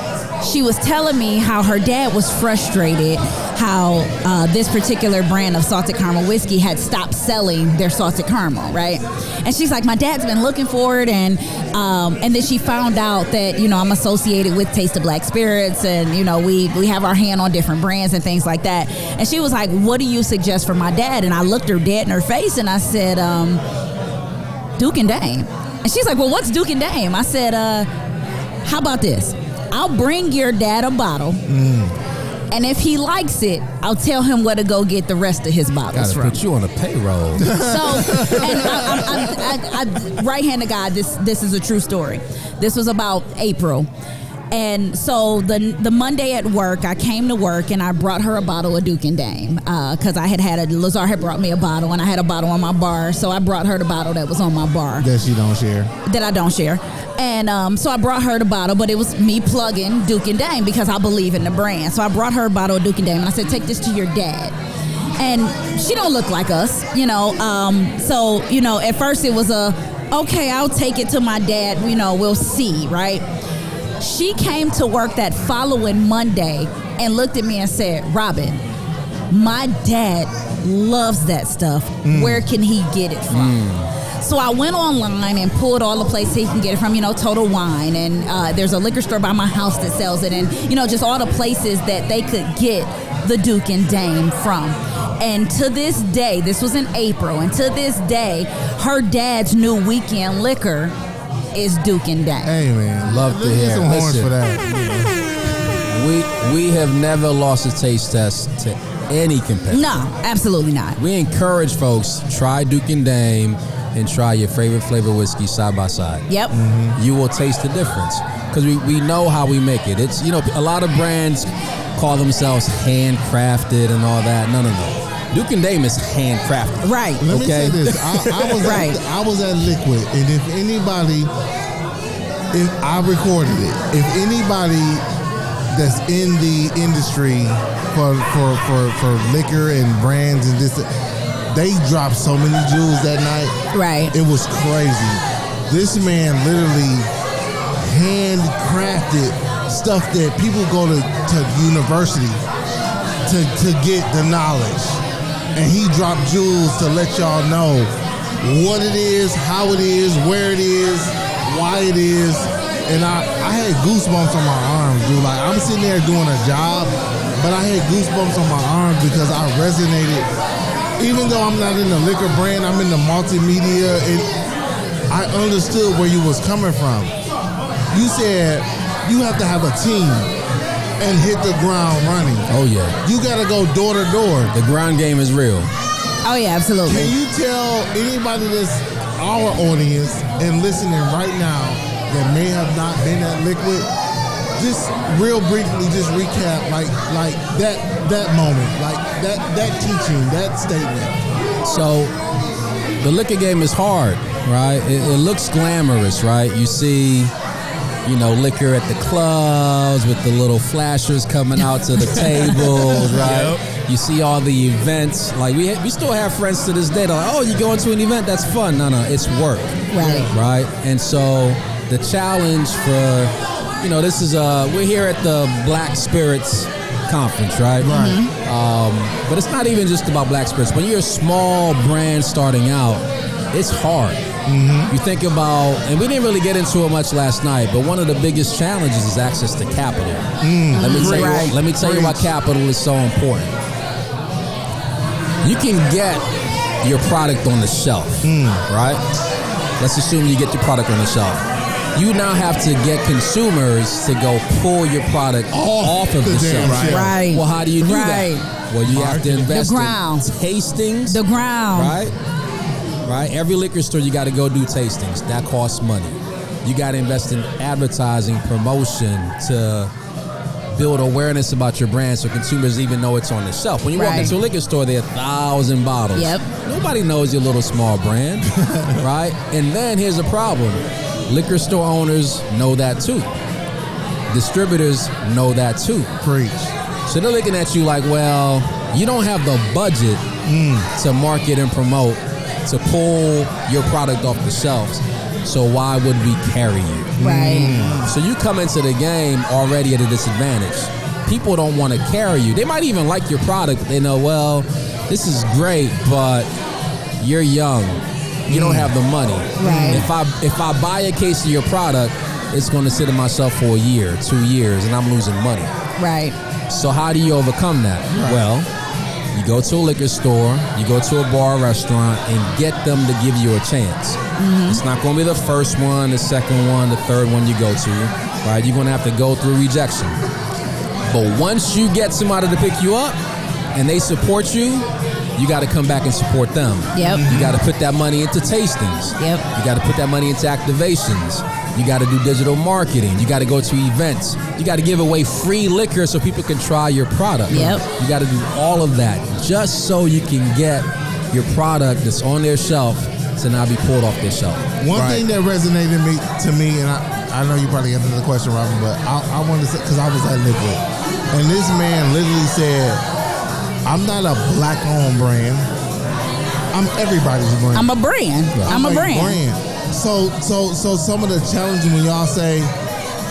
she was telling me how her dad was frustrated how this particular brand of salted caramel whiskey had stopped selling their salted caramel, right? And she's like, my dad's been looking for it, and then she found out that, I'm associated with Taste of Black Spirits, and, we have our hand on different brands and things like that. And she was like, what do you suggest for my dad? And I looked her dead in her face, and I said, Duke and Dame. And she's like, well, what's Duke and Dame? I said, how about this? I'll bring your dad a bottle, and if he likes it, I'll tell him where to go get the rest of his bottles from. Gotta put you on a payroll. So, and I right hand to God, this is a true story. This was about April. And so the Monday at work, I came to work and I brought her a bottle of Duke and Dame because Lazar had brought me a bottle and I had a bottle on my bar. So I brought her the bottle that was on my bar. That she don't share. That I don't share. And so I brought her the bottle, but it was me plugging Duke and Dame because I believe in the brand. So I brought her a bottle of Duke and Dame and I said, take this to your dad. And she don't look like us, So, at first it was okay, I'll take it to my dad, we'll see, right? She came to work that following Monday and looked at me and said, Robin, my dad loves that stuff. Where can he get it from? So I went online and pulled all the places he can get it from, Total Wine. And there's a liquor store by my house that sells it. And, just all the places that they could get the Duke and Dame from. And to this day, this was in April, and to this day, her dad's new weekend liquor is Duke and Dame. Hey, man. Love to hear. Some horns for that. We have never lost a taste test to any competitor. No, absolutely not. We encourage folks, try Duke and Dame and try your favorite flavor whiskey side by side. Yep. You will taste the difference because we know how we make it. It's, a lot of brands call themselves handcrafted and all that. No. Duke and Dame is handcrafted. Right. Let me say this. I was at Liquid, and if anybody, I recorded it. If anybody that's in the industry for liquor and brands and this, they dropped so many jewels that night. Right. It was crazy. This man literally handcrafted stuff that people go to university to get the knowledge. And he dropped jewels to let y'all know what it is, how it is, where it is, why it is. And I had goosebumps on my arms, dude. Like, I'm sitting there doing a job, but I had goosebumps on my arms because I resonated. Even though I'm not in the liquor brand, I'm in the multimedia, and I understood where you was coming from. You said you have to have a team and hit the ground running. Oh, yeah. You got to go door to door. The ground game is real. Oh, yeah, absolutely. Can you tell anybody that's our audience and listening right now that may have not been at Liquid, just real briefly, just recap like that moment, like that teaching, that statement. So the liquor game is hard, right? It looks glamorous, right? You see, liquor at the clubs with the little flashers coming out to the tables, right? Yep. You see all the events. Like we still have friends to this day. They're like, oh, you going to an event? That's fun. No, it's work. Right. And so the challenge for, this is we're here at the Black Spirits Conference, right? Mm-hmm. But it's not even just about Black Spirits. When you're a small brand starting out, it's hard. Mm-hmm. You think about, and we didn't really get into it much last night, but one of the biggest challenges is access to capital. Let me tell you why capital is so important. You can get your product on the shelf, right? Let's assume you get your product on the shelf. You now have to get consumers to go pull your product off of the shelf. Right. Well, how do you do Right. that? Well, you have to invest The ground. in tastings. The ground. Right? Every liquor store, you got to go do tastings. That costs money. You got to invest in advertising, promotion to build awareness about your brand so consumers even know it's on the shelf. When you walk Right. into a liquor store, there are 1,000 bottles. Yep. Nobody knows your little small brand, right? And then here's the problem. Liquor store owners know that too. Distributors know that too. Preach. So they're looking at you like, well, you don't have the budget to market and promote, to pull your product off the shelves. So why would we carry you? Right. So you come into the game already at a disadvantage. People don't want to carry you. They might even like your product, but they know, well, this is great, but you're young. You don't have the money. Right. If I buy a case of your product, it's going to sit in my shelf for a year, 2 years, and I'm losing money. Right. So how do you overcome that? Well, you go to a liquor store, you go to a bar or restaurant, and get them to give you a chance. It's not going to be the first one, the second one, the third one you go to, right? You're going to have to go through rejection. But once you get somebody to pick you up and they support you, you got to come back and support them. Yep. You got to put that money into tastings. Yep. You got to put that money into activations. You got to do digital marketing. You got to go to events. You got to give away free liquor so people can try your product. Yep. You got to do all of that just so you can get your product that's on their shelf to not be pulled off their shelf. One thing that resonated to me, and I know you probably answered the question, Robin, but I wanted to say, because I was at Liquid, and this man literally said, I'm not a black-owned brand. I'm everybody's brand. I'm a brand. I'm a brand. So some of the challenges when y'all say,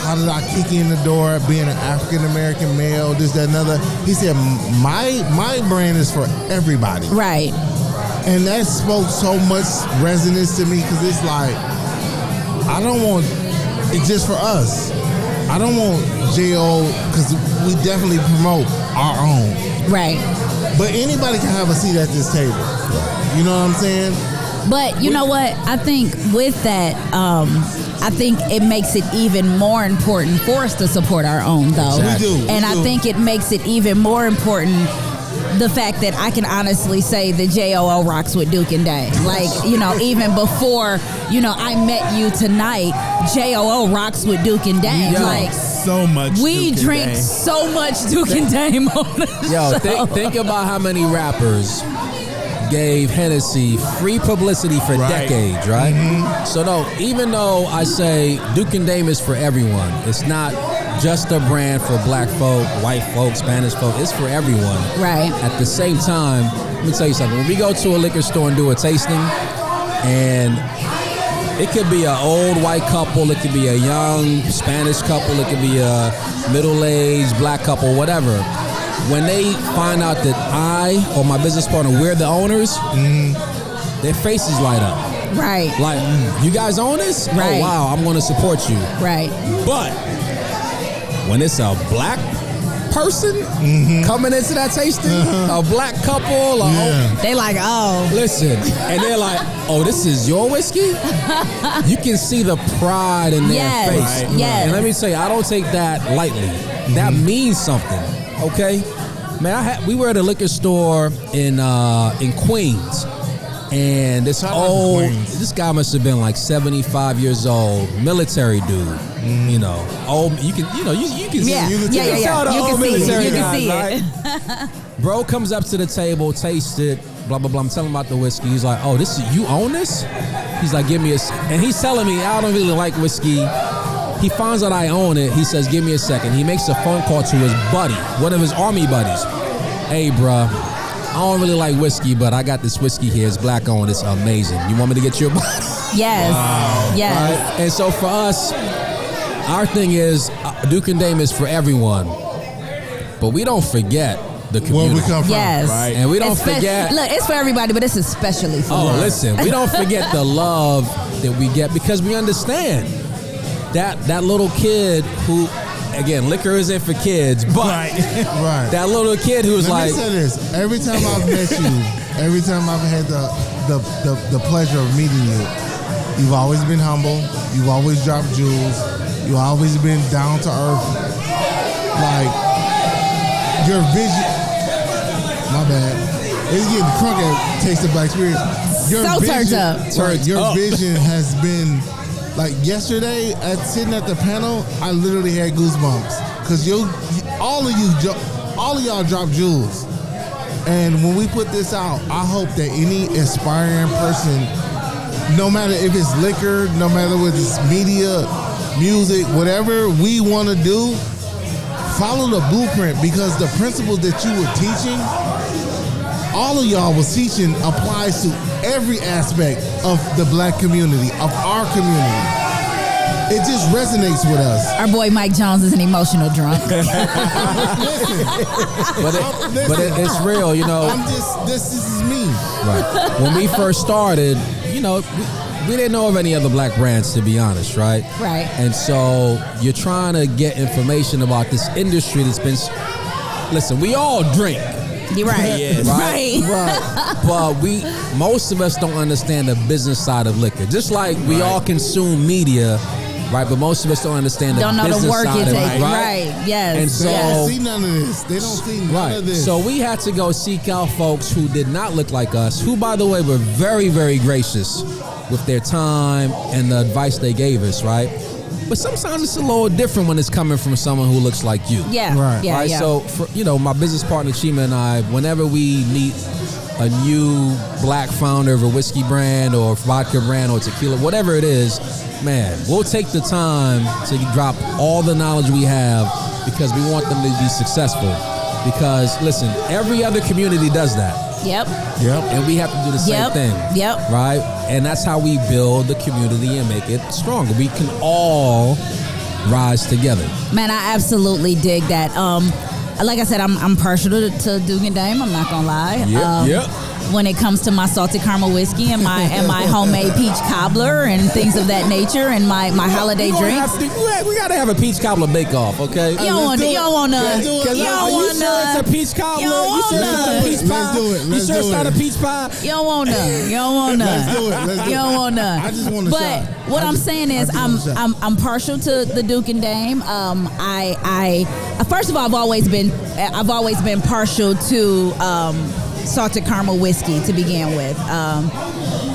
how did I kick in the door being an African-American male, this, that, another? He said, my brand is for everybody. Right. And that spoke so much resonance to me because it's like, I don't want it just for us. I don't want J.O. because we definitely promote our own. Right. But anybody can have a seat at this table. You know what I'm saying? But you know what? I think with that, I think it makes it even more important for us to support our own, though. Exactly. We do. And I think it makes it even more important the fact that I can honestly say the JOO rocks with Duke and Dame. Like, you know, even before, you know, I met you tonight, JOO rocks with Duke and Dame. Yo, like so much we Duke and drink Dame. so much Duke and Dame on the Yo, show. think about how many rappers gave Hennessy free publicity for decades, right? So no, even though I say Duke and Dame is for everyone, it's not just a brand for black folk, white folk, Spanish folk. It's for everyone. Right. At the same time, let me tell you something. When we go to a liquor store and do a tasting, and it could be an old white couple, it could be a young Spanish couple, it could be a middle-aged black couple, whatever. When they find out that I or my business partner, we're the owners, their faces light up. Right. Like, you guys own this? Right. Oh, wow, I'm going to support you. Right. But when it's a black person coming into that tasting, a black couple, they like, oh. Listen, and they're like, oh, this is your whiskey? You can see the pride in their face. Right. Yes. And let me tell you, I don't take that lightly. That means something, okay? Man, we were at a liquor store in Queens. And this guy must have been like 75 years old, military dude. You know, old. You can see. Yeah. You can Yeah. tell the You old can see it. military You can guys, see right? it. Bro comes up to the table, tastes it, blah blah blah. I'm telling him about the whiskey. He's like, "Oh, you own this?" He's like, "Give me a." And he's telling me, "I don't really like whiskey." He finds out I own it. He says, "Give me a second." He makes a phone call to his buddy, one of his army buddies. Hey, bruh, I don't really like whiskey, but I got this whiskey here. It's black owned. It's amazing. You want me to get you a bottle? Yes. Wow. Yes. Right? And so for us, our thing is Duke and Dame is for everyone, but we don't forget the community. Where we come from. Yes. Right? And we don't forget. Look, it's for everybody, but it's especially for us. Listen, we don't forget the love that we get because we understand that little kid who, again, liquor isn't for kids, but right. that little kid who's Let like, me say this. Every time I've met you, Every time I've had the pleasure of meeting you, you've always been humble. You've always dropped jewels. You've always been down to earth. Like your vision. My bad. It's getting crunk at Taste of Black Experience. Your So turned up. Right, your vision has been like yesterday at sitting at the panel. I literally had goosebumps because all of y'all dropped jewels. And when we put this out, I hope that any aspiring person, no matter if it's liquor, no matter if it's media, music, whatever we want to do, follow the blueprint, because the principles that you were teaching, all of y'all was teaching, applies to every aspect of the black community, of our community. It just resonates with us. Our boy Mike Jones is an emotional drunk. But it's real, you know. This is me. Right. When we first started, you know, we didn't know of any other black brands, to be honest, right? Right. And so you're trying to get information about this industry that's been. Listen, we all drink. You're right. Yes. Right. But most of us don't understand the business side of liquor. Just like we all consume media, right? But most of us don't understand the business side of it, right? Yes. And so they don't see none of this. They don't see none of this. So we had to go seek out folks who did not look like us, who, by the way, were very, very gracious with their time and the advice they gave us, right? But sometimes it's a little different when it's coming from someone who looks like you. Yeah. Right. Yeah, right? yeah. So, my business partner Chima and I, whenever we meet a new black founder of a whiskey brand or vodka brand or tequila, whatever it is, man, we'll take the time to drop all the knowledge we have because we want them to be successful. Because, listen, every other community does that. Yep. And we have to do the same thing. Yep. Right? And that's how we build the community and make it stronger. We can all rise together. Man, I absolutely dig that. Like I said, I'm partial to Duke and Dame. I'm not gonna lie. Yep. When it comes to my salted caramel whiskey and my homemade peach cobbler and things of that nature and my holiday drinks. We gotta have a peach cobbler bake off, okay? You don't want none. You sure it's a peach cobbler? You sure it's not a peach pie? You sure it's not a peach pie? You don't want none. You don't want none. Let's do it. You don't want none. I just want a but shot. what I'm saying is I'm partial to the Duke and Dame. I first of all I've always been partial to salted caramel whiskey to begin with.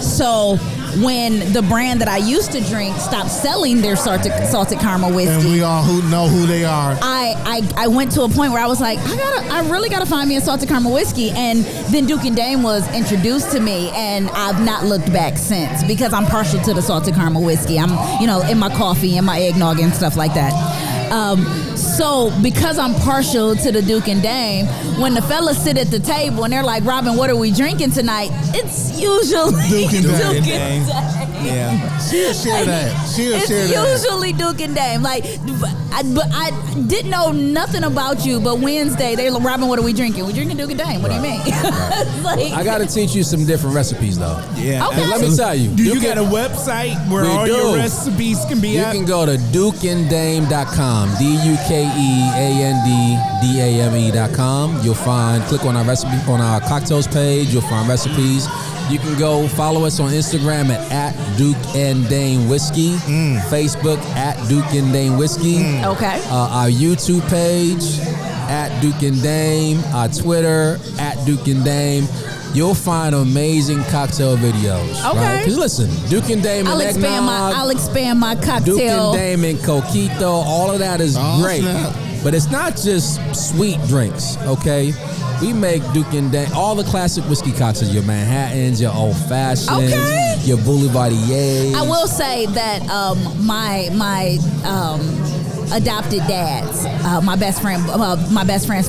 So when the brand that I used to drink stopped selling their salted caramel whiskey, and we all who know who they are, I went to a point where I was like, I really gotta find me a salted caramel whiskey. And then Duke and Dame was introduced to me, and I've not looked back since because I'm partial to the salted caramel whiskey. I'm in my coffee and my eggnog and stuff like that. So because I'm partial to the Duke and Dame, when the fellas sit at the table and they're like, Robin, what are we drinking tonight? It's usually Duke and Dame. Yeah, she'll share that. It's usually Duke and Dame. Like, I didn't know nothing about you, but Wednesday they're like, Robin, what are we drinking? We drinking Duke and Dame. What do you mean? Like, I got to teach you some different recipes, though. Yeah. Okay. Let me tell you. Do you got a website where all your recipes can be at? You can go to dukeanddame.com. DUKEANDDAME.com. You'll click on our cocktails page. You'll find recipes. You can go follow us on Instagram at Duke and Dame Whiskey, Facebook at Duke and Dame Whiskey. Okay. Our YouTube page at Duke and Dame. Our Twitter at Duke and Dame. You'll find amazing cocktail videos. Okay. Right? 'Cause listen, Duke and Dame and eggnog. I'll expand my cocktail. Duke and Dame and Coquito, all of that is great. Snap. But it's not just sweet drinks, okay? We make Duke and Dame, all the classic whiskey cocktails, your Manhattans, your Old Fashions, your Boulevardiers. I will say that my adopted dads, my best friend's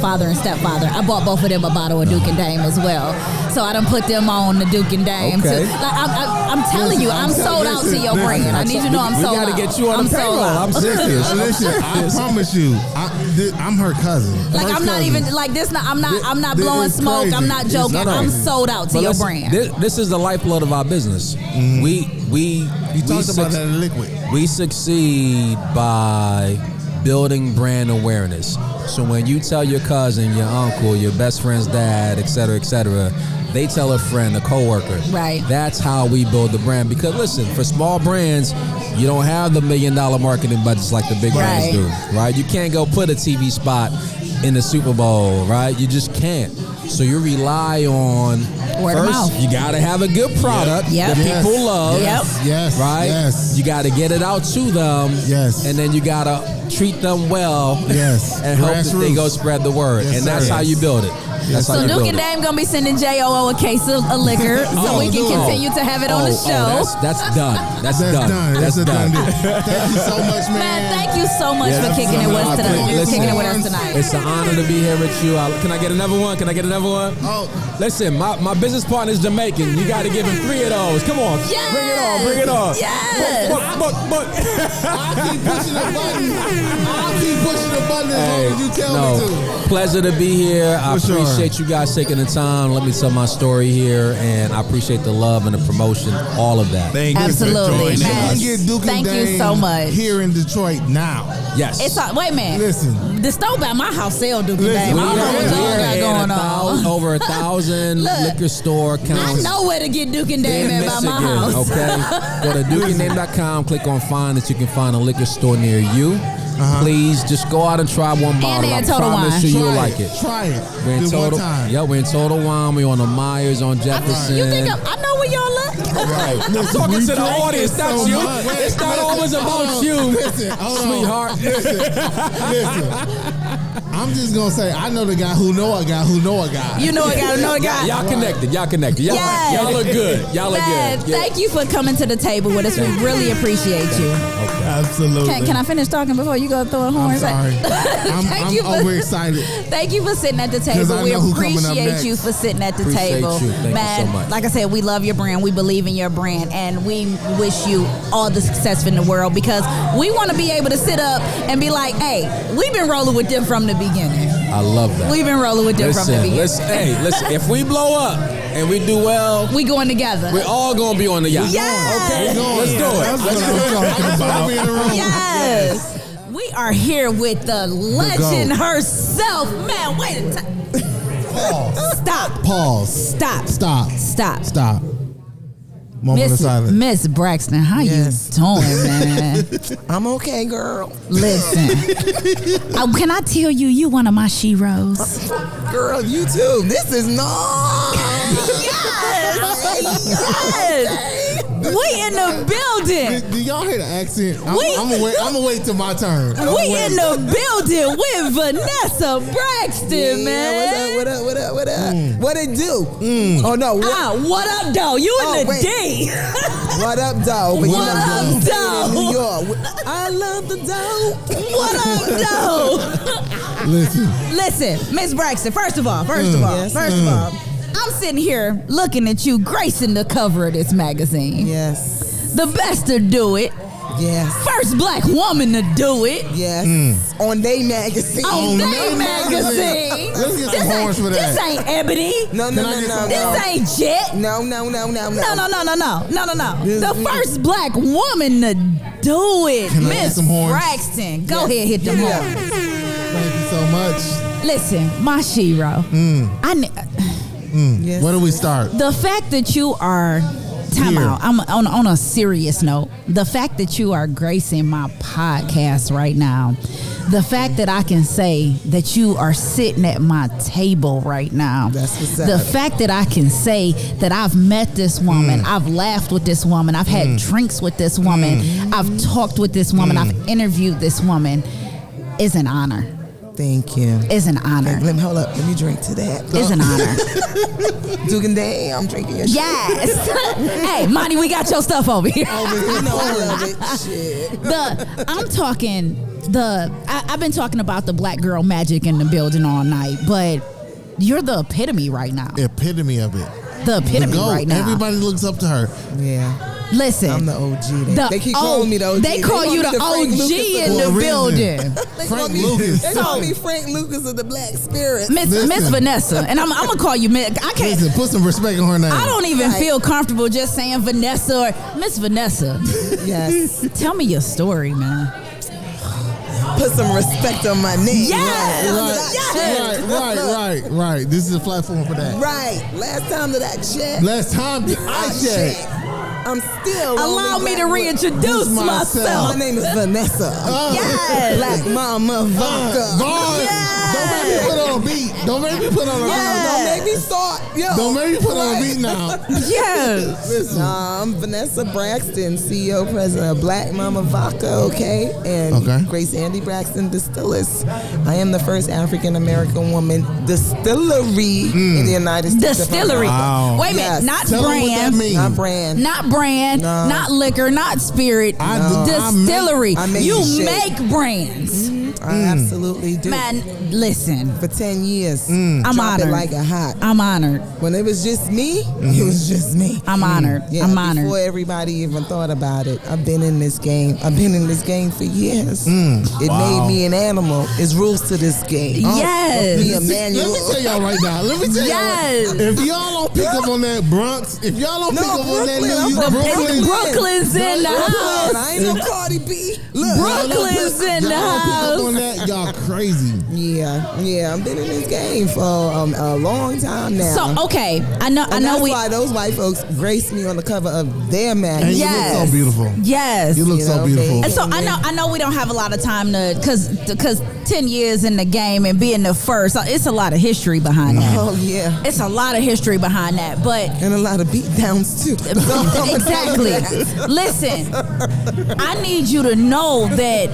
father and stepfather, I bought both of them a bottle of Duke and Dame as well. So I done put them on the Duke and Dame. Okay. I'm telling you, I'm sold out to your brand. I need you to know I'm sold out. We got to get you on the payroll. I'm serious. Listen, I promise you, I'm her cousin. Like First I'm not cousin. even like this. I'm not blowing it's smoke. crazy. I'm not joking. I'm sold out to But your listen, brand. This is the lifeblood of our business. We talked about that in Liquid. We succeed by building brand awareness. So when you tell your cousin, your uncle, your best friend's dad, et cetera, they tell a friend, a coworker. Right. That's how we build the brand. Because listen, for small brands, you don't have the $1 million marketing budgets like the big brands do, right? You can't go put a TV spot in the Super Bowl, right? You just can't. So you rely on word of mouth. You got to have a good product that people love. Yes. Right? Yes. You got to get it out to them. Yes. And then you got to treat them well. Yes. And hope that they go spread the word. Yes, and that's how you build it. That's how So you Duke build and it. Dame gonna be sending JOO a case of liquor so we can continue to have it on the show. That's done. That's done. That's a done deal. Thank you so much, man. Thank you so much for kicking it with us tonight. Kicking it with us tonight. It's an honor to be here with you. Can I get another one? Oh, listen, my business partner is Jamaican. You got to give him 3 of those. Come on, bring it on. Yes. But. I'll keep pushing the button as long as you tell me to. Pleasure to be here. I For appreciate you guys taking the time. Let me tell my story here, and I appreciate the love and the promotion, all of that. Thank you. Absolutely, man. Get Duke Thank and you Dame so much. here in Detroit now. Yes. Wait a minute. Listen. The stove at my house sell Duke and Dame. I don't know what y'all got going on. Over 1,000 Look, liquor store I counts. know where to get Duke and Dame in at by my Michigan, house. Okay, go to DukeandDame.com. Click on find that you can find a liquor store near you. Please just go out and try one bottle. they I in Total promise Wine. you, you'll like it. Try it. We're in Do one Total. time. Yeah, we're in Total Wine. We're on the Myers on Jefferson. You think I know where y'all at? Right. I'm talking to the audience, not you. It's not always about you, sweetheart. Listen. I'm just gonna say I know the guy who know a guy who know a guy. You know a guy who know a guy. Y'all connected. Y'all look good. Y'all look Man, good. Thank you for coming to the table with us. We really appreciate you. Okay. Absolutely. Can I finish talking before you go throw a horn? I'm sorry. I'm overexcited. Thank you for sitting at the 'Cause table. I We know who coming up appreciate next. you for sitting at the Appreciate table. you. Thank you Man, so much. like I said, we love your brand. We believe in your brand. And we wish you all the success in the world because we want to be able to sit up and be like, hey, we've been rolling with them from the beginning. I love that. We've been rolling with them from the beginning. Listen, if we blow up and we do well, we going together. We're all going to be on the yacht. Yes. Okay? Let's do it. That's what I'm talking about. Yes. We are here with the legend herself. Man, wait a time. Pause. Stop. Pause. Stop. Stop. Stop. Stop. Moment of silence. Miss Braxton, how you doing, man? I'm okay, girl. Listen. Can I tell you one of my sheroes? Girl, you too. This is not. Yes. We in the building. Do y'all hear the accent? I'm gonna wait till my turn. We in the building with Vanessa Braxton, man. What up? What it do? Oh no. What up, though? You in the D. What up, though? What up, though? New York. I love the dough. What up, though? Listen, Miss Braxton. First of all, I'm sitting here looking at you gracing the cover of this magazine. Yes. The best to do it. Yes. First black woman to do it. Yes. On They Magazine. On They Magazine. Let's get some horns for that. This ain't Ebony. No. This ain't Jet. No. No. The first black woman to do it. Can I get Miss some horns? Braxton. Go ahead, hit them horns. Thank you so much. Listen, my shero. Yes. Where do we start? The fact that you are time Here. out. I'm on a serious note. The fact that you are gracing my podcast right now, the fact that I can say that you are sitting at my table right now, That's what's up. the fact that I can say that I've met this woman, I've laughed with this woman, I've had drinks with this woman, I've talked with this woman, I've interviewed this woman, is an honor. Thank you. Is an honor. Let me drink to that. Is an honor. Duke and Dame, I'm drinking your shit. Yes. Hey, Monty, we got your stuff over here. You know I love it. Shit. I've been talking about the black girl magic in the building all night, but you're the epitome right now. Epitome of it. The epitome GOAT. right now. Everybody looks up to her. Yeah. Listen. I'm the OG. They keep calling me the OG. They call you the OG in the building. Frank Lucas. They call me Frank Lucas of the Black Spirit. Miss Vanessa. And I'm going to call you Miss. I can't. Listen, put some respect on her name. I don't even feel comfortable just saying Vanessa or Miss Vanessa. Yes. Tell me your story, man. put some respect on my name. Right. This is a platform for that. Right. Last time that I checked. I'm still. Allow me to reintroduce myself. My name is Vanessa. Yes. Black Mama Vodka. Don't make me put on a beat. Don't make me start. Don't make me put on a beat now. Yes. Listen, I'm Vanessa Braxton, CEO, President of Black Mama Vodka, okay? And Grace Andy Braxton Distillers. I am the first African American woman distillery in the United States. Distillery. Wow. Wait a minute. Not brand. Not brand. Not brand. No. Not liquor. Not spirit. Distillery. I make you shit. make brands. I absolutely do. Man, listen. For 10 years. I'm Drop honored. it like a hot. I'm honored. When it was just me, it was just me. I'm honored. Yeah, I'm honored. Before everybody even thought about it, I've been in this game. I've been in this game for years. It made me an animal. It's rules to this game. Yes. Me a manual. Let me tell y'all right now. If y'all don't pick up on that Bronx, if y'all don't pick up on that New York, Brooklyn's in the house. I ain't no Cardi B. Look, Brooklyn's in the house. Pick up on that, y'all crazy. Yeah. I've been in this game for a long time now. So okay, I know. That's why those white folks graced me on the cover of their magazine. You look so beautiful. Yes, you look so beautiful. And so I know we don't have a lot of time to because 10 years in the game and being the first, it's a lot of history behind that. Oh yeah, it's a lot of history behind that, and a lot of beat downs too. Exactly. Listen, I need you to know that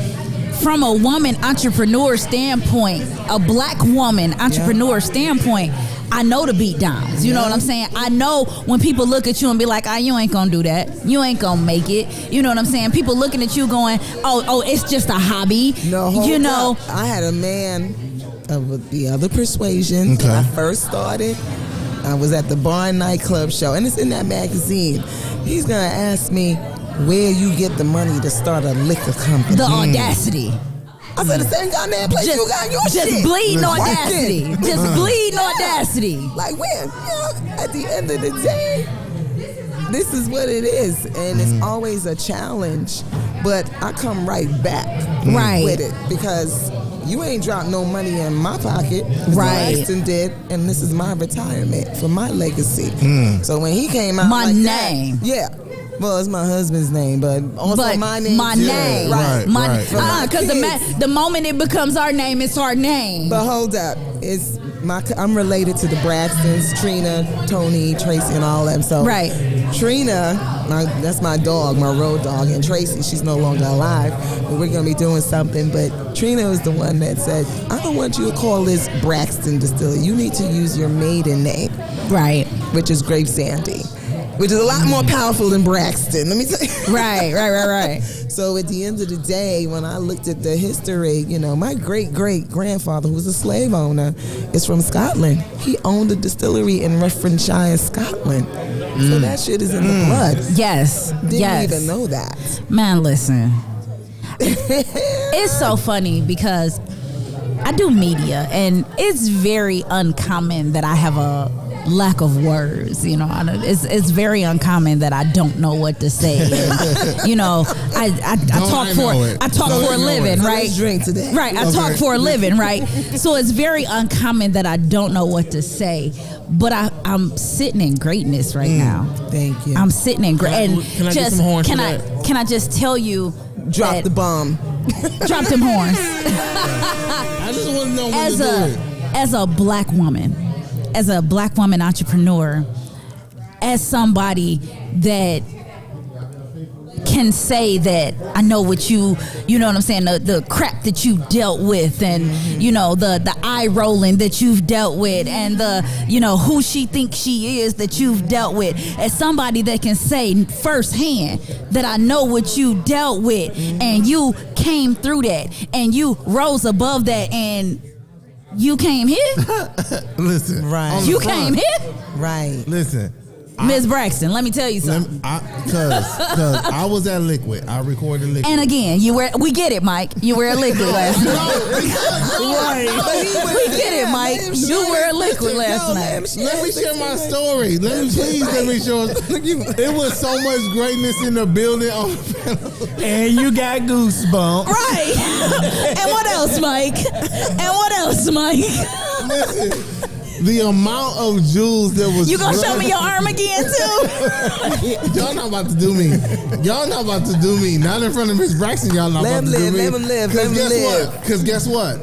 from a woman entrepreneur standpoint, a black woman entrepreneur standpoint, I know the beat downs. You know what I'm saying? I know when people look at you and be like, you ain't gonna do that. You ain't gonna make it. You know what I'm saying? People looking at you going, oh, it's just a hobby. No, hold up. I had a man of the other persuasion when I first started. I was at the Barn nightclub show, and it's in that magazine. He's gonna ask me where you get the money to start a liquor company. The audacity. I said the same goddamn place you got your shit. Just bleeding audacity. Just bleeding audacity. Like when? At the end of the day, this is what it is, and it's always a challenge. But I come right back with it because you ain't dropped no money in my pocket. Right. Braxton did, and this is my retirement for my legacy. So when he came out, my name. Well, it's my husband's name, but also my name. My name. Right. Because the moment it becomes our name, it's our name. But hold up. I'm related to the Braxtons, Trina, Tony, Tracy, and all them. So Trina, that's my dog, my road dog, and Tracy, she's no longer alive. But we're gonna be doing something. But Trina was the one that said, I don't want you to call this Braxton Distillery. You need to use your maiden name. Right. Which is Grape Sandy. Which is a lot more powerful than Braxton. Let me tell you. Right. So at the end of the day, when I looked at the history, my great-great-grandfather, who was a slave owner, is from Scotland. He owned a distillery in Renfrewshire, Scotland. So that shit is in the blood. Yes. Didn't even know that. Man, listen. It's so funny because I do media, and it's very uncommon that I have a lack of words. It's very uncommon that I don't know what to say. And, I talk for a living, right? Let's drink today. Right, I talk for a living, right? So it's very uncommon that I don't know what to say. But I'm sitting in greatness right now. Thank you. I'm sitting in Can I get some horns for that? Can I just tell you? Drop the bomb. Drop them horns. I just want to know when to do it. As a black woman entrepreneur, as somebody that can say that I know what you know what I'm saying, the crap that you dealt with, and the eye rolling that you've dealt with, and the who she thinks she is that you've dealt with, as somebody that can say firsthand that I know what you dealt with, and you came through that, and you rose above that, and you came here. Listen, right? You came here, right? Listen, Miss Braxton, let me tell you something. Cause I was at Liquid. I recorded Liquid. And again, we get it, Mike. You wear Liquid last night. Right. We get it, Mike. You wear Liquid last night. Let me share my story. Let me share. It was so much greatness in the building. And you got goosebumps. Right. And what else, Mike? Listen. The amount of jewels that was. You gonna show me your arm again too? Y'all not about to do me. Not in front of Miss Braxton. Y'all not about to do me. Let him live. Because guess what?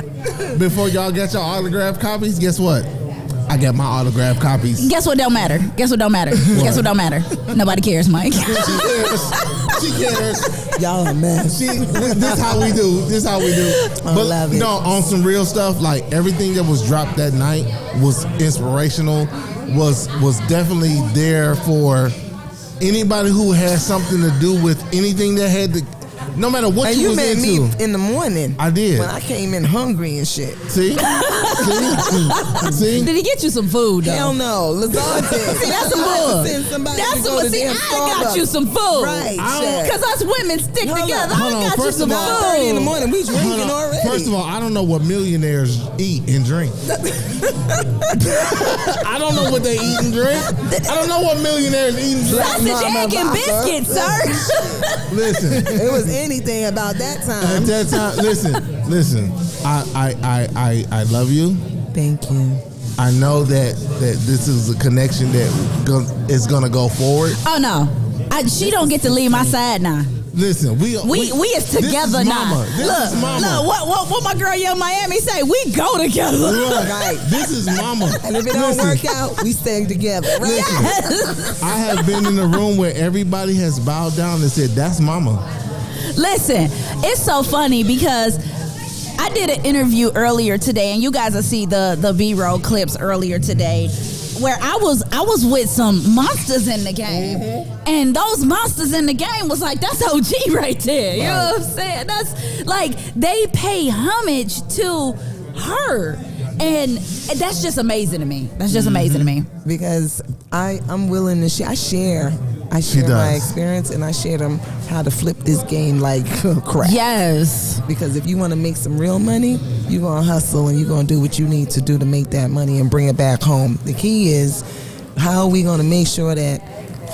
Before y'all get your autographed copies, guess what? I got my autographed copies. Guess what don't matter? Nobody cares, Mike. She cares. Y'all are mess. This how we do. I love it. No, on some real stuff, like everything that was dropped that night was inspirational, was definitely there for anybody who had something to do with anything that had to, no matter what and you was met into. me in the morning. I did. When I came in hungry and shit. See? Did he get you some food though? Hell no. Lazard did. See, that's some bull. I got you some food. Right. Because us women stick together. I got you some food. 9:30 in the morning, we drinking already. First of all, I don't know what millionaires eat and drink. I don't know what they eat and drink. I don't know what millionaires eat and drink. Sausage, egg, and biscuits, sir. Listen. It was anything about that time. At that time, listen. I love you. Thank you. I know that this is a connection that is gonna go forward. Oh no, she don't get to leave my side now. Listen, we is together now. Look, what my girl Young Miami say? We go together. Right. This is mama. And if it don't work out, we stay together. Right? Yes. I have been in a room where everybody has bowed down and said, "That's mama." Listen, it's so funny because I did an interview earlier today, and you guys will see the B-roll clips earlier today, where I was with some monsters in the game, and those monsters in the game was like, that's OG right there. You know what I'm saying? That's like they pay homage to her, and that's just amazing to me. Because I'm willing to share. I share my experience, and I share them how to flip this game like crap. Yes. Because if you want to make some real money, you're going to hustle and you're going to do what you need to do to make that money and bring it back home. The key is, how are we going to make sure that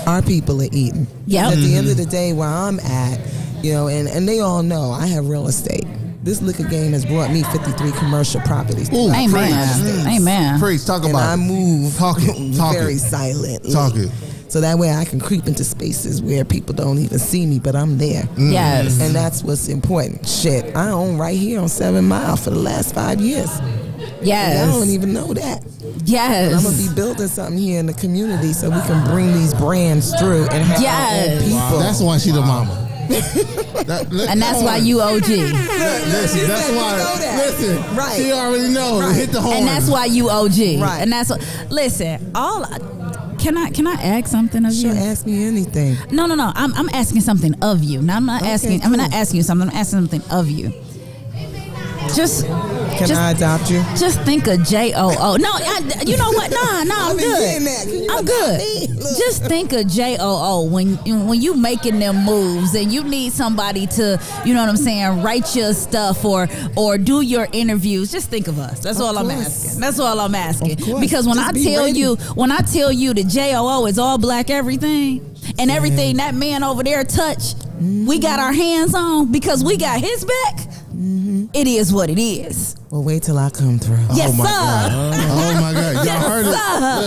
our people are eating? Yep. At the end of the day, where I'm at, and they all know I have real estate. This liquor game has brought me 53 commercial properties. Ooh, Amen. Preach, talk about it. I move very it. silently. Talk it. So that way I can creep into spaces where people don't even see me, but I'm there. Yes. And that's what's important. Shit, I own right here on 7 Mile for the last 5 years. Yes. And I don't even know that. Yes. But I'm going to be building something here in the community so we can bring these brands through and have our own people. Wow. That's why she the mama. And that's why you OG. Listen, that's why. Listen, right. She already knows. Right. Hit the horn. And that's why you OG. Right. And that's what. Listen, Can I ask something of you? Sure, ask me anything. No. I'm asking something of you. Now I'm not asking. Cool. I'm not asking you something. I'm asking something of you. Can I adopt you? Just think of JOO. No, you know what? No, I'm good. I'm good. Just think of JOO when you making them moves and you need somebody to, you know what I'm saying, write your stuff or do your interviews. Just think of us. That's all I'm asking. That's all I'm asking. Because when I tell you that JOO is all black everything and everything that man over there touched, we got our hands on because we got his back. It is what it is. Well, wait till I come through. Yes, oh my sir. God. Oh my God. Y'all heard it.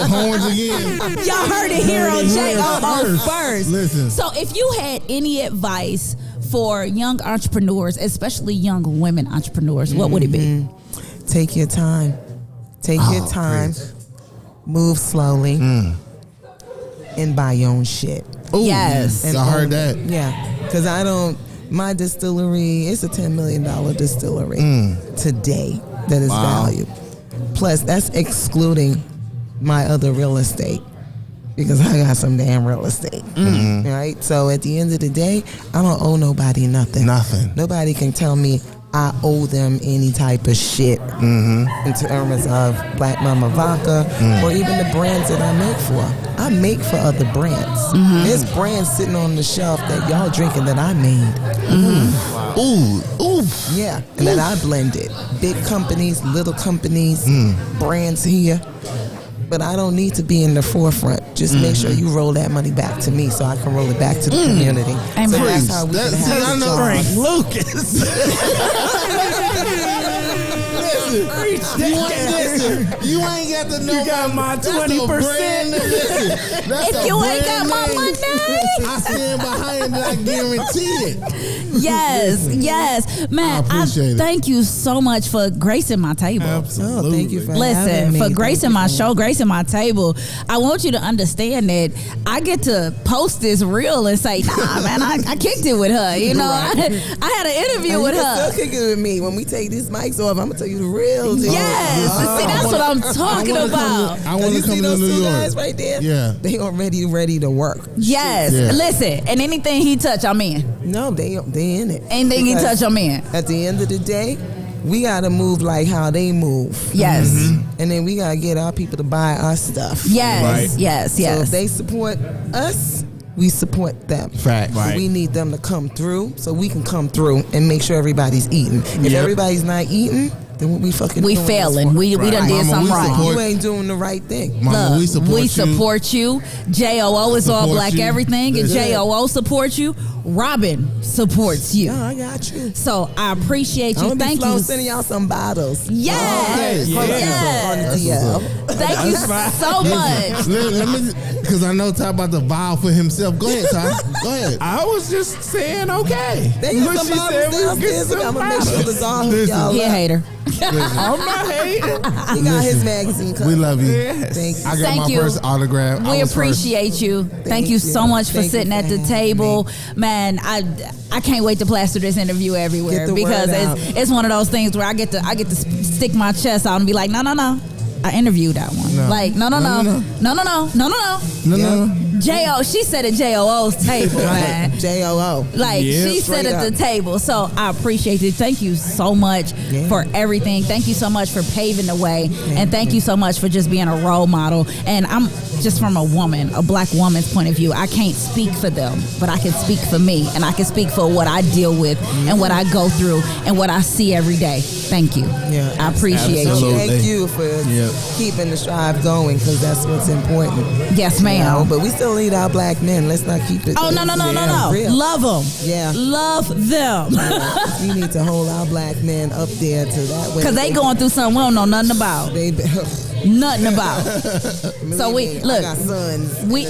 Horns again. Y'all heard it here on JOO first. Listen. So if you had any advice for young entrepreneurs, especially young women entrepreneurs, what would it be? Take your time. Take your time. Please. Move slowly. And buy your own shit. Ooh, yes. I heard that. Yeah. Because my distillery, it's a $10 million distillery today that is valued. Plus, that's excluding my other real estate because I got some damn real estate. Right? So at the end of the day, I don't owe nobody nothing. Nobody can tell me I owe them any type of shit in terms of Black Mama Vodka or even the brands that I make for. I make for other brands. There's brands sitting on the shelf that y'all drinking that I made. Ooh. Yeah, and that I blended. Big companies, little companies, brands here. But I don't need to be in the forefront. Just make sure you roll that money back to me so I can roll it back to the community. And so that's how we can have Frank Lucas. You ain't got to know. You got my 20%. If you ain't got my money, I stand behind it. I guarantee it. Yes, man. I appreciate it. Thank you so much for gracing my table. Oh, thank you for having Listen, me. for gracing my show, gracing my table. I want you to understand that I get to post this reel and say, nah, man, I kicked it with her. You know, I had an interview with You her. can still kick it with me. When we take these mics off, I'm gonna tell you the real deal. Yes, see, that's what I'm talking about. I want to come to New York. Guys right there? Yeah. They already ready to work. Yes, Yeah. listen, and anything he touch, I'm in. No, they in it. Anything he Because touch, I'm in. At the end of the day, we gotta move like how they move. Yes. And then we gotta get our people to buy our stuff. Yes, yes. So if they support us, we support them. Fact. But we need them to come through so we can come through and make sure everybody's eating. If everybody's not eating, then what we fucking We doing this failing. for? We done did something wrong. You ain't doing the right thing. Mama, Look, we support you. JOO is all Support black you. everything, and That's it. JOO supports you. Robin supports you. Oh, I got you. So I appreciate you. I'm Thank gonna you. be sending y'all some bottles. Yes. On the DL. Thank you so much. Let me, because I know Ty about to vow for himself. Go ahead, Ty. Go ahead. I was just saying okay. They got But some she said we bottles get downstairs. some I'm gonna make sure bottles. it's all hook y'all He a up. hater. I'm not hating. He got his magazine cover. We love you. Yes. Thank you. I got Thank my you. first autograph. I We was appreciate you. Thank you so much for Thank you sitting for at the having table. Man, I can't wait to plaster this interview everywhere Get the because word out. it's one of those things where I get to stick my chest out and be like, no. I interviewed that one. No. Like, no. No. J.O. She said at J.O.O.'s table, man. JOO. Like, she said at the table. So I appreciate it. Thank you so much for everything. Thank you so much for paving the way. And thank you so much for just being a role model. And I'm just from a black woman's point of view. I can't speak for them, but I can speak for me. And I can speak for what I deal with and what I go through and what I see every day. Thank you. Yeah, I appreciate you. Thank you for keeping the strive going because that's what's important. Yes, ma'am. You know, but we still need our black men. Let's not keep it. Oh, no. real. Love them. Yeah. Love them. We need to hold our black men up there to that way. Because they going through something we don't know nothing about. Nothing about. So we look. I got sons. Me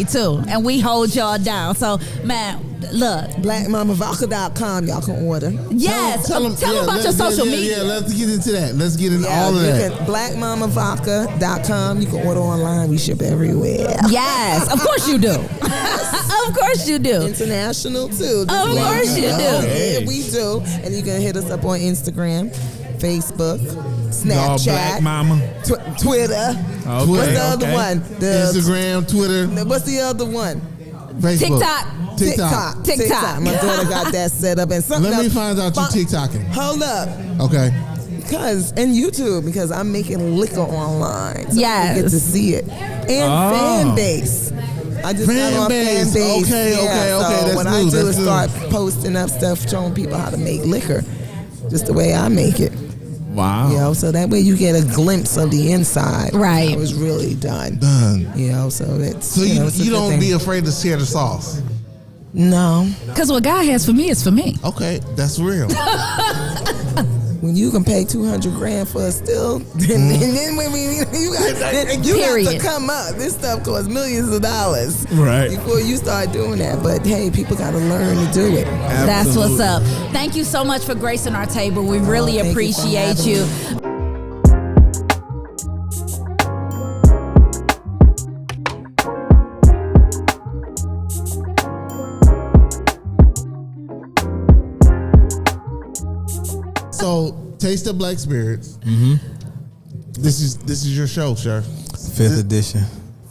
too. And we hold y'all down. So man, look. BlackMamaVaca.com. Y'all can order. Yes. Tell them about your social media. Yeah, let's get into that. Let's get into all of that. BlackMamaVaca.com. You can order online. We ship everywhere. Yes, of course you do. Of course you do. International too. Of course you do. Yeah, we do. And you can hit us up on Instagram, Facebook, Snapchat, Black Mama. Twitter. Okay, What's the other one? Instagram, Twitter. What's the other one? Facebook. TikTok. My daughter got that set up. And something Let me else. find out you TikToking. Hold up. Okay. And YouTube, because I'm making liquor online. So Yes. you get to see it. And fan base. I just got on fan base. Okay. So That's what new. I do That's is new. start posting up stuff, showing people how to make liquor. Just the way I make it. Wow. You know, so that way you get a glimpse of the inside. Right. How it's really done. You know, so it's So you know, it's a you good don't thing. be afraid to share the sauce. No. Because what God has for me is for me. Okay, that's real. When you can pay $200,000 for a still, and then when you got to come up. This stuff costs millions of dollars, right? Before you start doing that. But hey, people got to learn to do it. That's what's up. Thank you so much for gracing our table. We really thank you for appreciate having you. So, Taste of Black Spirits. This is your show, sir. Fifth edition.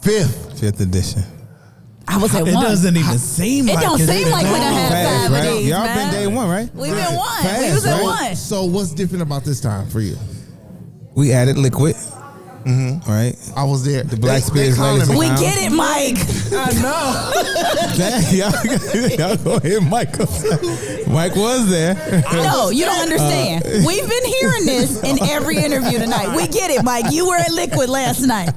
Fifth edition. I was at It one. doesn't even seem like it don't seem like we done had 5 of these, Y'all man. been day one, right? We've been one. We was at one. So, what's different about this time for you? We added liquid. Right? I was there. The Black Spirits Legacy We Lounge. get it, Mike. I know. Y'all go ahead, Michael. Mike was there. No, you don't understand. We've been hearing this in every interview tonight. We get it, Mike. You were at Liquid last night.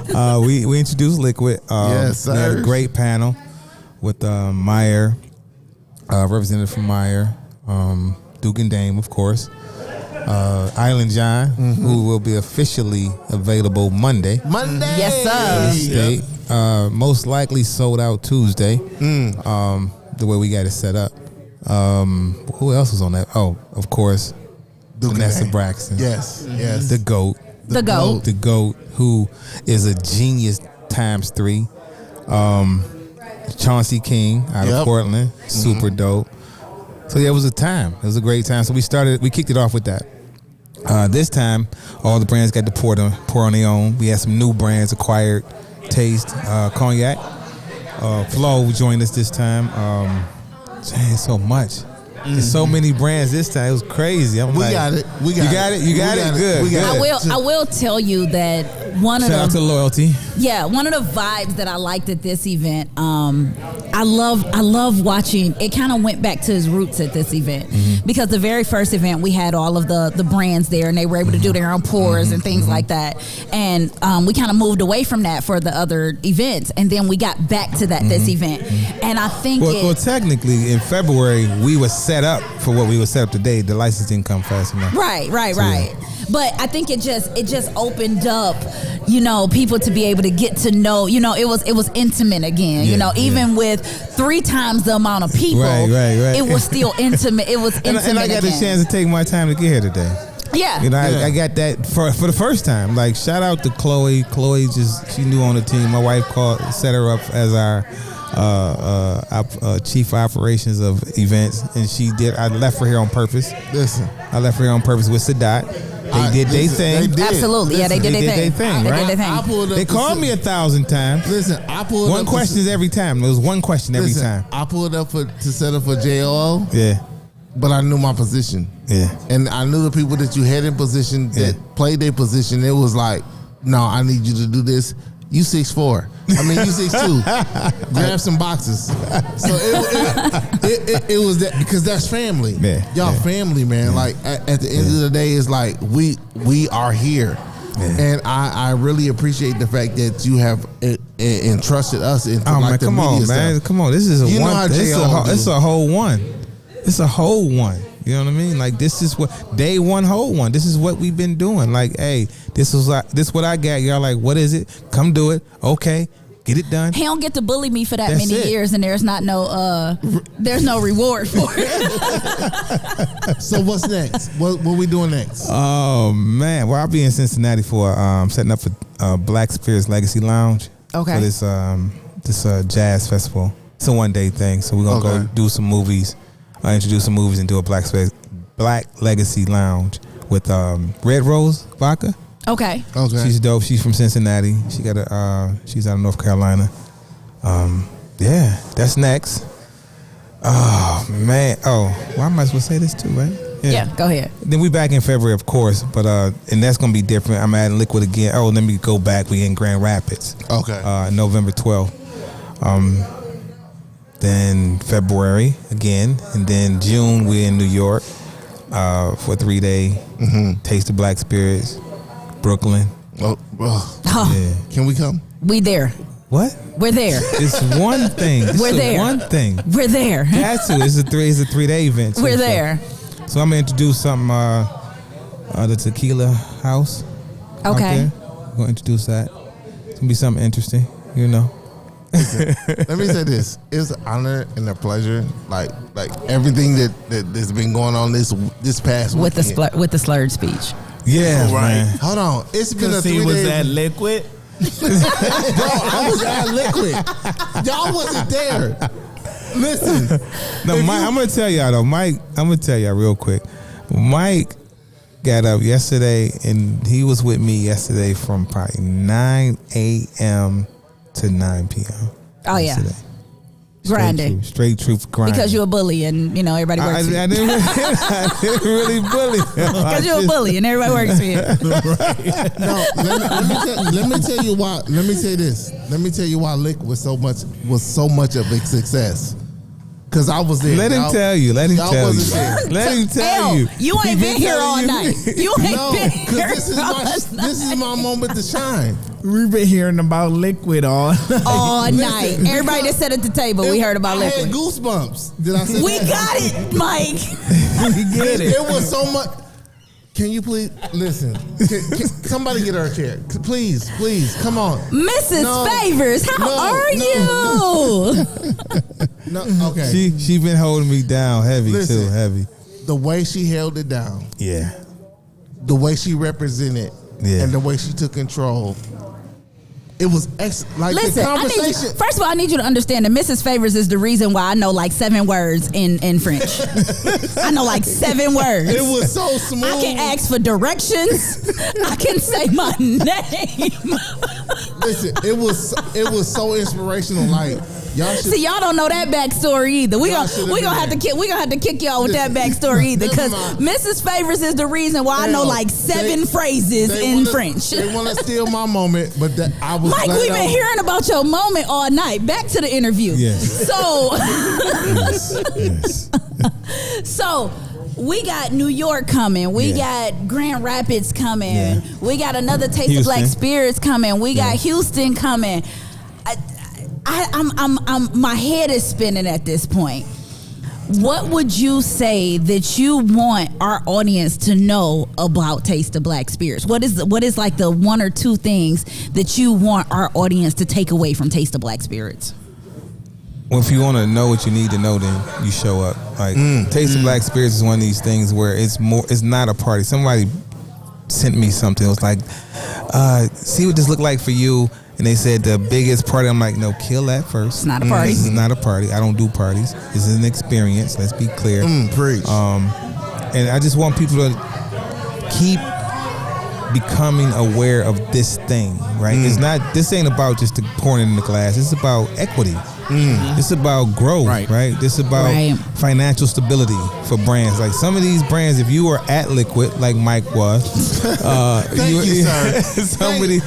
We introduced Liquid. Yes, We had sir. a great panel with Meyer, representative from Meyer, Duke and Dame, of course. Island John, who will be officially available Monday. Yes, sir. State. Most likely sold out Tuesday. The way we got it set up. Who else was on that? Oh, of course, Duke and Vanessa Dame. Braxton. Yes, yes. The GOAT. The GOAT. The GOAT, who is a genius times 3. Chauncey King out of Portland. Super dope. So yeah, it was a time. It was a great time. So we kicked it off with that. This time, all the brands got to pour on their own. We had some new brands, Acquired Taste, Cognac. Flo joined us this time. So much. There's so many brands this time. It was crazy. We got it. You got it. Good. We got Good. I will tell you that one of Shout out to Loyalty. Yeah, one of the vibes that I liked at this event, I love watching. It kind of went back to his roots at this event because the very first event we had all of the brands there and they were able to do their own pours and things like that, and we kind of moved away from that for the other events, and then we got back to that this event, and I think Well, technically in February we were set up for what we were set up today. The license didn't come fast enough. Right. Yeah. But I think it just opened up, people to be able to get to know, it was intimate again, even with 3 times the amount of people, Right. it was still intimate. It was intimate and I got again. the chance to take my time to get here today. Yeah. I got that for the first time. Like, shout out to Chloe. Chloe she knew on the team. My wife set her up as our chief operations of events, and she did. I left her here on purpose. Listen, I left her here on purpose with Sadat. They did their thing. Absolutely. Yeah, they did their thing. Right? They did their thing. They called me 1,000 times. Listen, I pulled one up question every time. There was one question every time. I pulled up to set up for JOO. Yeah. But I knew my position. Yeah. And I knew the people that you had in position that played their position. It was like, no, I need you to do this. You 6'4". I mean, you 6'2". Grab some boxes. So it was that, because that's family. Y'all family, man. Like at the end of the day, it's like we are here. And I really appreciate the fact that you have entrusted us into man, come on, man. Come on. This is a one. It's a whole one. It's a whole one. You know what I mean? Like, this is what day one, whole one. This is what we've been doing. Like, hey, this what I got. Y'all like, what is it? Come do it. Okay, get it done. He don't get to bully me for that That's many it. years, and there's no reward for it. So what's next? What we doing next? Oh man, well, I'll be in Cincinnati for setting up a Black Spirits Legacy Lounge. Okay. For this jazz festival. It's a 1-day thing, so we're gonna go do some movies. Introduce some movies and do a Black Legacy Lounge with Red Rose Vodka. Okay. She's dope. She's from Cincinnati. She's out of North Carolina. Yeah, that's next. Oh man. Oh, well, I might as well say this too, right? Yeah, go ahead. Then we back in February, of course, but and that's gonna be different. I'm adding Liquid again. Oh, let me go back. We in Grand Rapids. Okay. November 12th. Then February again, and then June we're in New York for a 3-day Taste of Black Spirits, Brooklyn. Yeah. Can we come? We there. What? We're there. It's one thing. We're there. One thing. We're there. That's it. It's a 3-day event. We're there. So I'm gonna introduce something. The Tequila House. Okay. I'm gonna introduce that. It's gonna be something interesting. Let me say this: it's an honor and a pleasure. Like everything that's been going on this past with weekend. with the slurred speech. Yeah, right. Man. Hold on, it's been a 3 was days. that Liquid? Bro, I was at Liquid. Y'all wasn't there. Listen, no, Mike. I'm gonna tell y'all though, Mike. I'm gonna tell y'all real quick. Mike got up yesterday, and he was with me yesterday from probably 9 a.m. to 9 p.m. Oh yesterday. Grinding. Straight truth grinding. Because you're a bully and, everybody works for you. I didn't really bully. Because you're a bully and everybody works for you. No, let me tell you why. Let me say this. Let me tell you why Lick was so much of a success. Because I was there. Let him tell you. Let him tell you. Let him tell you. You ain't been here all night. You ain't been here this is my moment to shine. We've been hearing about Liquid all night. Everybody that sat at the table, we heard about Liquid. I had goosebumps. Did I say we that? got it, Mike. We get it. It was so much. Can you please listen? Can somebody get her a chair, please? Come on, Mrs. Favors. How are you? No, okay. She been holding me down heavy too. Heavy. The way she held it down. Yeah. The way she represented. Yeah. And the way she took control. It was excellent. Like Listen, the conversation. first of all, I need you to understand that Mrs. Favors is the reason why I know like 7 words in French. I know like 7 words. It was so smooth. I can ask for directions. I can say my name. Listen, it was so inspirational. Like y'all should see, y'all don't know that backstory either. We gonna have to kick y'all with that backstory either because Mrs. Favors is the reason why I know like 7 phrases in French. They want to steal my moment, but I was. Mike, we've been hearing about your moment all night. Back to the interview. Yes. So, yes. So we got New York coming. We got Grand Rapids coming. Yeah. We got another Taste of Black Spirits coming. We got Houston coming. I'm my head is spinning at this point. What would you say that you want our audience to know about Taste of Black Spirits? What is like the 1 or 2 things that you want our audience to take away from Taste of Black Spirits? Well, if you want to know what you need to know, then you show up. Like Taste of Black Spirits is one of these things where it's not a party. Somebody sent me something. It was like, see what this look like for you. And they said the biggest party. I'm like, no, kill that first. It's not a party. This is not a party. I don't do parties. This is an experience. Let's be clear. Preach. And I just want people to keep becoming aware of this thing, right? It's not. This ain't about just pouring in the glass. It's about equity. It's about growth, right? This is about financial stability for brands. Like some of these brands, if you were at Liquid, like Mike was, thank you, sir. Somebody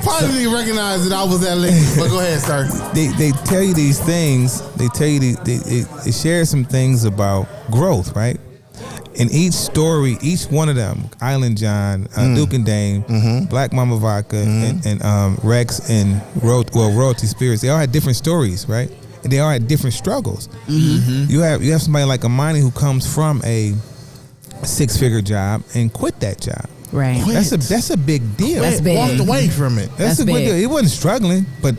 probably didn't recognize that I was at Liquid. But go ahead, sir. They tell you these things. They tell you they share some things about growth, right? In each story, each one of them, Island John, Duke and Dame, Black Mama Vodka, and Rex and Royalty Spirits, they all had different stories, right? And they all had different struggles. You have somebody like Amani who comes from a 6-figure job and quit that job. Right. That's a big deal. That's big. Walked away from it. That's a big deal. He wasn't struggling, but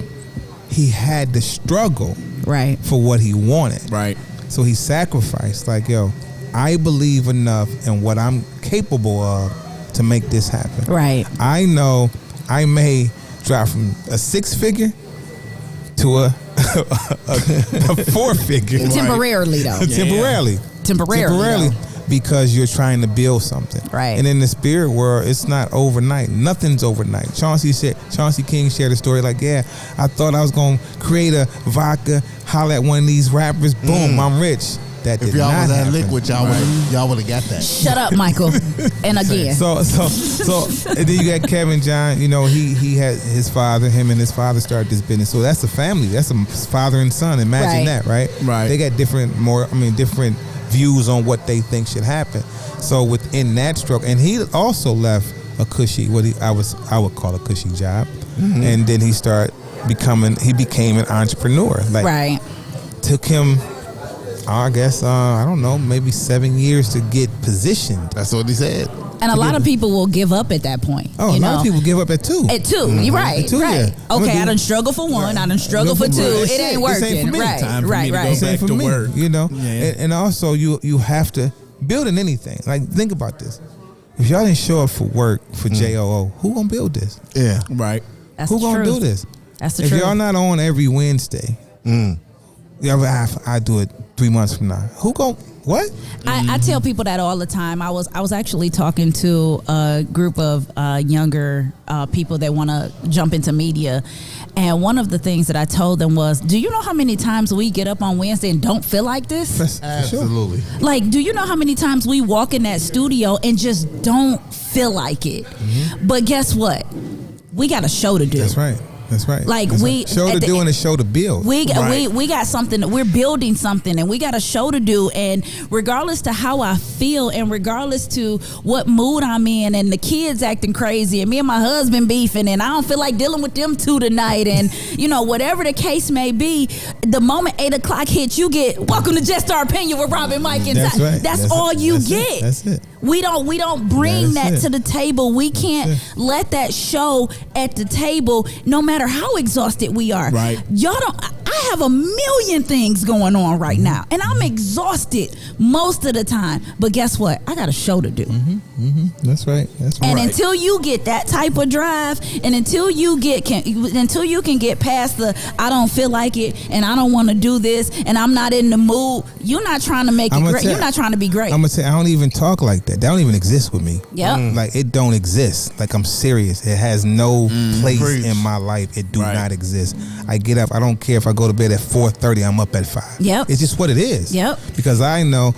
he had to struggle for what he wanted. Right. So he sacrificed. Like, yo, I believe enough in what I'm capable of to make this happen. Right. I know I may drop from a 6-figure to a 4-figure. Temporarily, though. Temporarily. Because you're trying to build something. Right. And in the spirit world, it's not overnight. Nothing's overnight. Chauncey King shared a story like, I thought I was going to create a vodka, holler at one of these rappers, boom, I'm rich. That if y'all was at Liquid, y'all would have got that. Shut up, Michael. And again. So and then you got Kevin John. You know, he had his father. Him and his father started this business. So that's a family. That's a father and son. Imagine that, right? Right. They got different views on what they think should happen. So within that struggle, and he also left a cushy, I would call a cushy job, and then he became an entrepreneur. Like, took him, I guess, I don't know, maybe 7 years to get positioned. That's what he said. And a lot of people will give up at that point. Oh, a lot of people give up at 2. At 2, you're right. At 2, right. yeah. Okay, I done struggle for 1. I done struggle for 2. It ain't working. This ain't for me. Right. Time for me to go back to work. You know, Yeah. and also you have to build in anything. Like, think about this. If y'all didn't show up for work for JOO, who gonna build this? Yeah, right. That's who the gonna truth. do this? That's the if truth. y'all not on every Wednesday, I do it 3 months from now. Who What? I tell people that all the time. I was actually talking to a group of younger people that want to jump into media, and one of the things that I told them was, do you know how many times we get up on Wednesday and don't feel like this? Absolutely. Like, do you know how many times we walk in that studio and just don't feel like it? But guess what? We got a show to do. That's right. That's right. Like That's we right. Show to do and a show to build. We got something. We're building something, and we got a show to do. And regardless to how I feel, and regardless to what mood I'm in, and the kids acting crazy, and me and my husband beefing, and I don't feel like dealing with them two tonight, and whatever the case may be, the moment 8 o'clock hits, you get welcome to Just Our Opinion with Robin, Mike, and That's right. That's all you get. That's it. We don't bring that to the table. We can't let that show at the table, no matter how exhausted we are. Right. Y'all don't. I have a million things going on right now, and I'm exhausted most of the time. But guess what? I got a show to do. That's right. That's right. And until you get that type of drive, and until you can get past the I don't feel like it, and I don't want to do this, and I'm not in the mood, you're not trying to make it great. You're not trying to be great. I'm gonna say I don't even talk like that. That don't even exist with me. Yep. Like it don't exist. Like I'm serious. It has no place in my life. It do not exist. I get up. I don't care if I go to bed at 4:30. I'm up at 5. Yep. It's just what it is. Yep. Because I know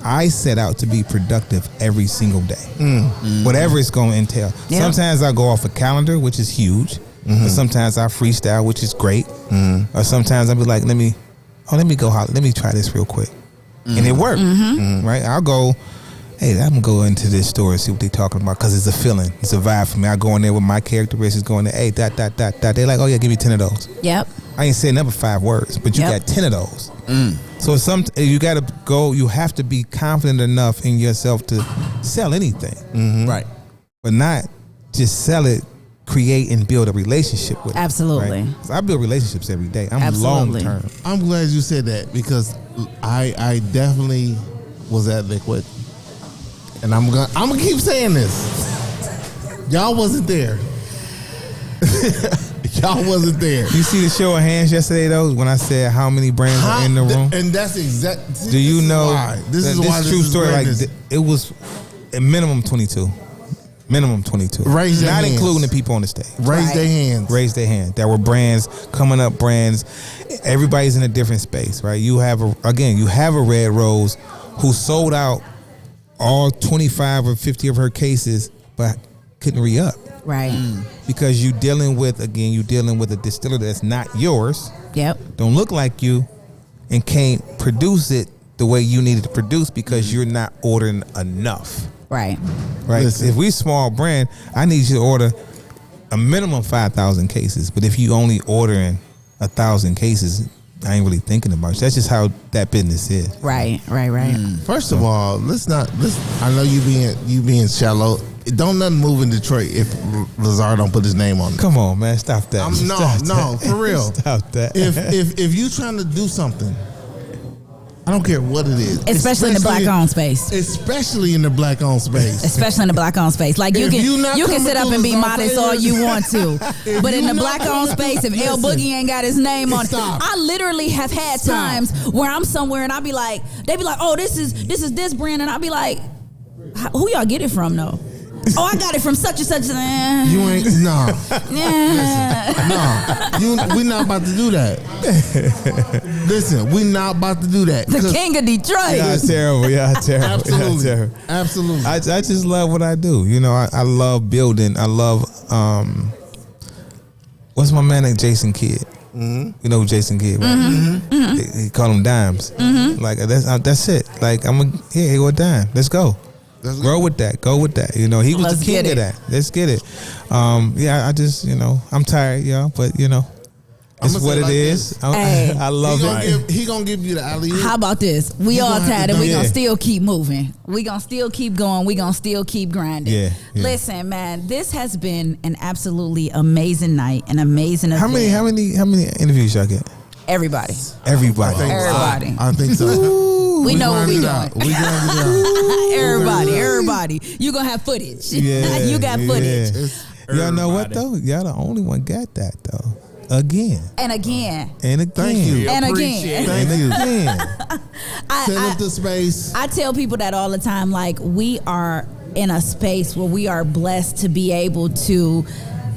I set out to be productive every single day, whatever it's going to entail. Yep. Sometimes I go off a calendar, which is huge. But sometimes I freestyle, which is great. Or sometimes I'll be like, let me try this real quick, and it worked. Right? I'll go. Hey, I'm gonna go into this store and see what they're talking about because it's a feeling, it's a vibe for me. I go in there with my characteristics, going there, hey, that. They're like, oh yeah, give me 10 of those. Yep. I ain't saying number 5 words, but you got 10 of those. So you got to go. You have to be confident enough in yourself to sell anything, right? But not just sell it. Create and build a relationship with. Absolutely. Right? I build relationships every day. I'm Absolutely. long term. I'm glad you said that because I definitely was at Liquid. And I'm gonna keep saying this. Y'all wasn't there. Y'all wasn't there. You see the show of hands yesterday though when I said how many brands are in the room? And that's exact. Do you know? This is why true story. Like it was a minimum 22. Minimum 22. Raise their Not hands. including the people on the stage. Raise their hands. Raise their hands. There were brands coming up. Brands. Everybody's in a different space, right? You have a Red Rose who sold out all 25 or 50 of her cases, but couldn't re-up. Right. Because you're dealing with a distiller that's not yours. Yep. Don't look like you, and can't produce it the way you need it to produce because you're not ordering enough. Right. Right. Listen. If we small brand, I need you to order a minimum 5,000 cases. But if you only ordering 1,000 cases, I ain't really thinking about it. That's just how that business is. Right. First of all, I know you being shallow. Don't nothing move in Detroit if Lazar don't put his name on it. Come on, man, stop that. No, for real. Stop that. If you trying to do something, I don't care what it is. Especially in the black-owned space. Especially in the black-owned space. Especially in the black-owned space. Like you can sit up and be modest all you want to, but in the black-owned space, if L Boogie ain't got his name on it, I literally have had times where I'm somewhere and they be like, oh, this is this brand, and I'll be like, who y'all get it from though? Oh, I got it from such and such. You ain't we not about to do that. Listen, we not about to do that. The king of Detroit. Y'all terrible. Absolutely. I just love what I do. You know, I love building. I love what's my man named Jason Kidd? You know who Jason Kidd, right? He call him Dimes. Like that's it. Like here go a dime. Let's go. Go with that. You know, he was the king of that. Let's get it. I just, I'm tired, y'all, but it's what it is. I love it. He gonna give you the alley-oop. How about this? We all tired and we gonna still keep moving. We gonna still keep going. We gonna still keep grinding. Yeah. Listen, man, this has been an absolutely amazing night, an amazing event. How many interviews y'all get? Everybody. I think so. We know what we doing. We gonna Everybody. You gonna have footage. Yeah, you got footage. Y'all know what though? Y'all the only one got that though. again. And again. And again. Thank you. And again. Thank you. Set up the space. I tell people that all the time. Like, we are in a space where we are blessed to be able to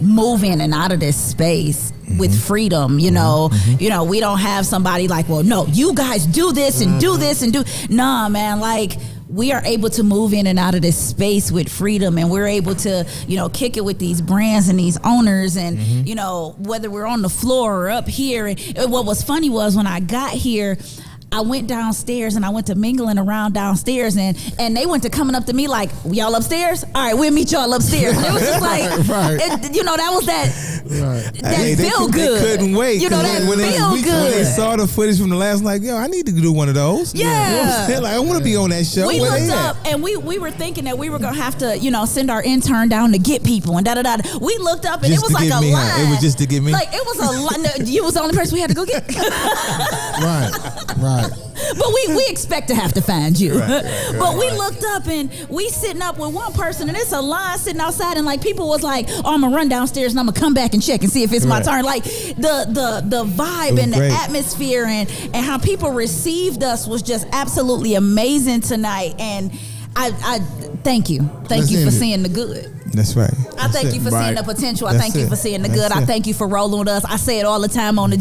move in and out of this space with freedom. You know, we don't have somebody like, well, no, you guys do this and do this and do. Nah, man, like, we are able to move in and out of this space with freedom, and we're able to, kick it with these brands and these owners, and whether we're on the floor or up here. And what was funny was when I got here, I went downstairs and I went to mingling around downstairs, and they went to coming up to me like, y'all upstairs? All right, we'll meet y'all upstairs. And it was just like, that was that feel good. They couldn't wait. When they saw the footage from the last night, I need to do one of those. Yeah. Like, I want to be on that show. We looked up and we were thinking that we were going to have to, send our intern down to get people and da-da-da. We looked up and just it was like a line. It was just to get me. Like, it was a line. You was the only person we had to go get. Right. But we expect to have to find you. But we Right. looked up and we sitting up with one person, and it's a line sitting outside, and like people was like, oh, I'm gonna run downstairs and I'm gonna come back and check and see if it's my turn. Like the vibe and the atmosphere and how people received us was just absolutely amazing tonight. And I thank you. Thank you for seeing the good. That's right. I thank you for seeing the potential. I thank you for seeing the good. I thank you for rolling with us. I say it all the time on the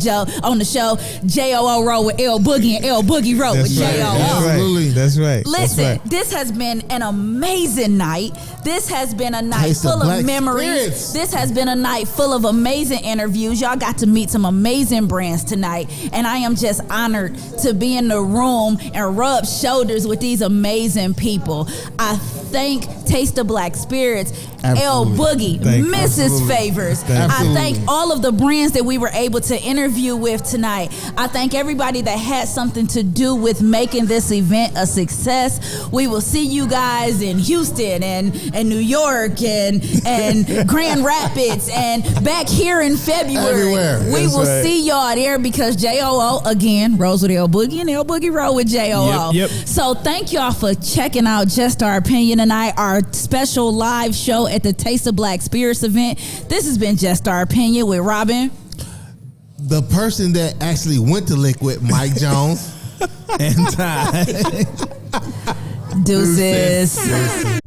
show. JOO roll with L Boogie and L Boogie roll with JOO. Absolutely. That's right. Listen, this has been an amazing night. This has been a night full of memories. This has been a night full of amazing interviews. Y'all got to meet some amazing brands tonight. And I am just honored to be in the room and rub shoulders with these amazing people. I thank Taste of Black Spirits, L Boogie, Mrs. Favors. I thank all of the brands that we were able to interview with tonight. I thank everybody that had something to do with making this event a success. We will see you guys in Houston and New York and Grand Rapids and back here in February. Everywhere. We will see y'all there because JOO, again, rolls with L Boogie and L Boogie roll with JOO. Yep. So thank y'all for checking out Just Our Opinion tonight, our special live show at the Taste of Black Spirits event. This has been Just Our Opinion with Robin. The person that actually went to Liquid, Mike Jones. And Ty. Deuces.